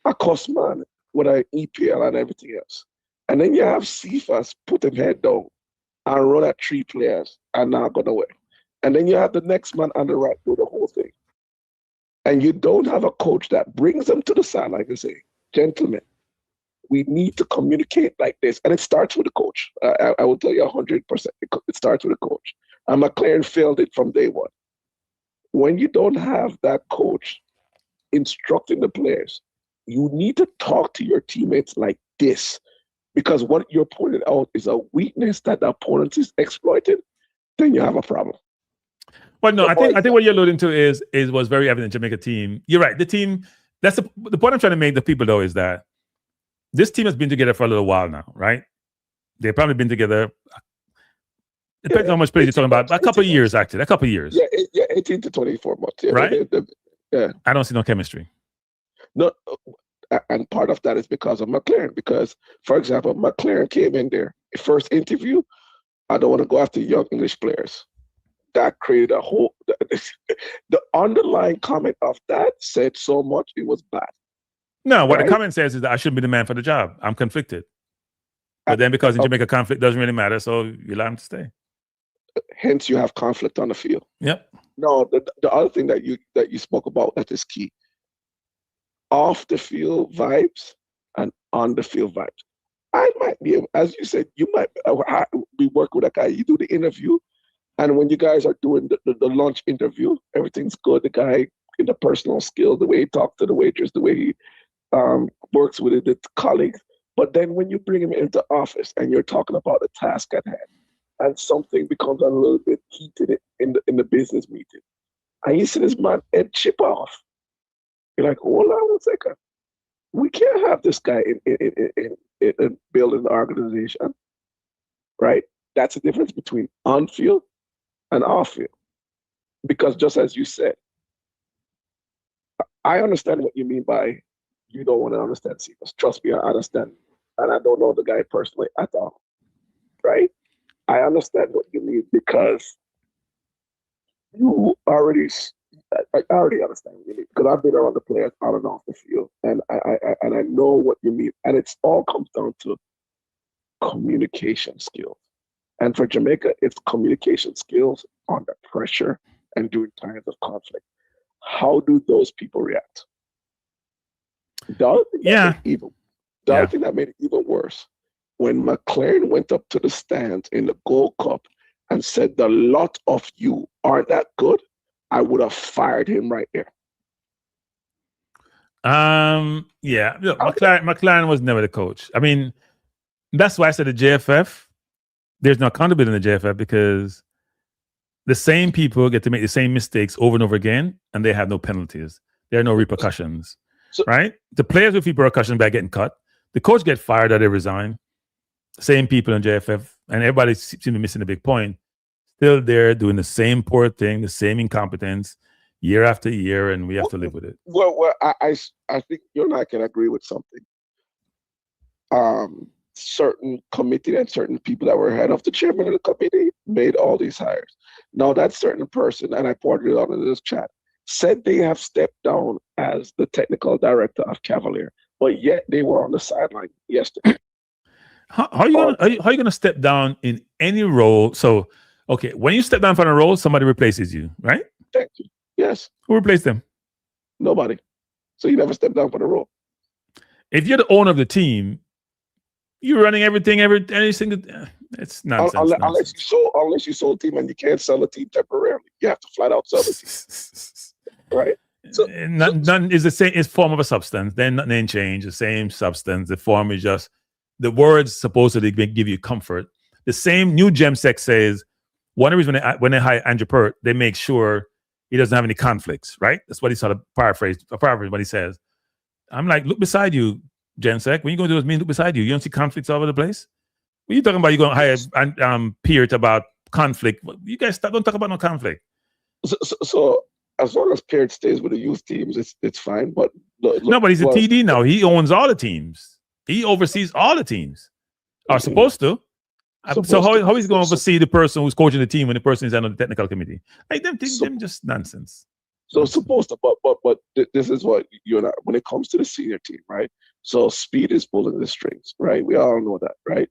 a cost man with an EPL and everything else, and then you have Cephas put him head down and run at 3 players and now gone away. And then you have the next man on the right do the whole thing. And you don't have a coach that brings them to the side, like I say, gentlemen, we need to communicate like this. And it starts with the coach. I will tell you 100%. It starts with the coach. And McLaren failed it from day one. When you don't have that coach instructing the players, you need to talk to your teammates like this. Because what you're pointing out is a weakness that the opponent is exploiting, then you have a problem. Well, no, I think what you're alluding to is was very evident in Jamaica team. You're right. The team, that's the point I'm trying to make the people though is that this team has been together for a little while now, right? They've probably been together. It depends on how much players you're talking about. A couple of years, actually. A couple of years. Yeah, 18 to 24 months. Yeah, right? Yeah. I don't see no chemistry. No, and part of that is because of McLaren. Because, for example, McLaren came in there. First interview, I don't want to go after young English players. That created a whole... The underlying comment of that said so much, it was bad. No, what the comment says is that I shouldn't be the man for the job. I'm conflicted. But then because in Jamaica, conflict doesn't really matter, so you allow him to stay. Hence, you have conflict on the field. Yep. No, the other thing that you spoke about that is key. Off the field vibes and on the field vibes. I might be, as you said, you might be working with a guy. You do the interview, and when you guys are doing the lunch interview, everything's good. The guy in the personal skill, the way he talks to the waitress, the way he works with the colleagues. But then when you bring him into office and you're talking about the task at hand, and something becomes a little bit heated in the business meeting, and you see this man head chip off. You're like, hold on a second. We can't have this guy in building the organization, right? That's the difference between on field and off field. Because just as you said, I understand what you mean by you don't want to understand Cephas. Trust me, I understand. And I don't know the guy personally at all, right? I understand what you mean because you already... I already understand what you mean because I've been around the players on and off the field, and I know what you mean. And it's all comes down to communication skills. And for Jamaica, it's communication skills under pressure and during times of conflict. How do those people react? The other thing that made it even worse, when McLaren went up to the stands in the Gold Cup and said, "The lot of you aren't that good," I would have fired him right there. Yeah. Look, McLaren was never the coach. I mean, that's why I said the JFF, there's no accountability in the JFF because the same people get to make the same mistakes over and over again, and they have no penalties. There are no repercussions. right? The players with repercussions by getting cut. The coach get fired or they resign. Same people in JFF, and everybody seems to be missing a big point. Still there doing the same poor thing, the same incompetence year after year, and we have to live with it. Well, I think you and I can agree with something. Certain committee and certain people that were head of the chairman of the committee made all these hires. Now that certain person, and I pointed it out in this chat, said they have stepped down as the technical director of Cavalier, but yet they were on the sideline yesterday. How are you gonna step down in any role? So, okay, when you step down from a role, somebody replaces you, right? Thank you. Yes. Who replaced them? Nobody. So you never step down from the role. If you're the owner of the team, you're running everything, any single. It's nonsense. Unless you sold a team and you can't sell a team temporarily, you have to flat out sell a team, right? So none is the same. It's form of a substance. Then nothing ain't changed. The same substance. The form is just the words supposedly give you comfort. The same new GemSec says one of the reasons when they hire Andrew Pert, they make sure he doesn't have any conflicts. Right? That's what he sort of paraphrase what he says. I'm like, look beside you, GenSec. When you go to those meetings, look beside you. You don't see conflicts all over the place. What are you talking about? You're going to hire Peart about conflict. You guys don't talk about no conflict. So as long as Peart stays with the youth teams, it's fine. But no, but he's a TD now. He owns all the teams. He oversees all the teams. Are supposed to. So how is he going to oversee the person who's coaching the team when the person is on the technical committee? Like them just nonsense. So supposed to, but this is what you're not. When it comes to the senior team, right? So Speed is pulling the strings, right? We all know that, right?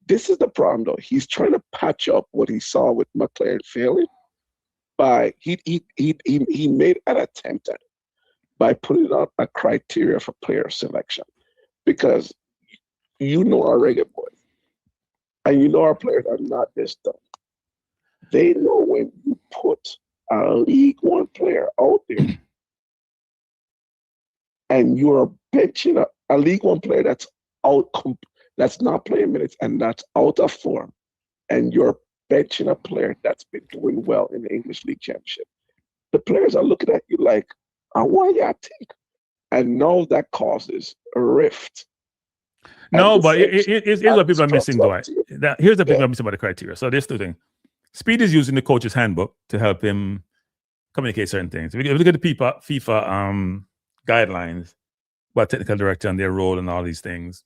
This is the problem, though. He's trying to patch up what he saw with McLaren failing by he made an attempt at it by putting out a criteria for player selection, because you know our Reggae Boyz, and you know our players are not this dumb. They know when you put a League One player out there and you're benching a League One player that's that's not playing minutes and that's out of form, and you're benching a player that's been doing well in the English League Championship, the players are looking at you like, why you take? And now that causes a rift. No, but here's what people are missing, though. Here's the people are missing about the criteria. So there's two things. Speed is using the coach's handbook to help him communicate certain things. If you look at the FIFA guidelines about technical director and their role and all these things,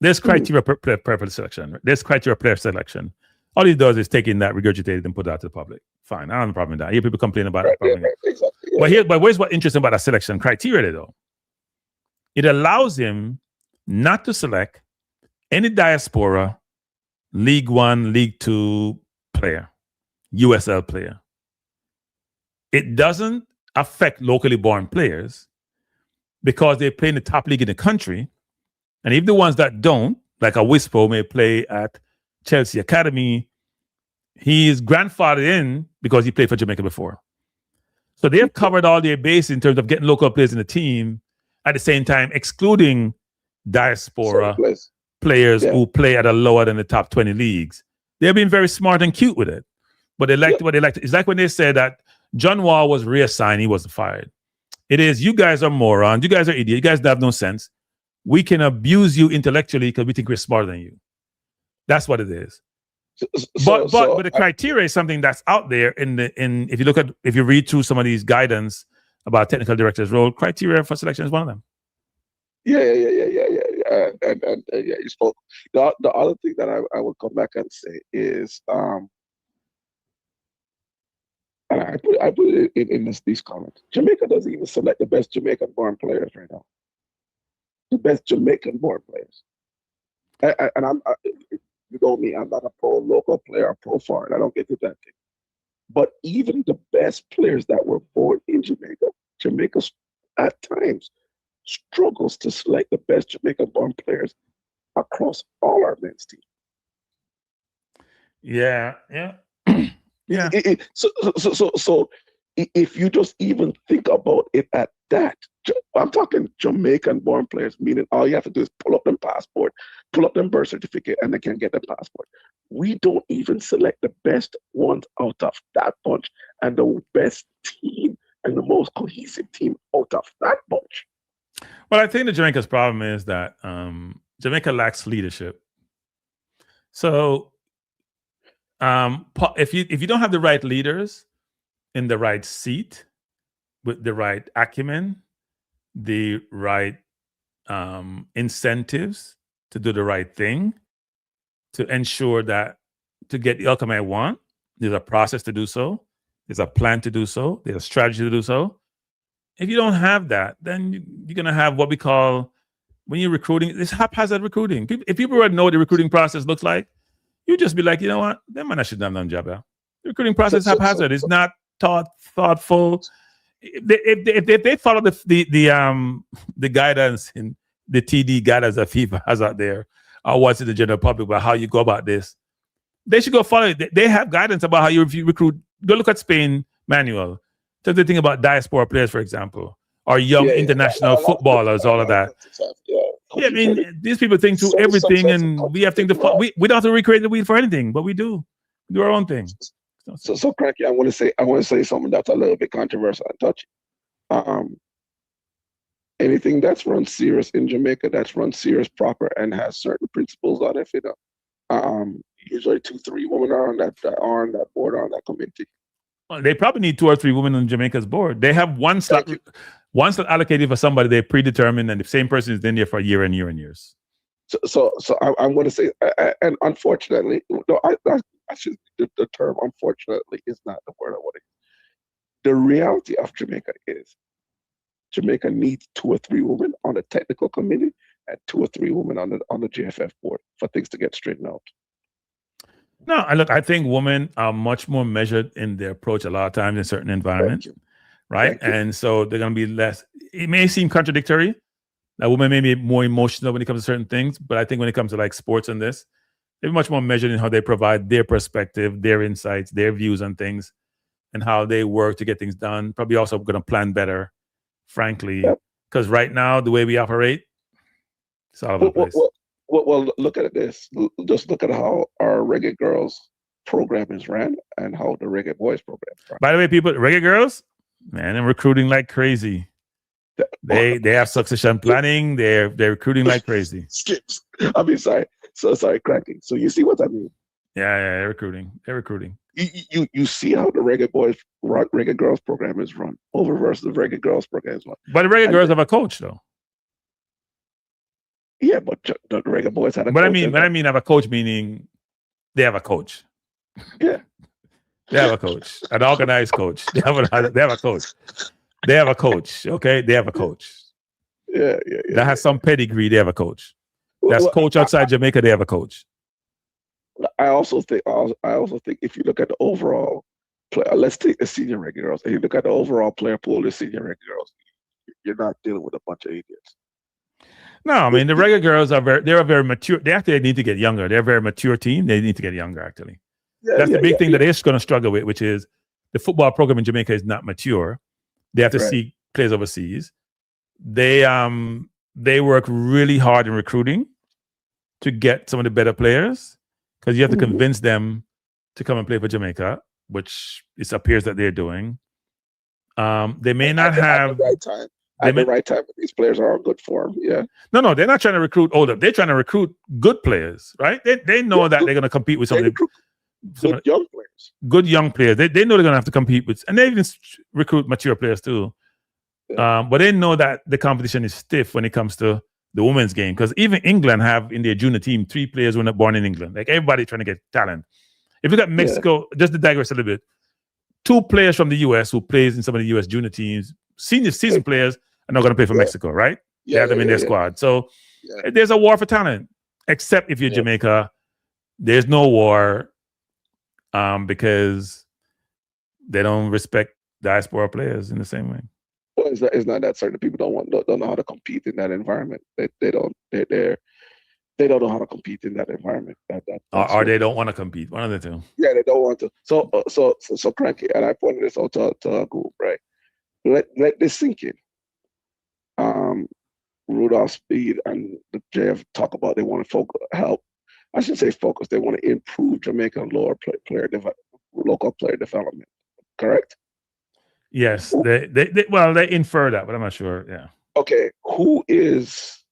there's criteria per player selection. There's criteria player selection. All he does is take in that, regurgitate it, and put it out to the public. Fine, I don't have a problem with that. I hear people complain about it. Exactly, yeah. But here's what's interesting about that selection criteria, though. It allows him not to select any diaspora, League One, League Two player, USL player. It doesn't affect locally born players because they play in the top league in the country. And if the ones that don't, like a Wispo may play at Chelsea Academy, he is grandfathered in because he played for Jamaica before. So they have covered all their base in terms of getting local players in the team, at the same time excluding diaspora players who play at a lower than the top 20 leagues. They've been very smart and cute with it. But they liked what they liked. It's like when they said that John Wall was reassigned, he wasn't fired. It is, you guys are morons, you guys are idiots, you guys have no sense. We can abuse you intellectually because we think we're smarter than you. That's what it is. But the criteria is something that's out there if you read through some of these guidance about technical directors' role, criteria for selection is one of them. Yeah. And you spoke. The other thing that I will come back and say is, and I put it in these comments. Jamaica doesn't even select the best Jamaican-born players right now. The best Jamaican-born players. And you know me, I'm not a pro local player, pro foreign. I don't get to that thing. But even the best players that were born in Jamaica at times struggles to select the best Jamaican-born players across all our men's team. Yeah. So if you just even think about it at that, I'm talking Jamaican-born players, meaning all you have to do is pull up them passport, pull up them birth certificate, and they can get the passport. We don't even select the best ones out of that bunch, and the best team and the most cohesive team out of that bunch. Well, I think the Jamaica's problem is that Jamaica lacks leadership. So if you don't have the right leaders in the right seat with the right acumen, the right incentives to do the right thing, to ensure that to get the outcome I want, there's a process to do so, there's a plan to do so, there's a strategy to do so. If you don't have that, then you're going to have what we call, when you're recruiting, this haphazard recruiting. If people would know what the recruiting process looks like, you just be like, you know what, that man, I shouldn't have done the job. Yeah. The recruiting process is haphazard. It's not thoughtful. If they follow the guidance in the TD guidance that FIFA has out there, or what's in the general public about how you go about this, they should go follow it. They have guidance about how you recruit. Go look at Spain manual. So the thing about diaspora players, for example, or young international footballers, all of that. Yeah, I mean, these people think through everything, and we have things to. We don't have to recreate the wheel for anything, but we do our own thing. So Cranky, I want to say something that's a little bit controversial and touchy. Anything that's run serious in Jamaica, that's run serious proper and has certain principles on it, usually 2-3 women are on that board, on that committee. Well, they probably need 2 or 3 women on Jamaica's board. They have one slot allocated for somebody they predetermined, and the same person is in there for a year and years. So I'm going to say, and unfortunately, no, I should, the term unfortunately is not the word I want to use. The reality of Jamaica is Jamaica needs 2 or 3 women on the technical committee and 2 or 3 women on the JFF board for things to get straightened out. No, I think women are much more measured in their approach a lot of times in certain environments, right? And so they're going to be less. It may seem contradictory that women may be more emotional when it comes to certain things, but I think when it comes to like sports and this, they're much more measured in how they provide their perspective, their insights, their views on things, and how they work to get things done. Probably also going to plan better, frankly, because right now the way we operate, it's all over the place. Well, look at this. Just look at how our Reggae Girls program is ran and how the Reggae Boyz program is ran. By the way, people, Reggae Girls, man, they're recruiting like crazy. They have succession planning. They're recruiting like crazy. Skips. I mean, sorry, cracking. So you see what I mean? Yeah, they're recruiting. You see how the Reggae Boyz, Reggae Girls program is run over versus the Reggae Girls program is run. But the Reggae Girls have a coach, though. Yeah, but the Reggae Boyz had a coach. But I mean have a coach, meaning they have a coach. Yeah. They have a coach, an organized coach. They have a coach. They have a coach. Okay, they have a coach. Yeah. That has some pedigree. They have a coach. That's coach outside Jamaica. They have a coach. I also think if you look at the overall player, let's take the senior Reggae Girls. If you look at the overall player pool, the senior Reggae Girls, you're not dealing with a bunch of idiots. No, I mean the Reggae Girls are very mature. They actually need to get younger. They're a very mature team. They need to get younger. Actually, that's the big thing that they're going to struggle with, which is the football program in Jamaica is not mature. They have to see players overseas. They work really hard in recruiting to get some of the better players because you have to convince them to come and play for Jamaica, which it appears that they're doing. They may not have the right time. At the right time, these players are in good form. Yeah. No, they're not trying to recruit older. They're trying to recruit good players, right? They know that they're going to compete with some good young players. Good young players. They know they're going to have to compete with, and they even recruit mature players too. Yeah. But they know that the competition is stiff when it comes to the women's game because even England have in their junior team 3 players who were not born in England. Like everybody trying to get talent. If you look at Mexico, just to digress a little bit, 2 players from the US who plays in some of the US junior teams, senior season players, are not going to play for Mexico, right? They have them in their squad. So there's a war for talent. Except if you're Jamaica, there's no war because they don't respect diaspora players in the same way. Well, it's not that certain people don't know how to compete in that environment. They don't know how to compete in that environment. Or they don't want to compete. One of the two. Yeah, they don't want to. So cranky. And I pointed this out to a group, right? Let this sink in. Rudolph Speed and the JF talk about they want to help. I should say focus. They want to improve Jamaican local player development. Correct? Yes, they infer that, but I'm not sure. Yeah. Okay, who is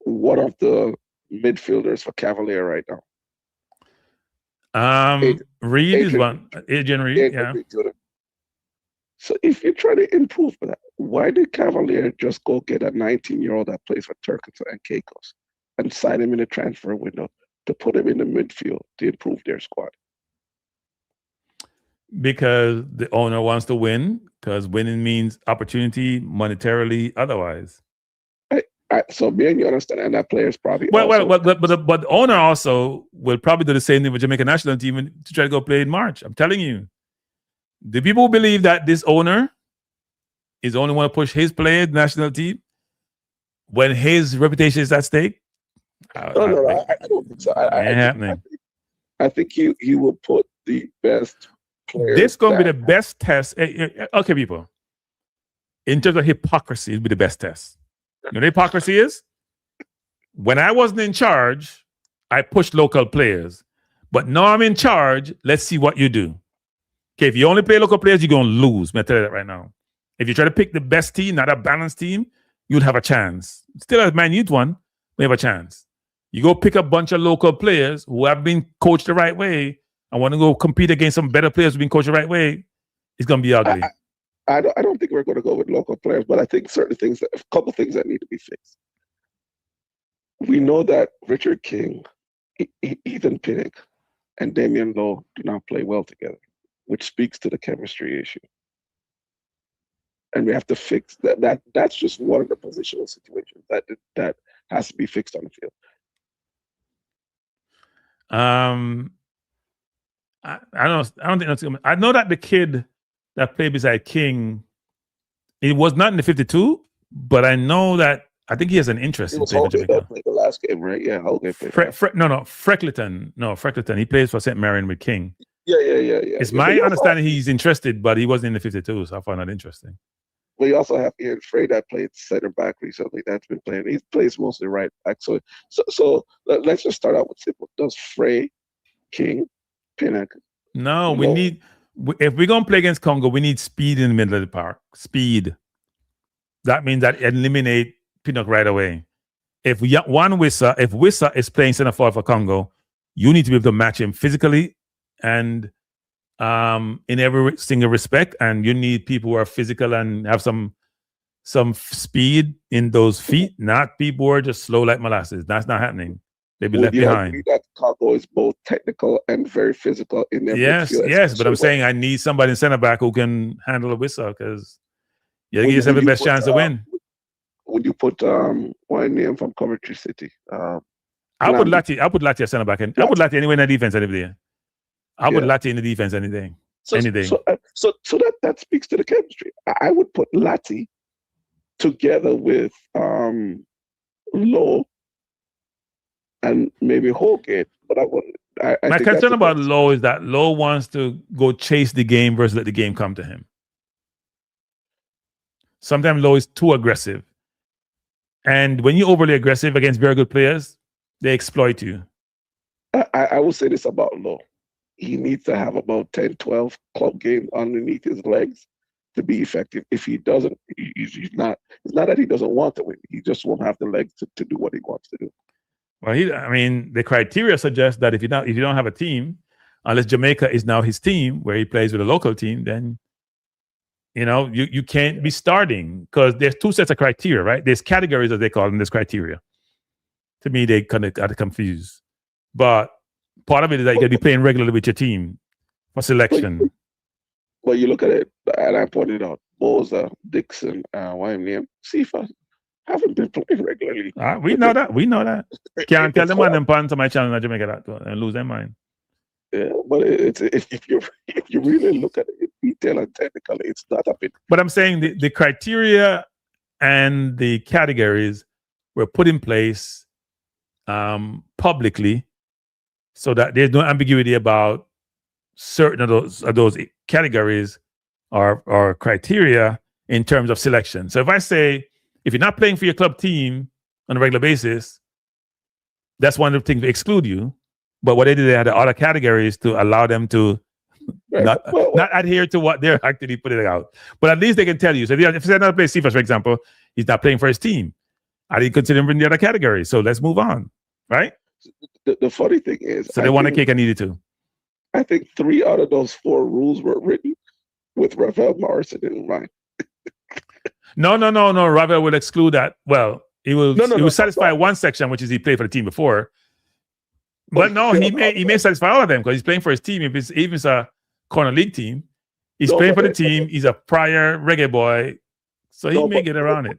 one of the midfielders for Cavalier right now? Reed is Adrian, one. Adrian Reed, yeah. Reed. So if you're trying to improve that, why did Cavalier just go get a 19-year-old that plays for Turkets and Caicos and sign him in the transfer window to put him in the midfield to improve their squad? Because the owner wants to win, because winning means opportunity monetarily, otherwise. So me and you understand, and that player is probably but the owner also will probably do the same thing with Jamaica national team to try to go play in March. I'm telling you, the people who believe that this owner is only want to push his players national team when his reputation is at stake. I don't think so. I think he will put the best players. This is going to be the best test. Okay, people. In terms of hypocrisy, it'll be the best test. You know what hypocrisy is? When I wasn't in charge, I pushed local players. But now I'm in charge, let's see what you do. Okay, if you only play local players, you're going to lose. I'm going to tell you that right now. If you try to pick the best team, not a balanced team, you'll have a chance. Still a minute one, we have a chance. You go pick a bunch of local players who have been coached the right way and want to go compete against some better players who've been coached the right way, it's going to be ugly. I don't think we're going to go with local players, but I think a couple things that need to be fixed. We know that Richard King, Ethan Pinnock, and Damian Lowe do not play well together, which speaks to the chemistry issue. And we have to fix that. That's just one of the positional situations that has to be fixed on the field. I don't think that's. I know that the kid that played beside King, it was not in the 52, but I know that I think he has an interest in playing for Jamaica. Played the last game, right? Yeah, Freckleton. No, Freckleton. He plays for St. Marion with King. Yeah. It's my understanding he's interested, but he wasn't in the 52, so I found that interesting. We also have Ian Frey that played center back recently. That's been playing. He plays mostly right back. So let's just start out with simple. Does Frey, King, Pinnock? No, we need. If we're gonna play against Congo, we need speed in the middle of the park. Speed. That means that eliminate Pinnock right away. If Wissa is playing center forward for Congo, you need to be able to match him physically and in every single respect. And you need people who are physical and have some speed in those feet, not people who are just slow like molasses. That's not happening. They'll be left behind. That Congo is both technical and very physical in their midfield. Yes, but I'm saying I need somebody in center back who can handle a whistle because you just have the best chance to win. Would you put one name from Coventry City? I put Lati at center back, and I put Lati anywhere in the defense any day. I put Lati in the defense any day. So that speaks to the chemistry. I would put Lati together with Lowe and maybe Holgate, but I wouldn't. My concern about Lowe is that Lowe wants to go chase the game versus let the game come to him. Sometimes Lowe is too aggressive. And when you're overly aggressive against very good players, they exploit you. I will say this about Lowe. He needs to have about 10, 12 club games underneath his legs to be effective. If he doesn't, he's not. It's not that he doesn't want to win. He just won't have the legs to do what he wants to do. Well, the criteria suggests that if you don't have a team, unless Jamaica is now his team, where he plays with a local team, then you can't be starting because there's two sets of criteria, right? There's categories as they call them. There's criteria. To me, they kind of got confused, but part of it is that you got to be playing regularly with your team for selection. Well, you look at it, and I pointed out Boza, Dixon, YMNM, Sifa haven't been playing regularly. We know that. Can't tell them on them pants on my channel in Jamaica that and lose their mind. Yeah, but if you really look at it in detail and technically, it's not a bit. But I'm saying the criteria and the categories were put in place publicly so that there's no ambiguity about certain of those categories or criteria in terms of selection. So if I say, if you're not playing for your club team on a regular basis, that's one of the things to exclude you. But what they did, they had the other categories to allow them to Right. not adhere to what they're actually putting out. But at least they can tell you. So if they're not playing Cephas, for example, he's not playing for his team. I didn't consider him in the other category. So let's move on. Right? The funny thing is, So they want a cake and needed to. I think 3 out of those 4 rules were written with Ravel Morrison in mind. No. Ravel will exclude that. Well, he will satisfy one section, which is he played for the team before. But no, he may satisfy all of them because he's playing for his team. If it's a corner league team, he's playing for the team. He's a prior Reggae Boy, so he may get around it.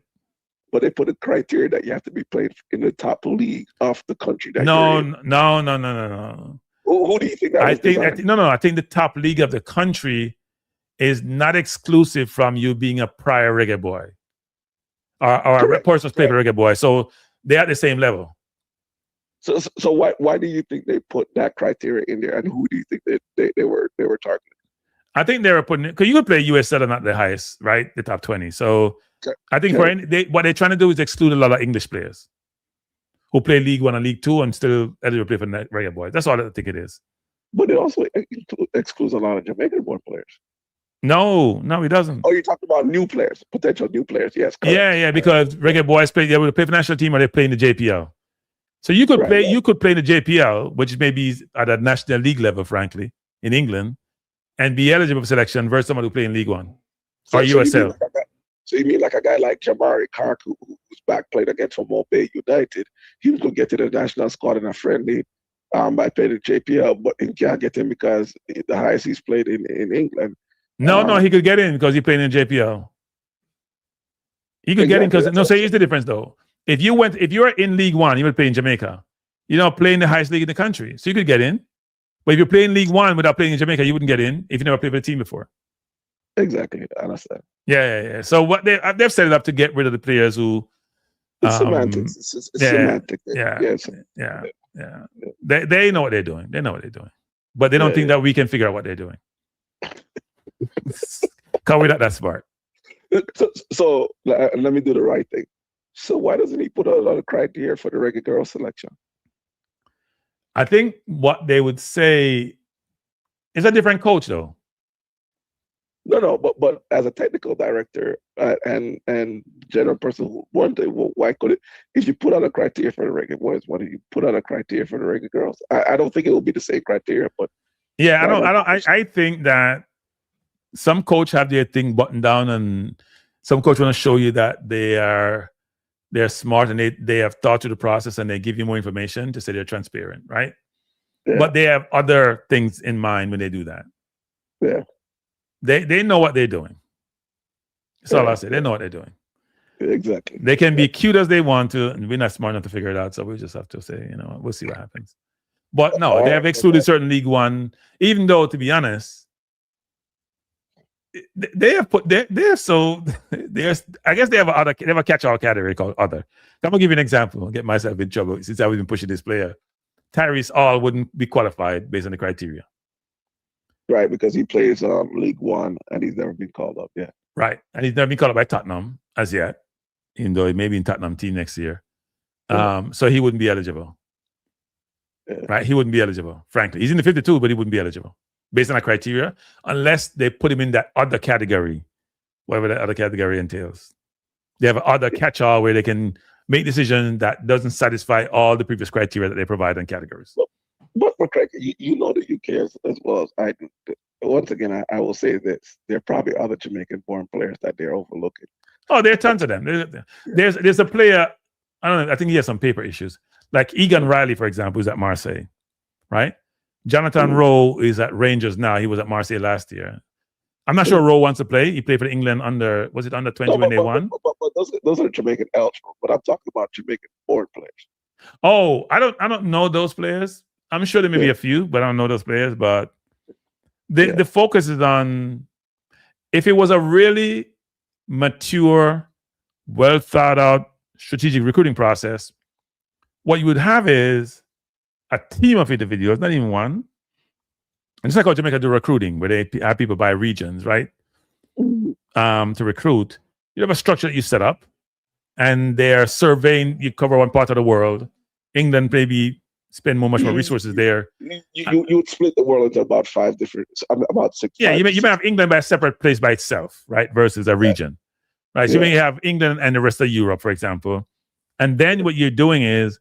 But they put a criteria that you have to be playing in the top league of the country. No. Who do you think that I think the top league of the country is not exclusive from you being a prior Reggae Boy or a person who's played for Reggae Boy. So they're at the same level. So why do you think they put that criteria in there, and who do you think they were targeting? I think they were putting it because you could play USL not the highest, right? The top 20. So I think what they're trying to do is exclude a lot of English players who play League One and League Two and still eligible to play for Reggae Boys. That's all I think it is. But it also excludes a lot of Jamaican-born players. No, it doesn't. Oh, you're talking about new players, potential new players. Yes. Correct. Yeah, because Reggae Boys play for the national team or they play in the JPL. So you could play in the JPL, which may be at a national league level, frankly, in England, and be eligible for selection versus someone who play in League One or USL. So you mean like a guy like Jamari Clark, who's back playing against Mobile United, he was going to get to the national squad in a friendly by playing the JPL, but he can't get in because the highest he's played in England. No, he could get in because he played in JPL. He could get in because here's the difference though. If you're in League One, you would play in Jamaica. You're not playing the highest league in the country, so you could get in. But if you're playing League One without playing in Jamaica, you wouldn't get in if you never played for the team before. Exactly, I understand. Yeah. So what they've set it up to get rid of the players who. It's semantics. It's semantic. Yeah. They know what they're doing. But they don't think that we can figure out what they're doing. Because we're not that smart. So let me do the right thing. So why doesn't he put a lot of criteria for the Reggae Girl selection? I think what they would say is a different coach, though. No, but as a technical director and general person who wondered, why could it? If you put out a criteria for the Reggae Boys, why do you put out a criteria for the Reggae Girls? I don't think it will be the same criteria, but I think that some coach have their thing buttoned down, and some coach want to show you that they're smart and they have thought through the process and they give you more information to say they're transparent, right? Yeah. But they have other things in mind when they do that. Yeah. They know what they're doing. That's all I say. They know what they're doing. Exactly. They can be cute as they want to, and we're not smart enough to figure it out. So we just have to say, we'll see what happens. But no, they have excluded certain League One, even though, to be honest, they have I guess they have a catch-all category called other. I'm gonna give you an example. I'll get myself in trouble since I've been pushing this player. Tyrese All wouldn't be qualified based on the criteria. Right, because he plays League One and he's never been called up yet. Right, and he's never been called up by Tottenham as yet, even though he may be in Tottenham team next year. So he wouldn't be eligible. Yeah. Right, he wouldn't be eligible, frankly. He's in the 52, but he wouldn't be eligible based on the criteria unless they put him in that other category, whatever that other category entails. They have other catch-all where they can make decisions that doesn't satisfy all the previous criteria that they provide in categories. But Craig, you know the UK as well as I do. Once again, I will say this: there are probably other Jamaican-born players that they're overlooking. Oh, there are tons of them. There's a player. I don't know. I think he has some paper issues. Like Egan Riley, for example, who's at Marseille, right? Jonathan Rowe is at Rangers now. He was at Marseille last year. I'm not sure Rowe wants to play. He played for England under 20 when they won? But those are Jamaican eligible. But I'm talking about Jamaican-born players. Oh, I don't know those players. I'm sure there may be a few, but I don't know those players. But the focus is on if it was a really mature, well thought out strategic recruiting process, what you would have is a team of individuals, not even one. And it's like how Jamaica do recruiting, where they have people by regions, right? To recruit. You have a structure that you set up, and they're surveying, you cover one part of the world. England maybe spend much more resources there. You would split the world into about 5 different, about 6. Yeah, you may have England by a separate place by itself, right? Versus a region, right? So you may have England and the rest of Europe, for example. And then what you're doing is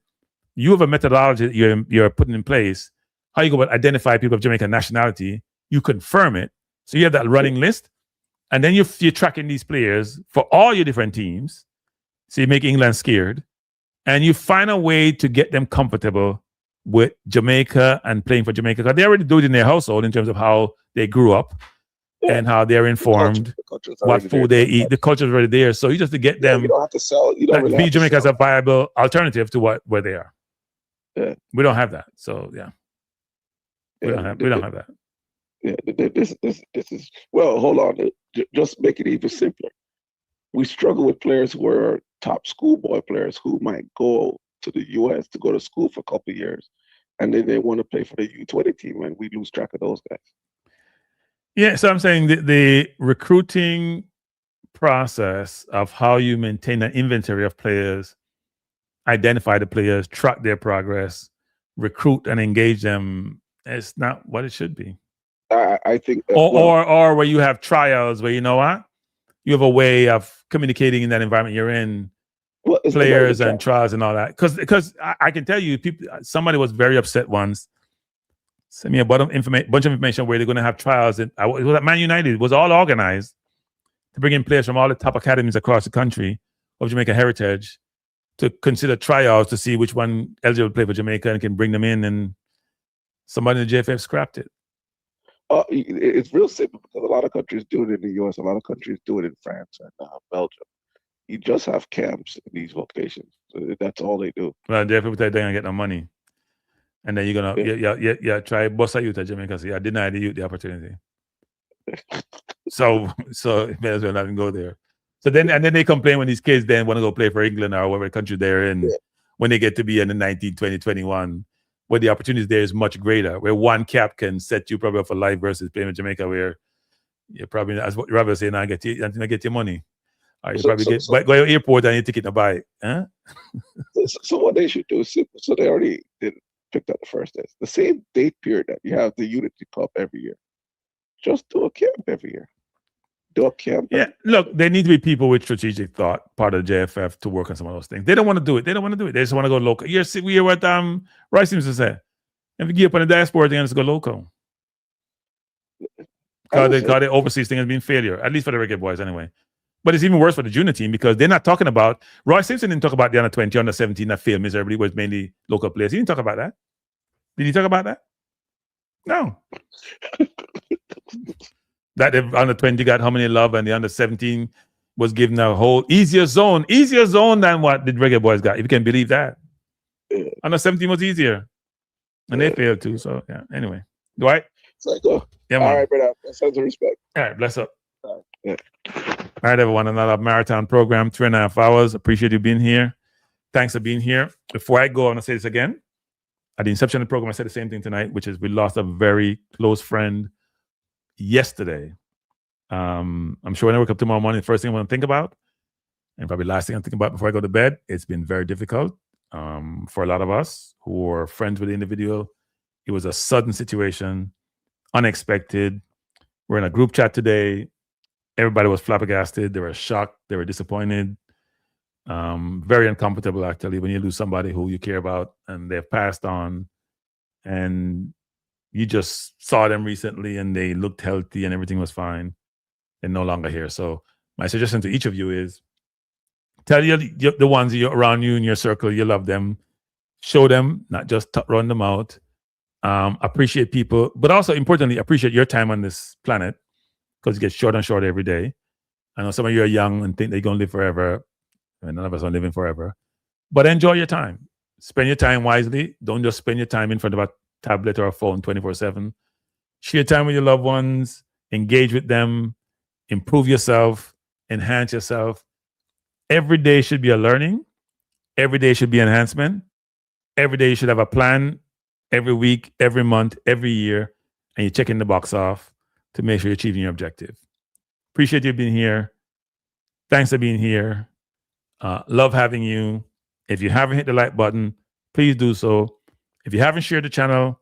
you have a methodology that you're putting in place. How you go about identify people of Jamaican nationality, you confirm it. So you have that running list. And then you're tracking these players for all your different teams. So you make England scared. And you find a way to get them comfortable with Jamaica and playing for Jamaica. Because they already do it in their household in terms of how they grew up and how they're informed, what food they eat. The culture is already there. So you just to get them you don't have to sell. You don't really be have to Jamaica as sell. a viable alternative to where they are. Yeah. We don't have that. So we don't have that. Yeah, this is, well, hold on. Just make it even simpler. We struggle with players who are top schoolboy players who might go to the US to go to school for a couple of years, and then they want to play for the U20 team, and we lose track of those guys. Yeah, so I'm saying the recruiting process of how you maintain an inventory of players, identify the players, track their progress, recruit and engage them is not what it should be. I think, or where you have trials where you know what, you have a way of communicating in that environment you're in, players and trials and all that. Because I can tell you, somebody was very upset once. Sent me a bunch of information where they're going to have trials. And it was at Man United. It was all organized to bring in players from all the top academies across the country of Jamaica heritage to consider tryouts to see which one eligible to play for Jamaica and can bring them in. And somebody in the JFF scrapped it. It's real simple because a lot of countries do it in the US, a lot of countries do it in France and Belgium. You just have camps in these locations. So that's all they do. Well, JFF will tell you they're going to get no money. And then you're gonna try bust a youth at Jamaica. So deny the youth the opportunity. so it may as well not even go there. So then they complain when these kids then want to go play for England or whatever country they're in when they get to be in the 19, 20, 21, where the opportunity there is much greater, where one cap can set you probably up for life versus playing in Jamaica, where you're probably, as what Robert saying, I get your money. Or you go to your airport and your ticket to buy it. Huh? So what they should do is simple. So they already picked up the first test. The same date period that you have the Unity Cup every year. Just do a camp every year. Do a camp. Yeah, look, there need to be people with strategic thought, part of the JFF, to work on some of those things. They don't want to do it. They just want to go local. We hear what Rice seems to say. If you get up on the diaspora, they're going to go local. Because the overseas thing has been failure, at least for the Reggae Boyz anyway. But it's even worse for the junior team because they're not talking about. Roy Simpson didn't talk about the under 20, under 17 that failed miserably, was mainly local players. He didn't talk about that. Did he talk about that? No. That the under 20 got how many love and the under 17 was given a whole easier zone than what the Reggae Boyz got, if you can believe that. Under 17 was easier. And they failed too. So yeah. Anyway. Dwight? Psycho. Yeah, man. All right, brother. Sense of respect. All right, bless up. All right. All right, everyone. Another marathon program, 3.5 hours. Appreciate you being here. Thanks for being here. Before I go, I want to say this again. At the inception of the program, I said the same thing tonight, which is we lost a very close friend yesterday. I'm sure when I wake up tomorrow morning, the first thing I want to think about, and probably last thing I'm thinking about before I go to bed, it's been very difficult for a lot of us who are friends with the individual. It was a sudden situation, unexpected. We're in a group chat today. Everybody was flabbergasted. They were shocked. They were disappointed. Very uncomfortable, actually, when you lose somebody who you care about and they've passed on and you just saw them recently and they looked healthy and everything was fine. They're no longer here. So my suggestion to each of you is tell the ones around you in your circle, you love them. Show them, not just run them out. Appreciate people, but also importantly, appreciate your time on this planet because it gets shorter and shorter every day. I know some of you are young and think they're going to live forever. And none of us are living forever. But enjoy your time. Spend your time wisely. Don't just spend your time in front of a tablet or a phone 24/7. Share time with your loved ones. Engage with them. Improve yourself. Enhance yourself. Every day should be a learning. Every day should be enhancement. Every day you should have a plan. Every week, every month, every year. And you're checking the box off to make sure you're achieving your objective. Appreciate you being here. Thanks for being here. Love having you. If you haven't hit the like button, please do so. If you haven't shared the channel,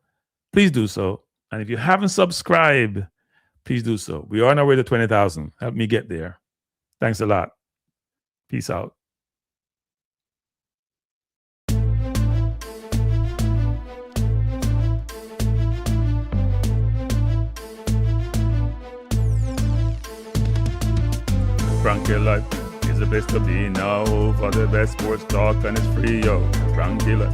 please do so. And if you haven't subscribed, please do so. We are on our way to 20,000. Help me get there. Thanks a lot. Peace out. Frankie Life is the best to be now. For the best sports talk and it's free, yo. Frankie Life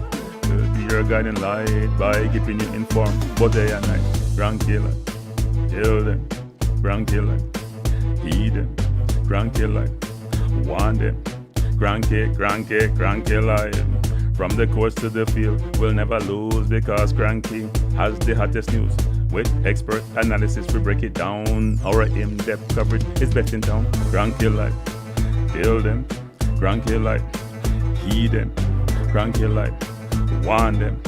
will be your guiding light by keeping you informed both day and night. Frankie Life, tell them. Frankie Life, heed them. Frankie Life, want them. Cranky Life. From the coast to the field, we'll never lose because Cranky has the hottest news. With expert analysis, we break it down. Our in-depth coverage is best in town. Cranky Life, tell them. Cranky Life, heed them. Cranky Life, want them.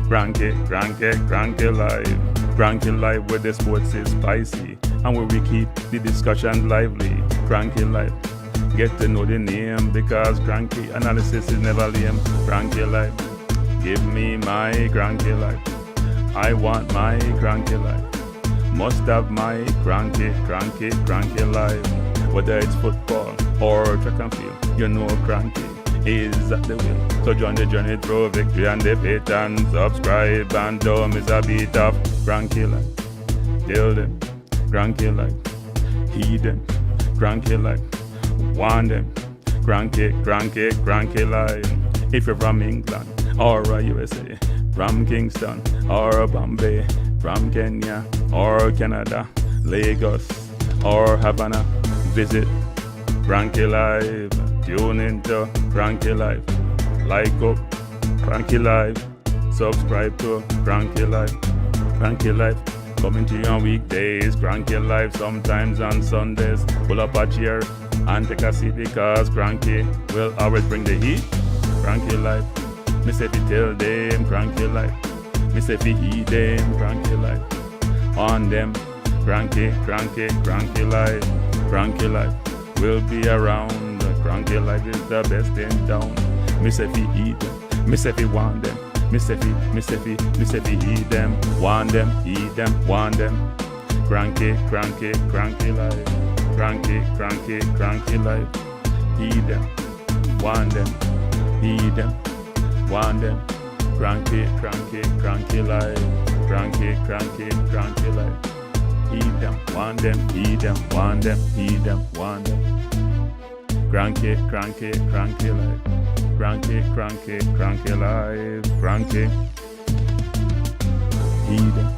Cranky Life. Cranky Life, where the sports is spicy and where we keep the discussion lively. Cranky Life, get to know the name because Cranky analysis is never lame. Cranky Life, give me my Cranky Life. I want my Cranky Life. Must have my Cranky Life. Whether it's football or track and field, you know Cranky is at the wheel. So join the journey through victory and defeat and subscribe and don't miss a beat of Cranky Life. Tell them, Cranky Life. Heed them, Cranky Life. Want them, Cranky Life. If you're from England or USA, from Kingston or Bombay, from Kenya or Canada, Lagos or Havana, visit Cranky Life. Tune into Cranky Life. Like up Cranky Life. Subscribe to Cranky Life. Cranky Life coming to you on weekdays. Cranky Life sometimes on Sundays. Pull up a chair and take a seat because Cranky will always bring the heat. Cranky Life. Me say fi tell them Cranky Life. Me say fi heed them Cranky Life. On them Cranky Life. Cranky Life will be around. Cranky Life is the best in town. Me say fi heed them. Me say fi want them. Me say fi heed them. Want them, heed them, want them. Cranky Life. Cranky Life. Heed them. Want them. Heed them. Want them. Cranky Life. Cranky Life. Heed them. Want them. Heed them. Want them. Heed them. Want them. Cranky Life. Cranky Life. Cranky. Heed them.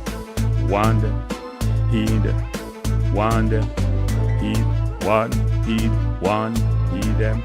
Want them. Heed them. Want them. Heed. Want. Heed. Want. Heed them.